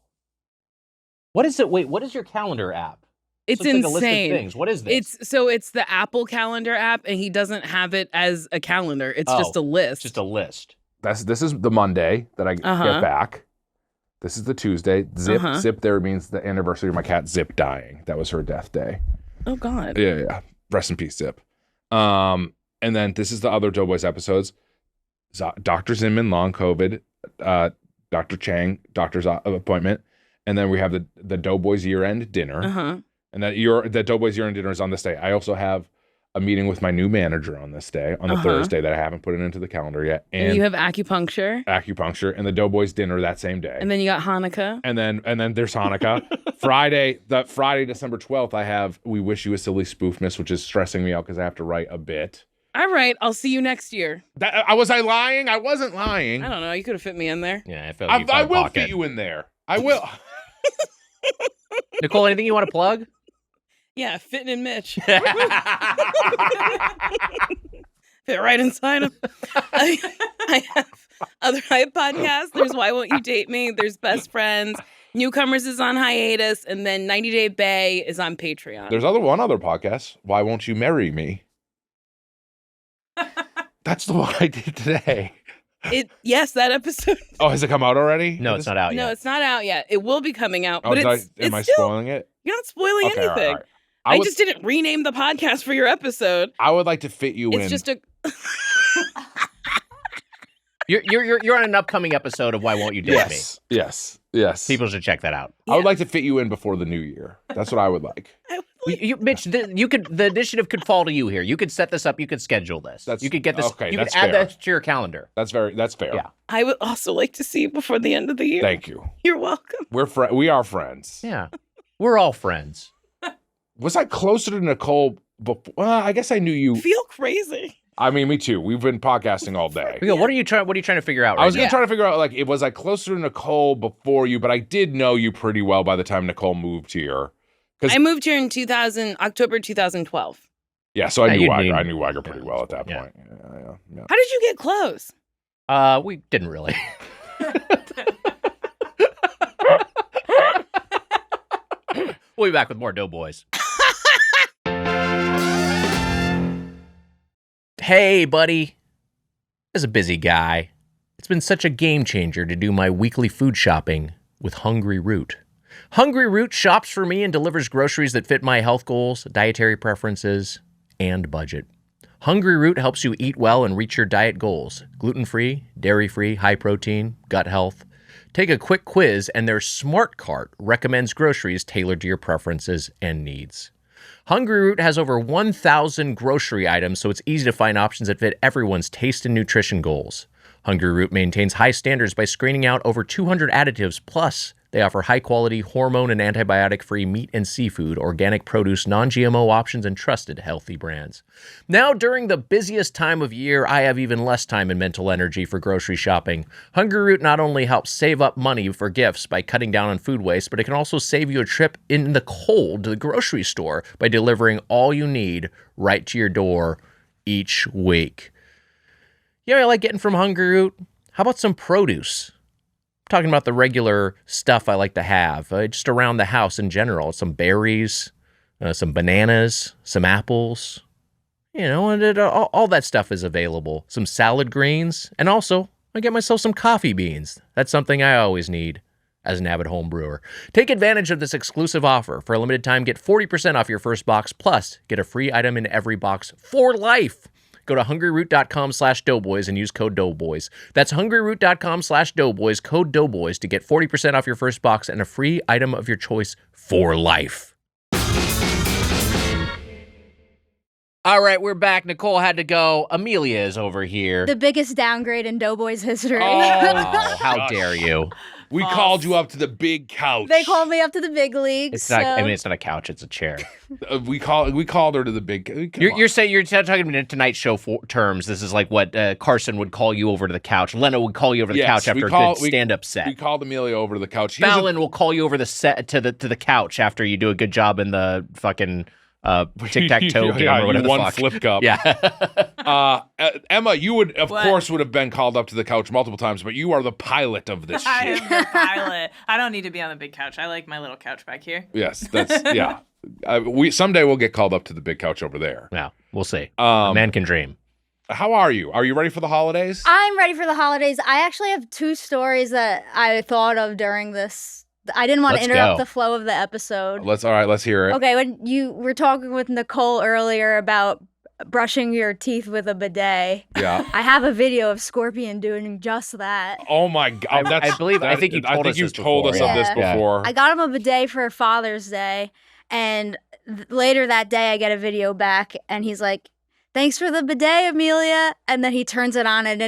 What is it? Wait, what is your calendar app? It's looks like a insane. list of things. What is this? It's the Apple Calendar app, and he doesn't have it as a calendar. It's just a list. Just a list. This is the Monday that I get back. This is the Tuesday. Zip there means the anniversary of my cat Zip dying. That was her death day. Oh God. Yeah. Rest in peace, Zip. And then this is the other Doughboys episodes. Dr. Zinman, long COVID. Dr. Chang, doctor's appointment. And then we have the Doughboys year-end dinner. And that Doughboys year-end dinner is on this day. I also have a meeting with my new manager on this day, on the Thursday, that I haven't put it into the calendar yet. And you have acupuncture. And the Doughboys dinner that same day. And then you got Hanukkah. And then there's Hanukkah. Friday, December 12th, I have We Wish You a Silly Spoofmas, which is stressing me out because I have to write a bit. All right, I'll see you next year. Was I lying? I wasn't lying. I don't know. You could have fit me in there. Yeah, I will fit you in there. I will. Nicole, anything you want to plug? Yeah, fitting in Mitch. Fit right inside him. I have other hype podcasts. There's Why Won't You Date Me? There's Best Friends. Newcomers is on hiatus. And then 90 Day Bay is on Patreon. There's one other podcast. Why Won't You Marry Me? That's the one I did today. Yes, that episode. Oh, has it come out already? No, it's not out yet. No, it's not out yet. It will be coming out. Oh, But am I spoiling it? You're not spoiling Okay, anything. all right. I just didn't rename the podcast for your episode. I would like to fit you in. It's just a... You're on an upcoming episode of Why Won't You Date Me? Yes. People should check that out. I would like to fit you in before the new year. That's what I would like. Mitch, the initiative could fall to you here. You could set this up. You could schedule this. You could get this. Okay, you that's could add fair. that to your calendar. That's fair. Yeah. I would also like to see you before the end of the year. Thank you. You're welcome. We are friends. Yeah. We're all friends. Was I closer to Nicole before? Well, I guess I knew you. Feel crazy. I mean, me too. We've been podcasting all day. What are you trying to figure out right I was now? trying to figure out, like, was I closer to Nicole before you? But I did know you pretty well by the time Nicole moved here. I moved here in October 2012. Yeah, so I Yeah, knew you Wagger. knew- I knew Wagger pretty well at that Yeah. point. Yeah. How did you get close? We didn't really. We'll be back with more Doughboys. Hey, buddy. As a busy guy, it's been such a game changer to do my weekly food shopping with Hungryroot. Hungryroot shops for me and delivers groceries that fit my health goals, dietary preferences, and budget. Hungryroot helps you eat well and reach your diet goals. Gluten-free, dairy-free, high-protein, gut health. Take a quick quiz and their Smart Cart recommends groceries tailored to your preferences and needs. Hungryroot has over 1,000 grocery items, so it's easy to find options that fit everyone's taste and nutrition goals. Hungryroot maintains high standards by screening out over 200 additives, plus they offer high-quality, hormone and antibiotic-free meat and seafood, organic produce, non-GMO options, and trusted healthy brands. Now, during the busiest time of year, I have even less time and mental energy for grocery shopping. Hungryroot not only helps save up money for gifts by cutting down on food waste, but it can also save you a trip in the cold to the grocery store by delivering all you need right to your door each week. You know what I like getting from Hungryroot? How about some produce? Talking about the regular stuff I like to have, just around the house in general. Some berries, some bananas, some apples, and all that stuff is available. Some salad greens, and also I get myself some coffee beans. That's something I always need as an avid home brewer. Take advantage of this exclusive offer. For a limited time, get 40% off your first box, plus get a free item in every box for life. Go to hungryroot.com/doughboys and use code doughboys. That's hungryroot.com/doughboys, code doughboys to get 40% off your first box and a free item of your choice for life. All right, we're back. Nicole had to go. Amelia is over here. The biggest downgrade in Doughboys history. Oh, how dare you? We called you up to the big couch. They called me up to the big leagues. It's not. I mean, it's not a couch; it's a chair. We called her to the big. You're saying you're talking in Tonight Show terms. This is like what Carson would call you over to the couch. Leno would call you over to the couch after a good stand-up set. We called Amelia over to the couch. Fallon will call you over the set to the couch after you do a good job in the fucking tic-tac-toe game or whatever the fuck. Flip cup. Yeah. Emma, you would course would have been called up to the couch multiple times, but you are the pilot of this I shit. am the pilot. I don't need to be on the big couch. I like my little couch back here. Yes, that's yeah. Someday we'll get called up to the big couch over there. Yeah, we'll see. A man can dream. How are you? Are you ready for the holidays? I'm ready for the holidays. I actually have two stories that I thought of during this. I didn't want to interrupt the flow of the episode. Let's hear it. Okay, when you were talking with Nicole earlier about brushing your teeth with a bidet. Yeah. I have a video of Scorpion doing just that. Oh my God. I think you told us you've this told us before. of this Yeah. before. I got him a bidet for Father's Day, and later that day I get a video back, and he's like, "Thanks for the bidet, Amelia." And then he turns it on, and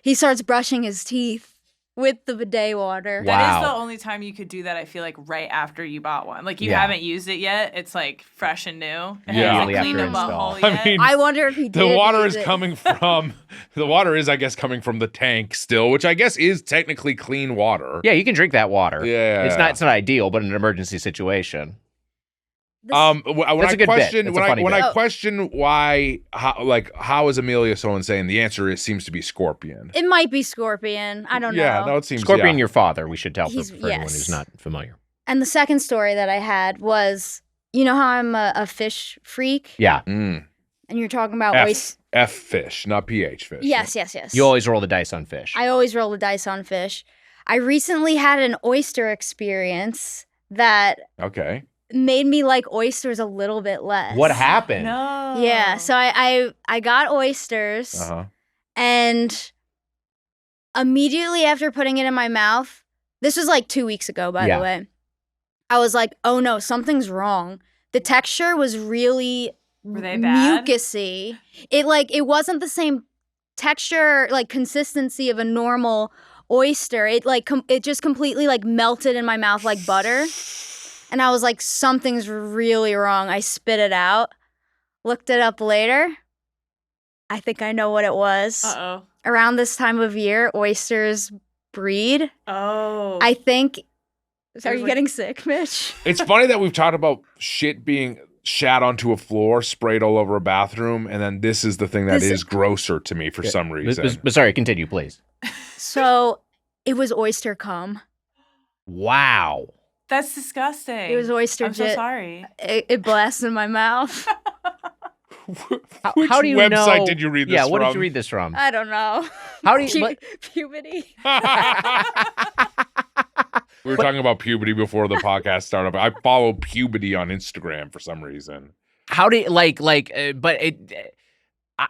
he starts brushing his teeth with the bidet water. Wow. That is the only time you could do that, I feel like, right after you bought one. Like, you haven't used it yet. It's, like, fresh and new. And Yeah. hasn't cleaned a butthole yet. I mean, I wonder if he did. the water use is it. coming from I guess, coming from the tank still, which I guess is technically clean water. Yeah, you can drink that water. Yeah. It's not ideal, but in an emergency situation. When That's I a good bit. question It's a funny bit. I question how is Amelia so insane, the answer seems to be Scorpion. It might be Scorpion. I don't know. Yeah, no, it seems Scorpion, your father. We should tell for He's- anyone yes. who's not familiar. And the second story that I had was, you know how I'm a fish freak? Yeah. And you're talking about F fish, not PH fish. Yes. You always roll the dice on fish. I always roll the dice on fish. I recently had an oyster experience that Okay. made me like oysters a little bit less. What happened? No. Yeah, so I got oysters, Uh-huh. and immediately after putting it in my mouth, this was like 2 weeks ago, by the way, I was like, oh no, something's wrong. The texture was really Were they bad? mucusy. It wasn't the same texture, like consistency of a normal oyster. It just completely like melted in my mouth like butter. And I was like, something's really wrong. I spit it out, looked it up later. I think I know what it was. Uh-oh. Around this time of year, oysters breed. Oh. I think. Are you like- getting sick, Mitch? It's funny that we've talked about shit being shat onto a floor, sprayed all over a bathroom, and then this is the thing that is grosser to me for some reason. But sorry, continue, please. So it was oyster cum. Wow. That's disgusting. It was oyster I'm so jit. sorry. It blasted in my mouth. Which How do you website know? did you read this Yeah, from? what did you read this from? I don't know. How do you? Puberty. We were talking about puberty before the podcast started. I follow puberty on Instagram for some reason. How do you, but it.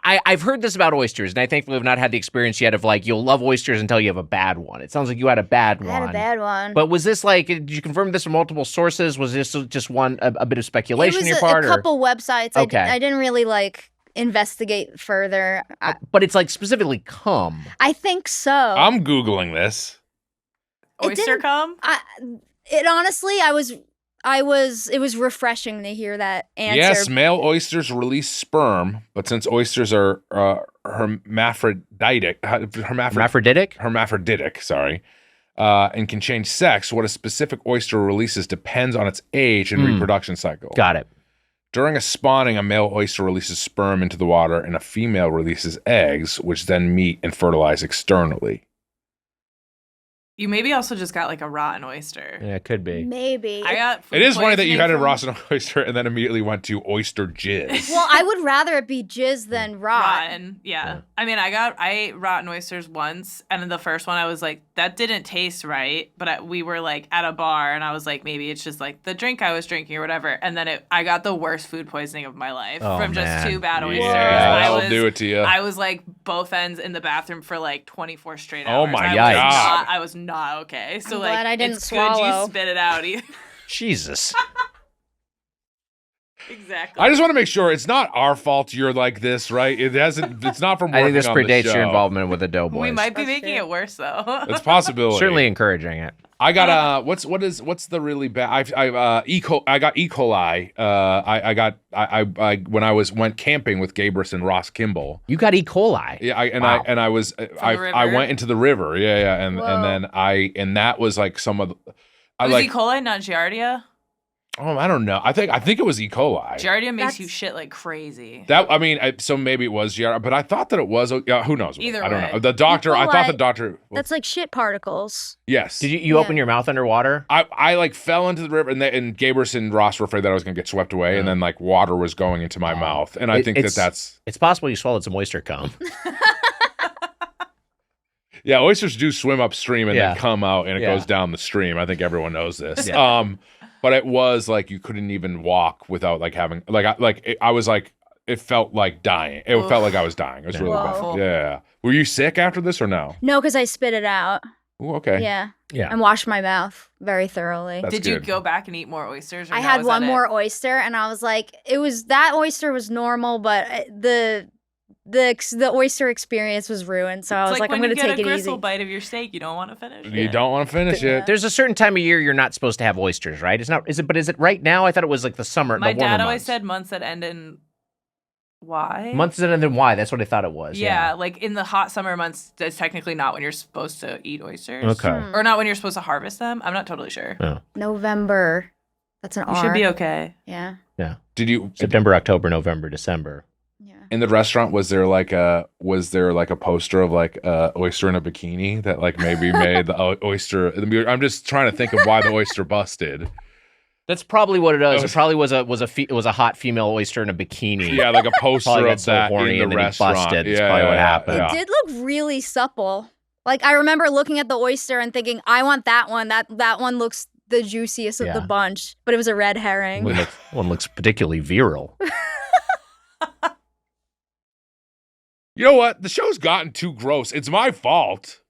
I've heard this about oysters, and I thankfully have not had the experience yet of like you'll love oysters until you have a bad one. It sounds like you had a bad one. I had a bad one. But was this like? Did you confirm this from multiple sources? Was this just one a bit of speculation on your It part? was a couple websites. Okay. I didn't really like investigate further. But it's like specifically cum. I think so. I'm Googling this. Oyster cum? It honestly, it was refreshing to hear that answer. Yes, male oysters release sperm, but since oysters are hermaphroditic, sorry, and can change sex, what a specific oyster releases depends on its age and reproduction cycle. Got it. During a spawning, a male oyster releases sperm into the water, and a female releases eggs, which then meet and fertilize externally. You maybe also just got like a rotten oyster. Yeah, it could be. Maybe. I got food It is funny that you poisoning had a from rotten oyster and then immediately went to oyster jizz. Well, I would rather it be jizz than rot. rotten. Yeah. I mean, I ate rotten oysters once, and in the first one I was like, that didn't taste right. But we were like at a bar, and I was like, maybe it's just like the drink I was drinking or whatever. And then I got the worst food poisoning of my life from just 2 bad oysters. Yeah, that'll do it to you. I was like both ends in the bathroom for like 24 straight hours. Oh my God. I was not okay. So I'm like, glad I didn't it's swallow. good you spit it out. Jesus. Exactly. I just want to make sure it's not our fault you're like this, right? It hasn't. It's not from I working think this on the predates show. your involvement with the Doughboys. We might be That's making true. it worse though. It's a possibility. Certainly encouraging it. I got what's the really bad? I got E. coli. I when I went camping with Gabrus and Ross Kimball. You got E. coli. Yeah, Wow. I went into the river. Yeah, and then that was like some of the. Was E. coli not Giardia? Oh, I don't know. I think it was E. coli. Giardia makes you shit like crazy. So maybe it was Giardia, but I thought that it was. Who knows? Either I don't way. know. The doctor. I thought the coli, doctor. That's like shit particles. Yes. Did you open your mouth underwater? I like fell into the river, and Gabrus and Ross were afraid that I was going to get swept away, and then like water was going into my mouth, and I think that's. It's possible you swallowed some oyster cum. Yeah, oysters do swim upstream and then come out, and it goes down the stream. I think everyone knows this. But it was like you couldn't even walk without like having I was like it felt like dying. It felt like I was dying. It was really bad. Yeah. Were you sick after this or no? No, because I spit it out. Ooh, okay. Yeah. Yeah. And washed my mouth very thoroughly. That's Did you good. go back and eat more oysters? Or I no, had was one that it? more oyster, and I was like, that oyster was normal, but the oyster experience was ruined. So I was like, I'm going to take it When you get a easy. gristle bite of your steak, you don't want to finish it. You don't want to finish it. There's a certain time of year you're not supposed to have oysters, right? It's not. Is it? But is it right now? I thought it was like the summer. My the warmer dad always months. said months that end in Y. Months and then why? That's what I thought it was. Yeah, like in the hot summer months, that's technically not when you're supposed to eat oysters. Okay. Or not when you're supposed to harvest them. I'm not totally sure. Yeah. November. That's an You R. should be okay. Yeah. Yeah. Did you September, October, November, December. in the restaurant? Was there like a poster of like oyster in a bikini that like maybe made the oyster? I'm just trying to think of why the oyster busted. That's probably what it is. It probably was a hot female oyster in a bikini. Yeah, like a poster Probably of got so that horny in the and then he restaurant. busted. That's probably what happened. It did look really supple. Like I remember looking at the oyster and thinking, I want that one. That one looks the juiciest of the bunch. But it was a red herring. One looks particularly virile. You know what? The show's gotten too gross. It's my fault.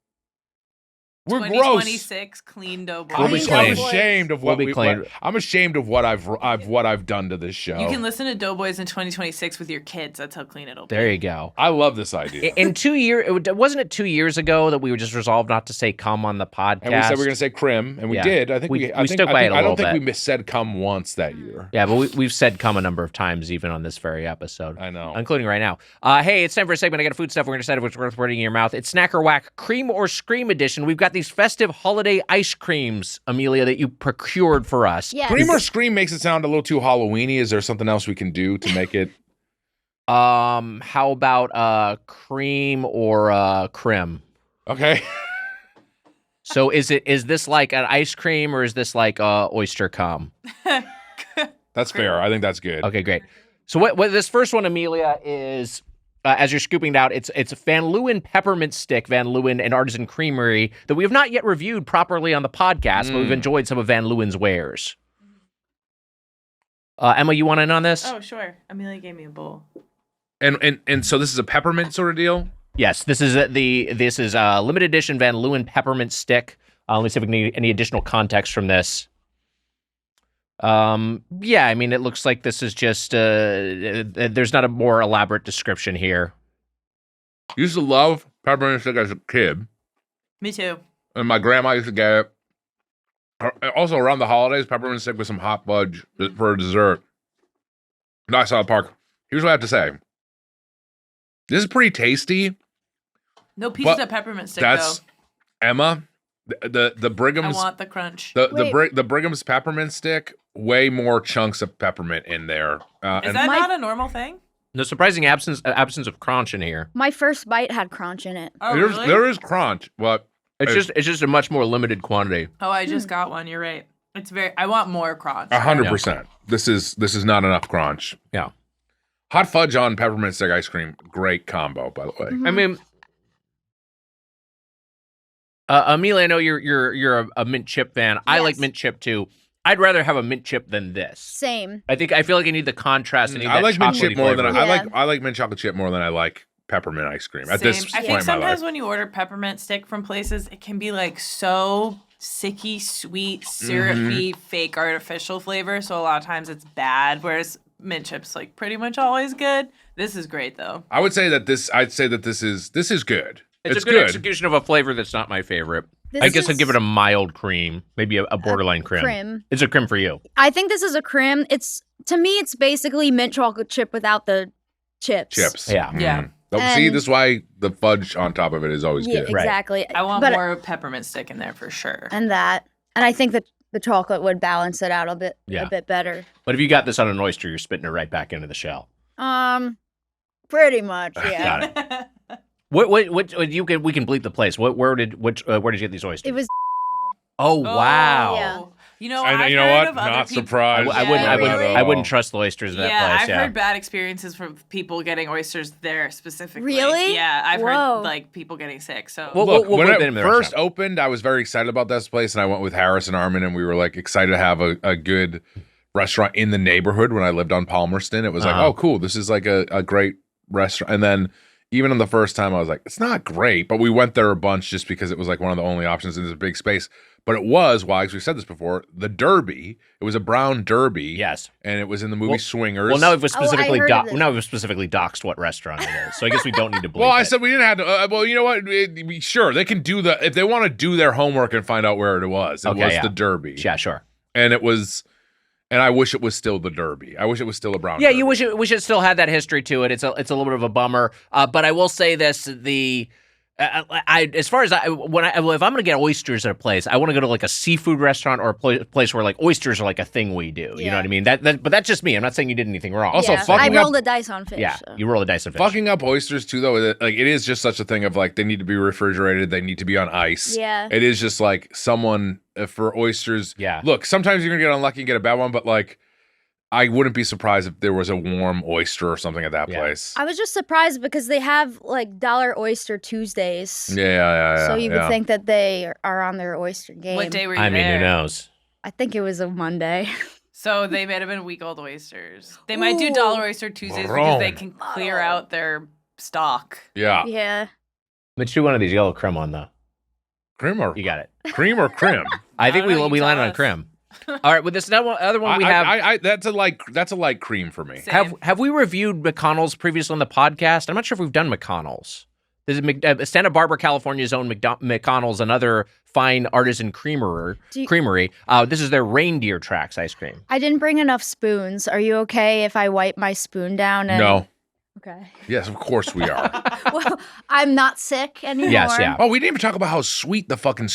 We're gross. 2026 clean Doughboys. We'll be clean. I'm ashamed of We'll be clean. I'm ashamed of what I've done to this show. You can listen to Doughboys in 2026 with your kids. That's how clean it'll be. There you go. I love this idea. In 2 years, wasn't it 2 years ago that we were just resolved not to say "cum" on the podcast? And we said we were going to say "crim," and we Yeah. did. I think We I think, stuck by it a I don't little think bit. we said "cum" once that year. Yeah, but we've said "cum" a number of times, even on this very episode. I know. Including right now. Hey, it's time for a segment. I got a food stuff. We're going to decide if it's worth putting in your mouth. It's Snack or Wack Cream or Scream Edition. We've got these festive holiday ice creams, Amelia, that you procured for us. Yes. Cream or scream makes it sound a little too Halloweeny. Is there something else we can do to make it? How about cream or crim? Okay. So is this like an ice cream or is this like oyster cum? That's fair. I think that's good. Okay, great. So what this first one, Amelia, is as you're scooping it out, it's Van Leeuwen Peppermint Stick, Van Leeuwen and Artisan Creamery, that we have not yet reviewed properly on the podcast, but we've enjoyed some of Van Leeuwen's wares. Emma, you want in on this? Oh, sure. Amelia gave me a bowl. And so this is a peppermint sort of deal? Yes, this is a limited edition Van Leeuwen Peppermint Stick. Let me see if we can get any additional context from this. Yeah, I mean, it looks like this is just, there's not a more elaborate description here. Used to love peppermint stick as a kid. Me too. And my grandma used to get it. Also, around the holidays, peppermint stick with some hot fudge for a dessert. Nice South Park. Here's what I have to say. This is pretty tasty. No pieces but of peppermint stick, that's though. Emma. The Brigham's. I want the crunch. The Brigham's peppermint stick. Way more chunks of peppermint in there. Is that not a normal thing? No surprising absence of crunch in here. My first bite had crunch in it. Oh, really? There is crunch, but it's just a much more limited quantity. Oh, I just got one. You're right. It's I want more crunch. 100%. This is not enough crunch. Yeah. Hot fudge on peppermint stick ice cream, great combo, by the way. I mean, Amelia, I know you're a mint chip fan. I like mint chip too. I'd rather have a mint chip than this. Same. I feel like I need the contrast. I like mint chip more than flavor. I like mint chocolate chip more than I like peppermint ice cream at Same. this I point think in my life. sometimes when you order peppermint stick from places, it can be like so sicky, sweet, syrupy, fake artificial flavor. So a lot of times it's bad. Whereas mint chips like pretty much always good. This is great though. I'd say that this is good. It's a good execution of a flavor that's not my favorite. I guess I'd give it a mild cream, maybe a borderline crim. It's a crim for you. I think this is a crim. To me, it's basically mint chocolate chip without the chips. Yeah. Yeah. See, this is why the fudge on top of it is always good. Exactly. I want more peppermint stick in there for sure. And I think that the chocolate would balance it out a bit better. But if you got this on an oyster, you're spitting it right back into the shell. Pretty much, yeah. Got it. What we can bleep the place. Where did you get these oysters? It was. Oh wow. Yeah. You know, And you know what? Not surprised. I wouldn't trust the oysters in that place. I've heard bad experiences from people getting oysters there specifically. Really? Yeah, I've heard like people getting sick. So Look, when put them it in the first restaurant. opened, I was very excited about this place, and I went with Harris and Armin, and we were like excited to have a good restaurant in the neighborhood. When I lived on Palmerston, it was like, oh, cool, this is like a great restaurant. And then even on the first time, I was like, it's not great, but we went there a bunch just because it was like one of the only options in this big space. But it was, Wags, we've said this before, the Derby. It was a brown Derby. Yes. And it was in the movie Swingers. Well, now we've specifically now we've specifically doxed what restaurant it is. So I guess we don't need to bleep Well, I it. said we didn't have to. Well, you know what? Sure, they can do if they want to do their homework and find out where it was. It was the Derby. Yeah, sure. And it was, and I wish it was still the Derby. I wish it was still a brown Yeah, Derby. you wish it still had that history to it. It's a little bit of a bummer. But I will say this: if I'm going to get oysters at a place, I want to go to like a seafood restaurant or a place where like oysters are like a thing we do. You know what I mean? But that's just me. I'm not saying you did anything wrong. Also, I rolled the dice on fish. Yeah, so. you roll the dice on fish. Fucking up oysters too, though. Like it is just such a thing of like they need to be refrigerated. They need to be on ice. Yeah. It is just like someone for oysters. Yeah. Look, sometimes you're gonna get unlucky and get a bad one, but like I wouldn't be surprised if there was a warm oyster or something at that place. I was just surprised because they have like $1 Oyster Tuesdays. Yeah. So you would think that they are on their oyster game. what day were you I mean, there? who knows? I think it was a Monday. So they might have been week-old oysters. They might do $1 Oyster Tuesdays because they can clear out their stock. Yeah. Yeah. Let's do one of these yellow creme on though. Crim or You got it. cream or crim? I think don't know, we you landed tell on us. crim. All right, with this other one we have. That's a light cream for me. Same. Have we reviewed McConnell's previously on the podcast? I'm not sure if we've done McConnell's. This is Santa Barbara, California's own McConnell's, another fine artisan creamery. This is their reindeer tracks ice cream. I didn't bring enough spoons. Are you okay if I wipe my spoon down? No. Okay. Yes, of course we are. Well, I'm not sick anymore. Yes, yeah. Oh, we didn't even talk about how sweet the fucking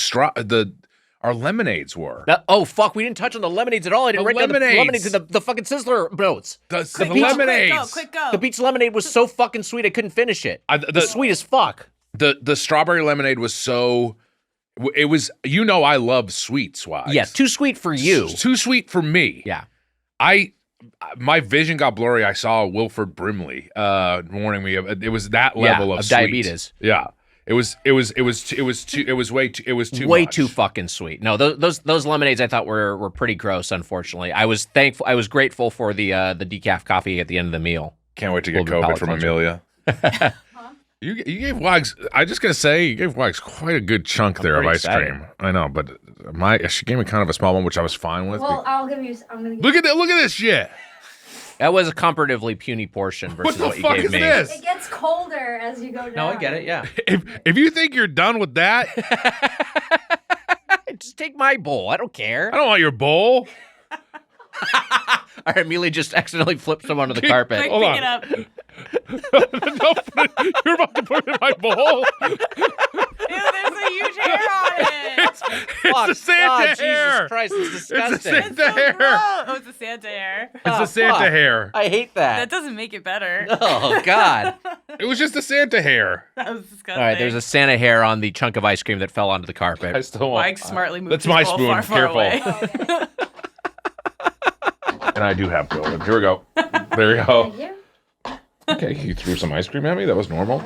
our lemonades were. Oh, fuck, we didn't touch on the lemonades at all. I didn't write down the lemonades in the fucking Sizzler notes. The Quick lemonades. Quick go. The beach lemonade was so fucking sweet, I couldn't finish it. The sweet as fuck. The strawberry lemonade was so. It was. I love sweets. Why? Yeah, too sweet for you. Too sweet for me. Yeah. My vision got blurry. I saw Wilford Brimley warning me. It was that level of sweet. diabetes. Yeah. It was too Way much. too fucking sweet. No, those lemonades I thought were pretty gross. Unfortunately, I was grateful for the decaf coffee at the end of the meal. Can't wait to get Little bit COVID from palate Amelia. You gave Wags. I just gonna say you gave Wags quite a good chunk there of pretty ice excited. cream. I know, but she gave me kind of a small one, which I was fine with. Well, I'm gonna give Look at this shit. That was a comparatively puny portion What versus the what you fuck gave is me. this? It gets colder as you go down. No, I get it. Yeah. If you think you're done with that, Just take my bowl. I don't care. I don't want your bowl. All right, Amelia just accidentally flipped some onto the carpet. Quick, Hold pick on. it up. You're about to put it in my bowl. Ew, there's a huge hair on it. Fuck, the Santa Jesus hair. Christ, it's It's disgusting. the Santa hair. Oh, it's a Santa hair. It's the Santa fuck. hair. I hate That that. doesn't make it better. Oh, God. It was just the Santa hair. That was disgusting. All right, there's a Santa hair on the chunk of ice cream that fell onto the carpet. I still want. Mike smartly moved That's his my bowl spoon. far, far Careful. away. And I do have COVID. Here we go. There you go. Okay, you threw some ice cream at me. That was normal.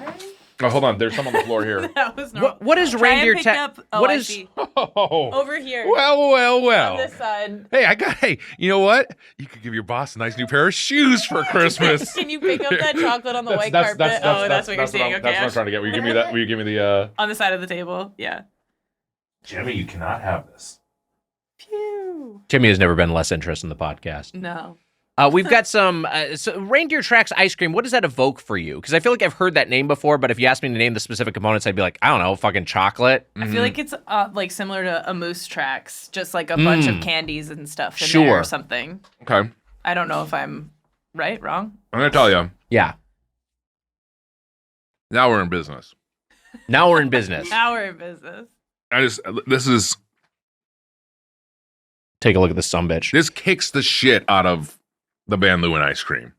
Oh, hold on. There's some on the floor here. That was normal. What is Try and reindeer pick tax? up. Oh, What I is see. Oh. Over here. Well. On this side. Hey, you know what? You could give your boss a nice new pair of shoes for Christmas. Can you pick up that chocolate on the white carpet? That's what you're seeing. That's Okay. what I'm trying to get. Will you give me that? Will you give me the? On the side of the table. Yeah. Jimmy, you cannot have this. Phew. Jimmy has never been less interested in the podcast. No. We've got some reindeer tracks ice cream. What does that evoke for you? Because I feel like I've heard that name before, but if you asked me to name the specific components, I'd be like, I don't know, fucking chocolate. I feel like it's like similar to a moose tracks, just like a bunch of candies and stuff in Sure. there or something. Okay, I don't know if I'm right, wrong. I'm gonna tell you. Yeah. Now we're in business. Now we're in business. Now we're in business. Take a look at this sumbitch. This kicks the shit out of the Van Leeuwen ice cream.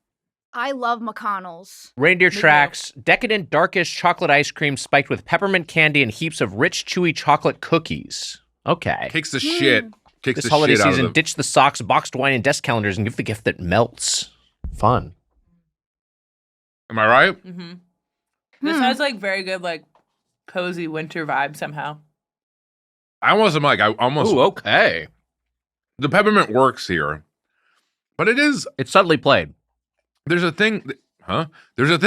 I love McConnell's. Reindeer tracks, decadent, darkish chocolate ice cream spiked with peppermint candy and heaps of rich, chewy chocolate cookies. Okay. Kicks the shit. Kicks This the holiday shit out season, of the. ditch the socks, boxed wine, and desk calendars, and give the gift that melts. Fun. Am I right? Mm-hmm. This has like very good like cozy winter vibe somehow. I almost am like I almost. Ooh, okay. The peppermint works here, but it's subtly played. There's a thing, huh? There's a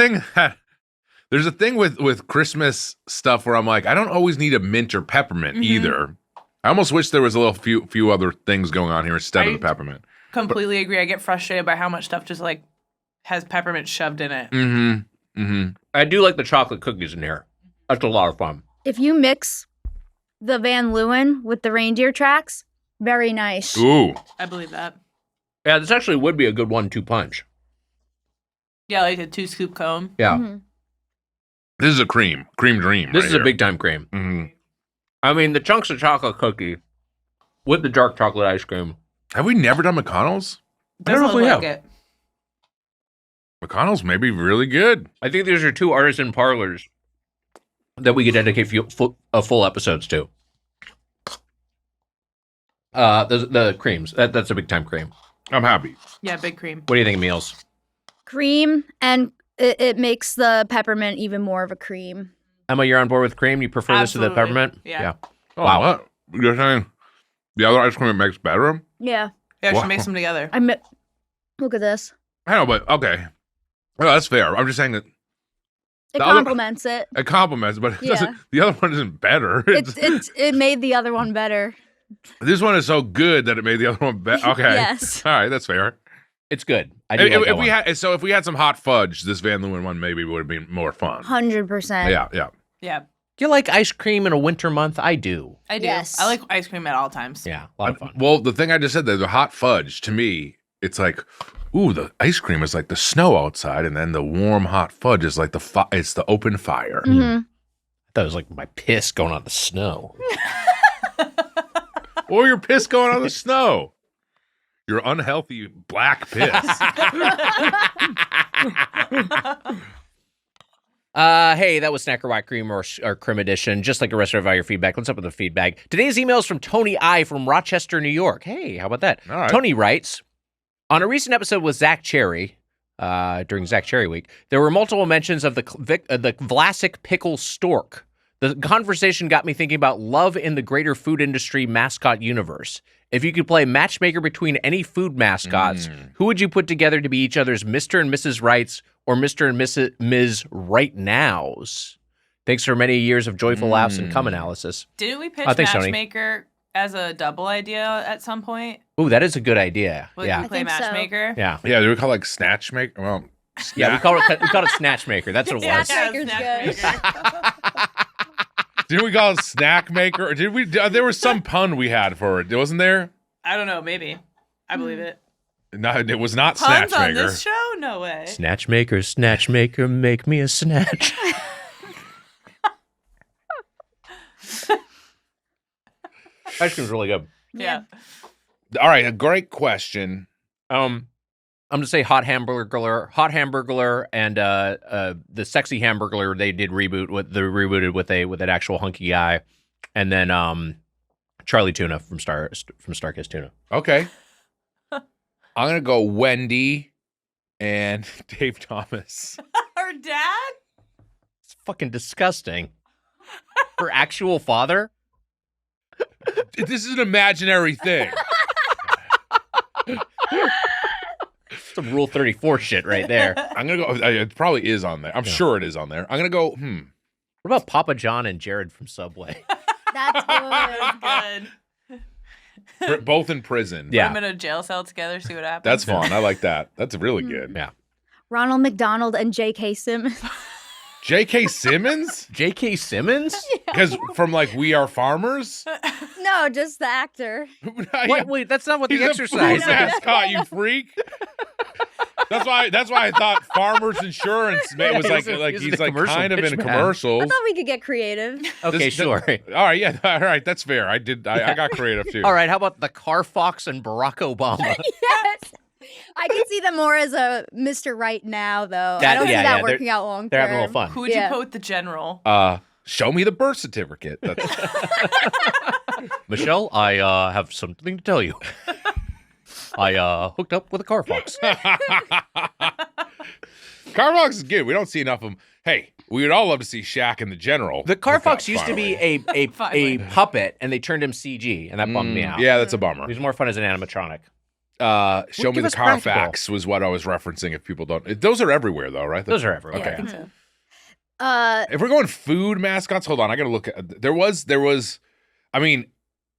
thing with Christmas stuff where I'm like, I don't always need a mint or peppermint either. I almost wish there was a little few other things going on here instead of the peppermint. Completely agree. I get frustrated by how much stuff just like has peppermint shoved in it. I do like the chocolate cookies in here. That's a lot of fun. If you mix the Van Leeuwen with the reindeer tracks, very nice. Ooh. I believe that. Yeah, this actually would be a good 1-2 punch. Yeah, like a 2-scoop cone. Yeah. This is a cream dream. This right is a here. big time cream. I mean, the chunks of chocolate cookie with the dark chocolate ice cream. Have we never done McConnell's? I don't know if we have. It. McConnell's may be really good. I think these are two artisan parlors that we could dedicate full episodes to. The creams. That's a big time cream. I'm happy. Yeah, big cream. What do you think, Meals? Cream, and it makes the peppermint even more of a cream. Emma, you're on board with cream? You prefer this to the Absolutely. peppermint? Yeah. Oh, Wow. what? You're saying the other ice cream it makes better? Yeah. Yeah, Wow. she makes them together. Look at this. I know, but okay. Well, that's fair. I'm just saying that It The other- complements it. It compliments, but it Yeah. doesn't. The other one isn't better. It made the other one better. This one is so good that it made the other one better. Okay. Yes. All right, that's fair. It's good. I do like that If we one. if we had some hot fudge, this Van Leeuwen one maybe would have been more fun. 100%. Yeah. Yeah, Do you like ice cream in a winter month? I do. I do. Yes. I like ice cream at all times. Yeah, a lot of fun. Well, the thing I just said, the hot fudge, to me, it's like, ooh, the ice cream is like the snow outside, and then the warm hot fudge is like it's the open fire. Mm-hmm. I thought it was like my piss going on the snow. Or your piss going on the snow. Your unhealthy black piss. Hey, that was Snacker Wack Cream or Crim Edition. Just like the rest of your feedback. Let's up with the feedback. Today's email is from Tony I. from Rochester, New York. Hey, how about that? All right. Tony writes, on a recent episode with Zach Cherry, during Zach Cherry Week, there were multiple mentions of the Vlasic pickle stork. The conversation got me thinking about love in the greater food industry mascot universe. If you could play matchmaker between any food mascots, who would you put together to be each other's Mr. and Mrs. Rights or Mr. and Ms. Right Nows? Thanks for many years of joyful laughs and cum analysis. Didn't we pitch Thanks, Tony. Matchmaker as a double idea at some point? Ooh, that is a good idea. Would Yeah. we play I think so. Matchmaker? Yeah. Yeah, do we call it like snatch maker? Well, Yeah, we called it Snatchmaker. That's what it was. Snatchmaker's good. Didn't we call it snack maker? Or did we? There was some pun we had for it, wasn't there? I don't know. Maybe. I believe it. No, it was not Puns snatch on maker. this show? No way. Snatchmaker, make me a snatch. Ice cream's really good. Yeah. All right, a great question. I'm gonna say hot hamburglar, and the sexy hamburglar they did rebooted with an actual hunky guy, and then Charlie Tuna from Starkist Tuna. Okay. I'm gonna go Wendy and Dave Thomas. Her dad? It's fucking disgusting. Her actual father? This is an imaginary thing. Some Rule 34 shit right there. I'm gonna go. It probably is on there. I'm sure it is on there. I'm gonna go. What about Papa John and Jared from Subway? That's good. Good. Both in prison. Yeah. Put them in a jail cell together, see what happens. That's fun. I like that. That's really good. Yeah. Ronald McDonald and J.K. Simmons. J.K. Simmons? J.K. Simmons? Because from like We Are Farmers? No, just the actor. What? Wait, that's not what the He's exercise a food mascot, you freak. That's why I thought Farmers Insurance man, was he's like commercial kind of in pitch man. commercials. I thought we could get creative. Okay, sure. All right, yeah, all right, that's fair. I got creative too. All right, how about the Car Fox and Barack Obama? Yes. I can see them more as a Mr. Right Now, though. I don't see that working out long term. They're having a little fun. Who would you put with the general? Show me the birth certificate. Michelle, I have something to tell you. I hooked up with a Car Fox. Car Fox is good. We don't see enough of them. Hey, we would all love to see Shaq and the General. The Car hook Fox up, used to be finally. a puppet, and they turned him CG, and that bummed me out. Yeah, that's a bummer. He was more fun as an animatronic. Show me give the us practical. Carfax was what I was referencing. If people don't, those are everywhere though, right? Those are everywhere. Okay. I think so. If we're going food mascots, hold on. I got to look at. There was. I mean,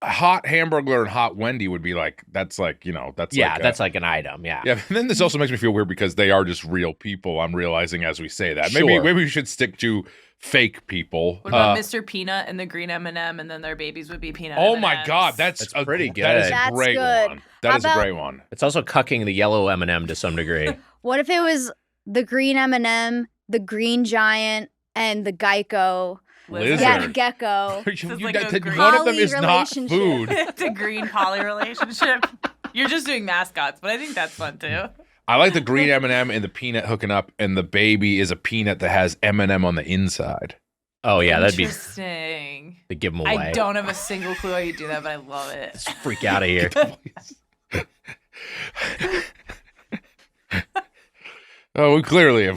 hot Hamburglar and hot Wendy would be like. That's like That's that's like an item. Yeah. Yeah. And then this also makes me feel weird because they are just real people. I'm realizing as we say that. Sure. Maybe we should stick to fake people. What about Mr. Peanut and the green M&M, and then their babies would be peanut Oh M&Ms? my God, that's pretty good. That is a That's great good. one. That How is a about- great one. It's also cucking the yellow M&M to some degree. What if it was the green M&M, the green giant, and the Geico Lizard. gecko? is like a green- One of them is Poly not relationship. food. It's a green poly relationship. You're just doing mascots, but I think that's fun too. I like the green M&M and the peanut hooking up, and the baby is a peanut that has M&M on the inside. Oh yeah, that'd be Interesting. to give them away. I don't have a single clue how you do that, but I love it. Let's freak out of here. Oh, we clearly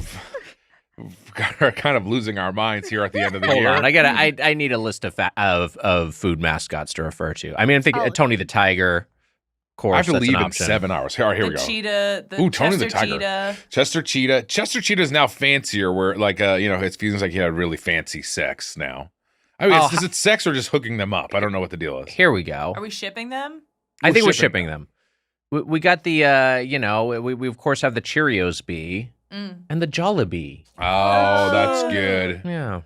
are kind of losing our minds here at the end of the Hold year. on, I need a list of food mascots to refer to. I mean, I'm thinking Oh. Tony the Tiger, course. I have to that's leave an in option. 7 hours. All right, here we The go. cheetah, the Ooh, Tony the Chester Tiger. cheetah. Chester Cheetah. Chester Cheetah is now fancier, where it feels like he had really fancy sex now. I mean, is it sex or just hooking them up? I don't know what the deal is. Here we go. Are we shipping them? I think we're shipping them. We got the, we of course have the Cheerios bee and the Jollibee. Oh, that's good. Yeah.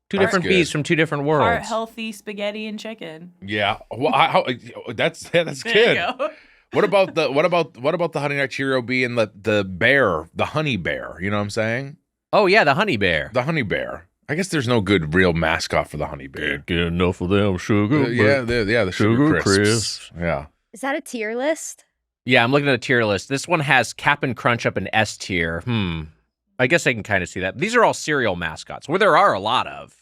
Two That's different good. bees from two different Heart worlds. healthy spaghetti and chicken. Yeah. Well, that's There good. you go. What about the Honey Nut Cheerio bee and the bear, the honey bear? You know what I'm saying? Oh yeah, the honey bear. The honey bear. I guess there's no good real mascot for the honey bear. Can't get enough of them sugar. The sugar crisps. Yeah. Is that a tier list? Yeah, I'm looking at a tier list. This one has Cap'n Crunch up in S tier. I guess I can kind of see that. These are all cereal mascots, where there are a lot of.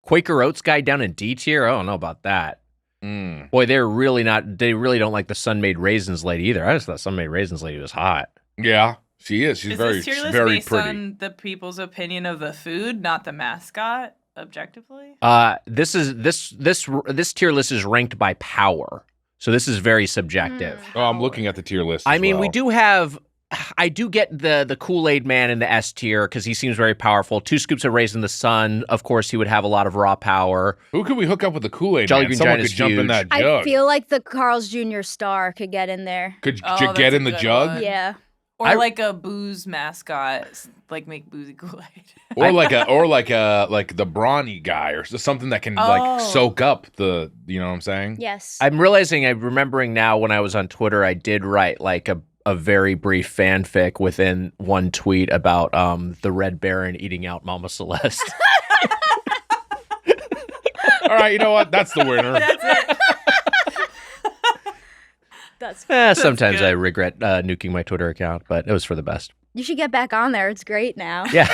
Quaker Oats guy down in D tier. I don't know about that. Boy, they really don't like the Sun-Made Raisins lady either. I just thought Sun-Made Raisins lady was hot. Yeah, she is. She's Is this tier list very based pretty. on the people's opinion of the food, not the mascot, objectively? This tier list is ranked by power. So this is very subjective. Oh, I'm looking at the tier list. I mean, we do have. I do get the Kool-Aid man in the S tier because he seems very powerful. 2 scoops of Raisin the Sun. Of course, he would have a lot of raw power. Who could we hook up with the Kool-Aid Jolly man? Green Someone Giant could is jump in huge. that I jug. feel like the Carl's Jr. star could get in there. Could Oh, you that's get a in the good jug? one. Yeah. Or like a booze mascot, like make boozy Kool-Aid. Or like the brawny guy or something that can like soak up the, you know what I'm saying? Yes. I'm remembering now when I was on Twitter, I did write like a very brief fanfic within one tweet about the Red Baron eating out Mama Celeste. All right, you know what? That's the winner. That's it. Sometimes good. I regret nuking my Twitter account, but it was for the best. You should get back on there. It's great now. Yeah.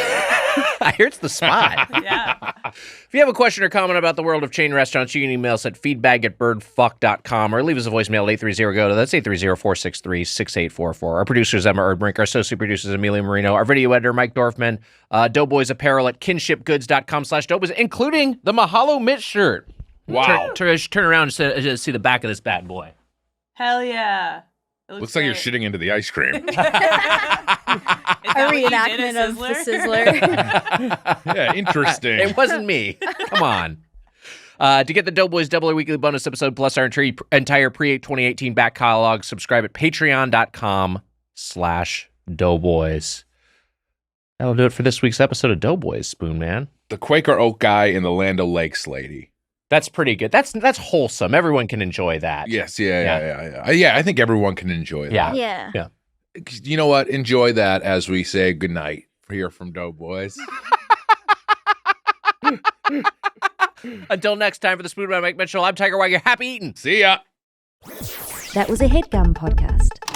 I hear it's the spot. Yeah. If you have a question or comment about the world of chain restaurants, you can email us at feedbag@birdfuck.com or leave us a voicemail at 830-GO. That's 830-463-6844. Our producers, Emma Erdbrink. Our associate producers, Amelia Marino. Our video editor, Mike Dorfman. Doughboys apparel at kinshipgoods.com/doughboys, including the Mahalo Mitch shirt. Wow. Turn around and see the back of this bad boy. Hell yeah. It Looks like you're shitting into the ice cream. A reenactment of the Sizzler. Yeah, interesting. It wasn't me. Come on. To get the Doughboys Double or Weekly bonus episode plus our entire pre-2018 back catalog, subscribe at patreon.com/Doughboys. That'll do it for this week's episode of Doughboys, Spoon Man. The Quaker Oat guy and the Land O'Lakes lady. That's pretty good. That's wholesome. Everyone can enjoy that. Yes, yeah. I think everyone can enjoy that. Yeah. Yeah. You know what? Enjoy that as we say goodnight here from Doughboys. Until next time for the Spoon Man Mike Mitchell, I'm Tiger Wagner. Happy eating. See ya. That was a Headgum podcast.